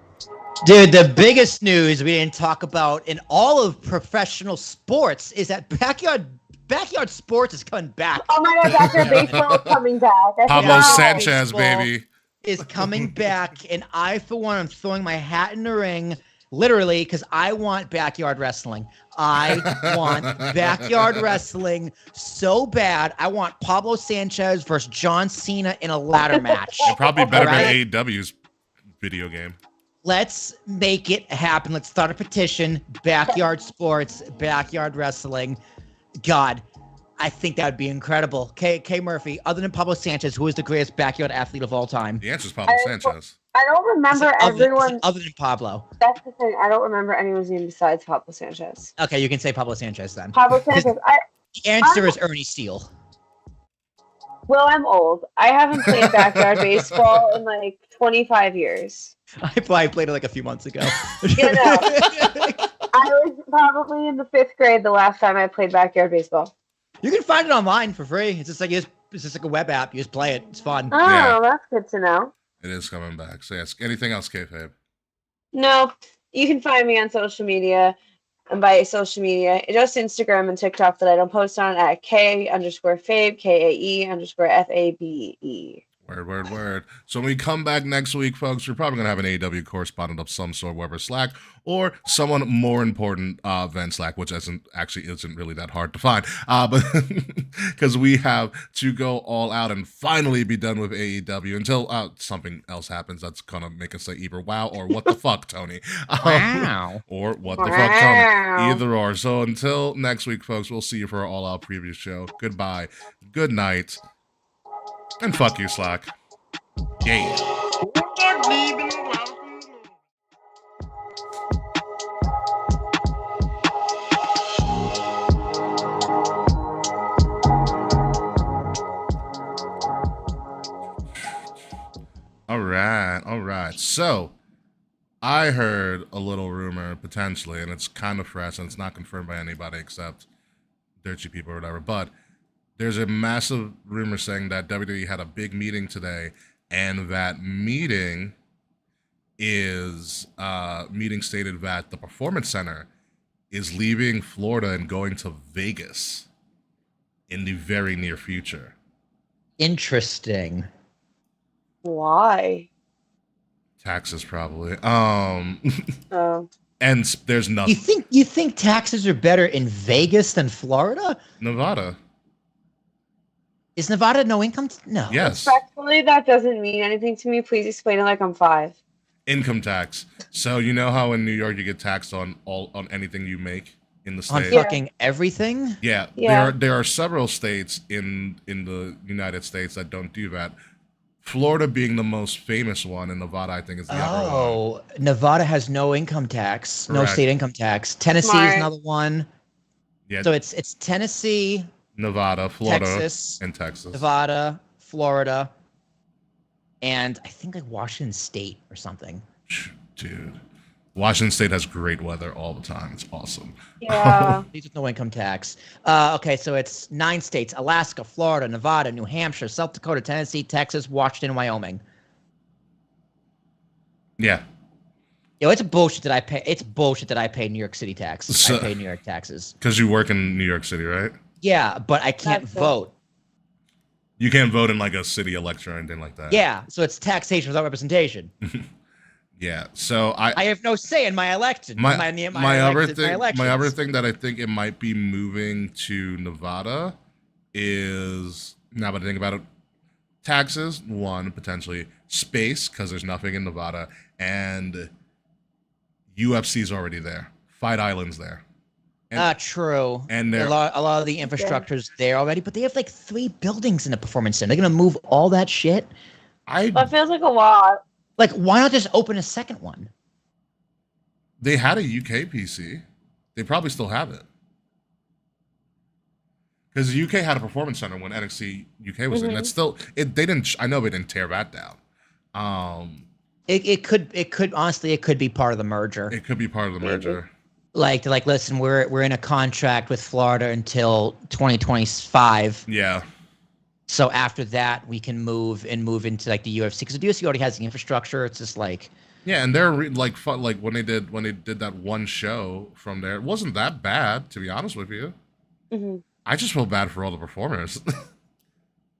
Speaker 2: Dude, the biggest news we didn't talk about in all of professional sports is that backyard sports is coming back.
Speaker 3: Oh my God, Dr. Baseball is coming back. I
Speaker 1: Pablo
Speaker 3: forgot.
Speaker 1: Sanchez,
Speaker 2: Baseball
Speaker 1: baby.
Speaker 2: is coming back, and I, for one, am throwing my hat in the ring, literally, because I want backyard wrestling. I want backyard wrestling so bad. I want Pablo Sanchez versus John Cena in a ladder match.
Speaker 1: You're probably better
Speaker 2: Right?
Speaker 1: than AEW's video game.
Speaker 2: Let's make it happen. Let's start a petition. Backyard sports, backyard wrestling. God, I think that would be incredible. K Murphy, other than Pablo Sanchez, who is the greatest backyard athlete of all time?
Speaker 1: The answer is Pablo Sanchez.
Speaker 3: I don't remember everyone.
Speaker 2: Other than Pablo.
Speaker 3: That's the thing. I don't remember anyone's name besides Pablo Sanchez.
Speaker 2: Okay, you can say Pablo Sanchez then.
Speaker 3: Pablo Sanchez.
Speaker 2: The answer is Ernie Steele.
Speaker 3: Well, I'm old. I haven't played backyard baseball in like 25 years.
Speaker 2: I played it like a few months ago.
Speaker 3: You know. I was probably in the 5th grade the last time I played backyard baseball.
Speaker 2: You can find it online for free. It's just like a web app. You just play it. It's fun.
Speaker 3: Oh,
Speaker 1: Yeah.
Speaker 3: that's good to know.
Speaker 1: It is coming back. So yes, anything else, Kayfabe?
Speaker 3: No, you can find me on social media. And by social media, just Instagram and TikTok that I don't post on at K_Fabe, KAE_FABE.
Speaker 1: Word. So when we come back next week, folks, we're probably going to have an AEW correspondent of some sort, whether Slack or someone more important than Slack, which isn't really that hard to find. But because we have to go all out and finally be done with AEW until something else happens that's going to make us say either wow or what the fuck, Tony.
Speaker 2: Wow.
Speaker 1: Or what the fuck, Tony. Either or. So until next week, folks, we'll see you for our all-out preview show. Goodbye. Good night. And fuck you, Slack. Yeah. All right. So, I heard a little rumor, potentially, and it's kind of fresh, and it's not confirmed by anybody except dirty people or whatever, but there's a massive rumor saying that WWE had a big meeting today, and that meeting stated that the Performance Center is leaving Florida and going to Vegas in the very near future.
Speaker 2: Interesting.
Speaker 3: Why?
Speaker 1: Taxes, probably.
Speaker 3: Oh.
Speaker 1: And there's nothing.
Speaker 2: You think taxes are better in Vegas than Florida?
Speaker 1: Nevada.
Speaker 2: Is Nevada no income? No.
Speaker 1: Yes.
Speaker 3: Respectfully, that doesn't mean anything to me. Please explain it like I'm 5.
Speaker 1: Income tax. So you know how in New York you get taxed on anything you make in the
Speaker 2: On
Speaker 1: state?
Speaker 2: fucking everything?
Speaker 1: Yeah.
Speaker 3: Yeah.
Speaker 1: There are several states in the United States that don't do that. Florida being the most famous one, and Nevada, I think, is the other one.
Speaker 2: Oh, Nevada has no income tax, no
Speaker 1: Correct.
Speaker 2: state income tax. Tennessee is
Speaker 3: Smart.
Speaker 2: another one.
Speaker 1: Yeah.
Speaker 2: So it's Tennessee,
Speaker 1: Nevada, Florida,
Speaker 2: Texas,
Speaker 1: and Texas.
Speaker 2: Nevada, Florida, and I think like Washington State or something.
Speaker 1: Dude. Washington State has great weather all the time. It's awesome.
Speaker 3: Yeah.
Speaker 2: These with no income tax. Okay, so it's 9 states: Alaska, Florida, Nevada, New Hampshire, South Dakota, Tennessee, Texas, Washington, Wyoming.
Speaker 1: Yeah.
Speaker 2: Yo, it's bullshit that I pay. It's bullshit that I pay New York City tax.
Speaker 1: So-
Speaker 2: I pay New York taxes.
Speaker 1: Because you work in New York City, right?
Speaker 2: Yeah, but I can't
Speaker 3: That's it.
Speaker 2: vote.
Speaker 1: You can't vote in like a city election or anything like that.
Speaker 2: Yeah, so it's taxation without representation.
Speaker 1: Yeah. So
Speaker 2: I have no say in my election.
Speaker 1: my other
Speaker 2: elections.
Speaker 1: thing that I think it might be moving to Nevada is, now that I think about it, taxes, one, potentially, space, because there's nothing in Nevada, and UFC's already there. Fight Island's there.
Speaker 2: True.
Speaker 1: And
Speaker 2: a lot of the infrastructure's there already, but they have like 3 buildings in a performance center. They're gonna move all that shit.
Speaker 3: That feels like a lot.
Speaker 2: Like, why not just open a second one?
Speaker 1: They had a UK PC. They probably still have it. Because the UK had a performance center when NXT UK was in. That's still they didn't. I know they didn't tear that down.
Speaker 2: It could honestly, it could be part of the merger.
Speaker 1: It could be part of the merger.
Speaker 2: Like, listen, we're in a contract with Florida until 2025.
Speaker 1: Yeah.
Speaker 2: So after that, we can move into like the UFC, because the UFC already has the infrastructure. It's just like,
Speaker 1: Yeah, and they're like fun. Like when they did that one show from there, it wasn't that bad, to be honest with you.
Speaker 3: Mm-hmm.
Speaker 1: I just feel bad for all the performers.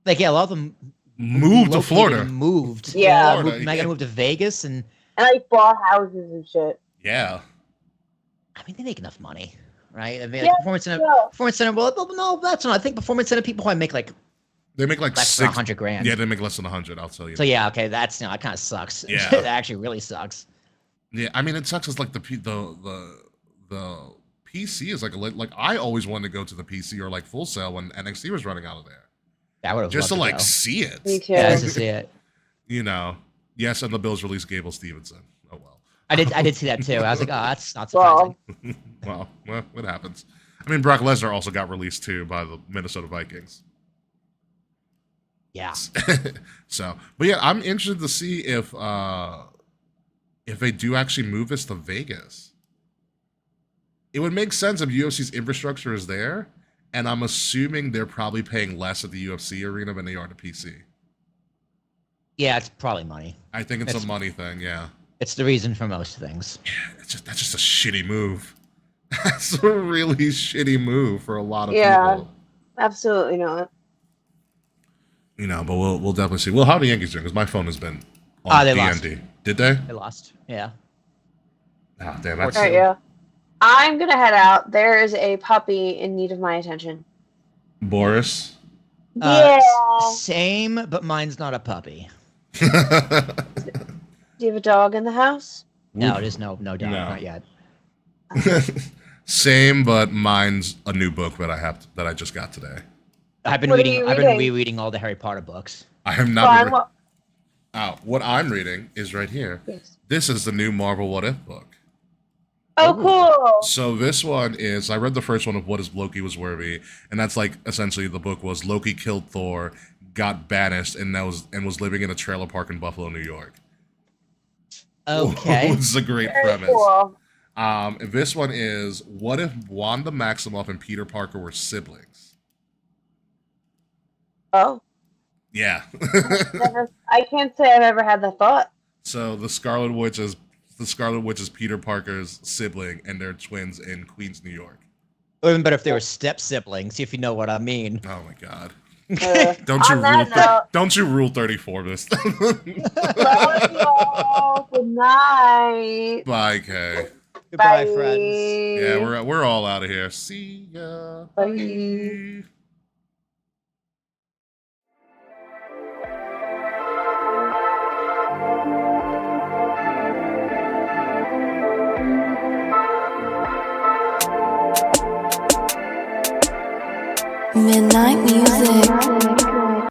Speaker 2: like, yeah, a lot of them
Speaker 1: Moved to
Speaker 2: located
Speaker 1: Florida.
Speaker 2: and moved.
Speaker 3: Yeah.
Speaker 1: Florida,
Speaker 2: Am I gonna move to Vegas? And
Speaker 3: like bought houses and shit.
Speaker 1: Yeah.
Speaker 2: I mean, they make enough money, right? I mean,
Speaker 3: Yeah,
Speaker 2: like performance center. Well, no, that's not. I think performance center people probably make like
Speaker 1: They make like
Speaker 2: less than 100 grand.
Speaker 1: Yeah, they make less than 100. I'll tell you.
Speaker 2: So yeah, okay, that kind of sucks.
Speaker 1: Yeah.
Speaker 2: That actually really sucks.
Speaker 1: Yeah, I mean, it sucks. It's like the PC is like I always wanted to go to the PC or like Full Sail when NXT was running out of there,
Speaker 2: That would have
Speaker 1: just to
Speaker 2: loved
Speaker 1: like
Speaker 2: go.
Speaker 1: see it.
Speaker 3: Me too.
Speaker 2: Yeah, just to see it.
Speaker 1: You know, yes, and the Bills released Gable Stevenson. Oh well.
Speaker 2: I did see that too. I was like, oh, that's not surprising.
Speaker 3: Well,
Speaker 1: Well, what happens? I mean, Brock Lesnar also got released too by the Minnesota Vikings.
Speaker 2: Yeah.
Speaker 1: So, but yeah, I'm interested to see if they do actually move this to Vegas. It would make sense if UFC's infrastructure is there, and I'm assuming they're probably paying less at the UFC arena than they are at the PC.
Speaker 2: Yeah, it's probably money.
Speaker 1: I think it's a money thing, yeah.
Speaker 2: It's the reason for most things.
Speaker 1: That's just a shitty move. That's a really shitty move for a lot of
Speaker 3: Yeah.
Speaker 1: people.
Speaker 3: absolutely not.
Speaker 1: You know, but we'll definitely see. Well, how are the Yankees doing? Because my phone has been on
Speaker 2: They
Speaker 1: DND.
Speaker 2: lost.
Speaker 1: Did they?
Speaker 2: They lost. Yeah.
Speaker 1: Ah, damn, that's
Speaker 3: All right, yeah. I'm gonna head out. There is a puppy in need of my attention.
Speaker 1: Boris.
Speaker 3: Yeah.
Speaker 2: Same, but mine's not a puppy.
Speaker 3: Do you have a dog in the house?
Speaker 2: No, there's no dog,
Speaker 1: No.
Speaker 2: not yet.
Speaker 1: Same, but mine's a new book that I just got today.
Speaker 2: I've been
Speaker 3: What are
Speaker 2: reading.
Speaker 3: you
Speaker 2: I've been
Speaker 3: reading?
Speaker 2: rereading all the Harry Potter books.
Speaker 1: I am not.
Speaker 3: Fine, well-
Speaker 1: What I'm reading is right here.
Speaker 3: Yes.
Speaker 1: This is the new Marvel What If book.
Speaker 3: Oh, cool.
Speaker 1: So this one is, I read the first one of What If Loki Was Worthy, and that's like essentially the book was Loki killed Thor, got banished, and was living in a trailer park in Buffalo, New York.
Speaker 2: Okay.
Speaker 1: It's a great
Speaker 3: Very
Speaker 1: premise.
Speaker 3: cool.
Speaker 1: This one is, what if Wanda Maximoff and Peter Parker were siblings?
Speaker 3: Oh,
Speaker 1: Yeah.
Speaker 3: I can't say I've ever had that thought.
Speaker 1: So the Scarlet Witch is Peter Parker's sibling, and they're twins in Queens, New York.
Speaker 2: Or even better if they were step siblings, if you know what I mean.
Speaker 1: Oh my god.
Speaker 3: On that note,
Speaker 1: Don't you rule 34 this.
Speaker 3: love y'all. Good night.
Speaker 1: Bye, Kay.
Speaker 2: Goodbye,
Speaker 3: Bye.
Speaker 2: friends.
Speaker 1: Yeah, we're all out of here. See ya.
Speaker 3: Bye.
Speaker 4: Midnight music.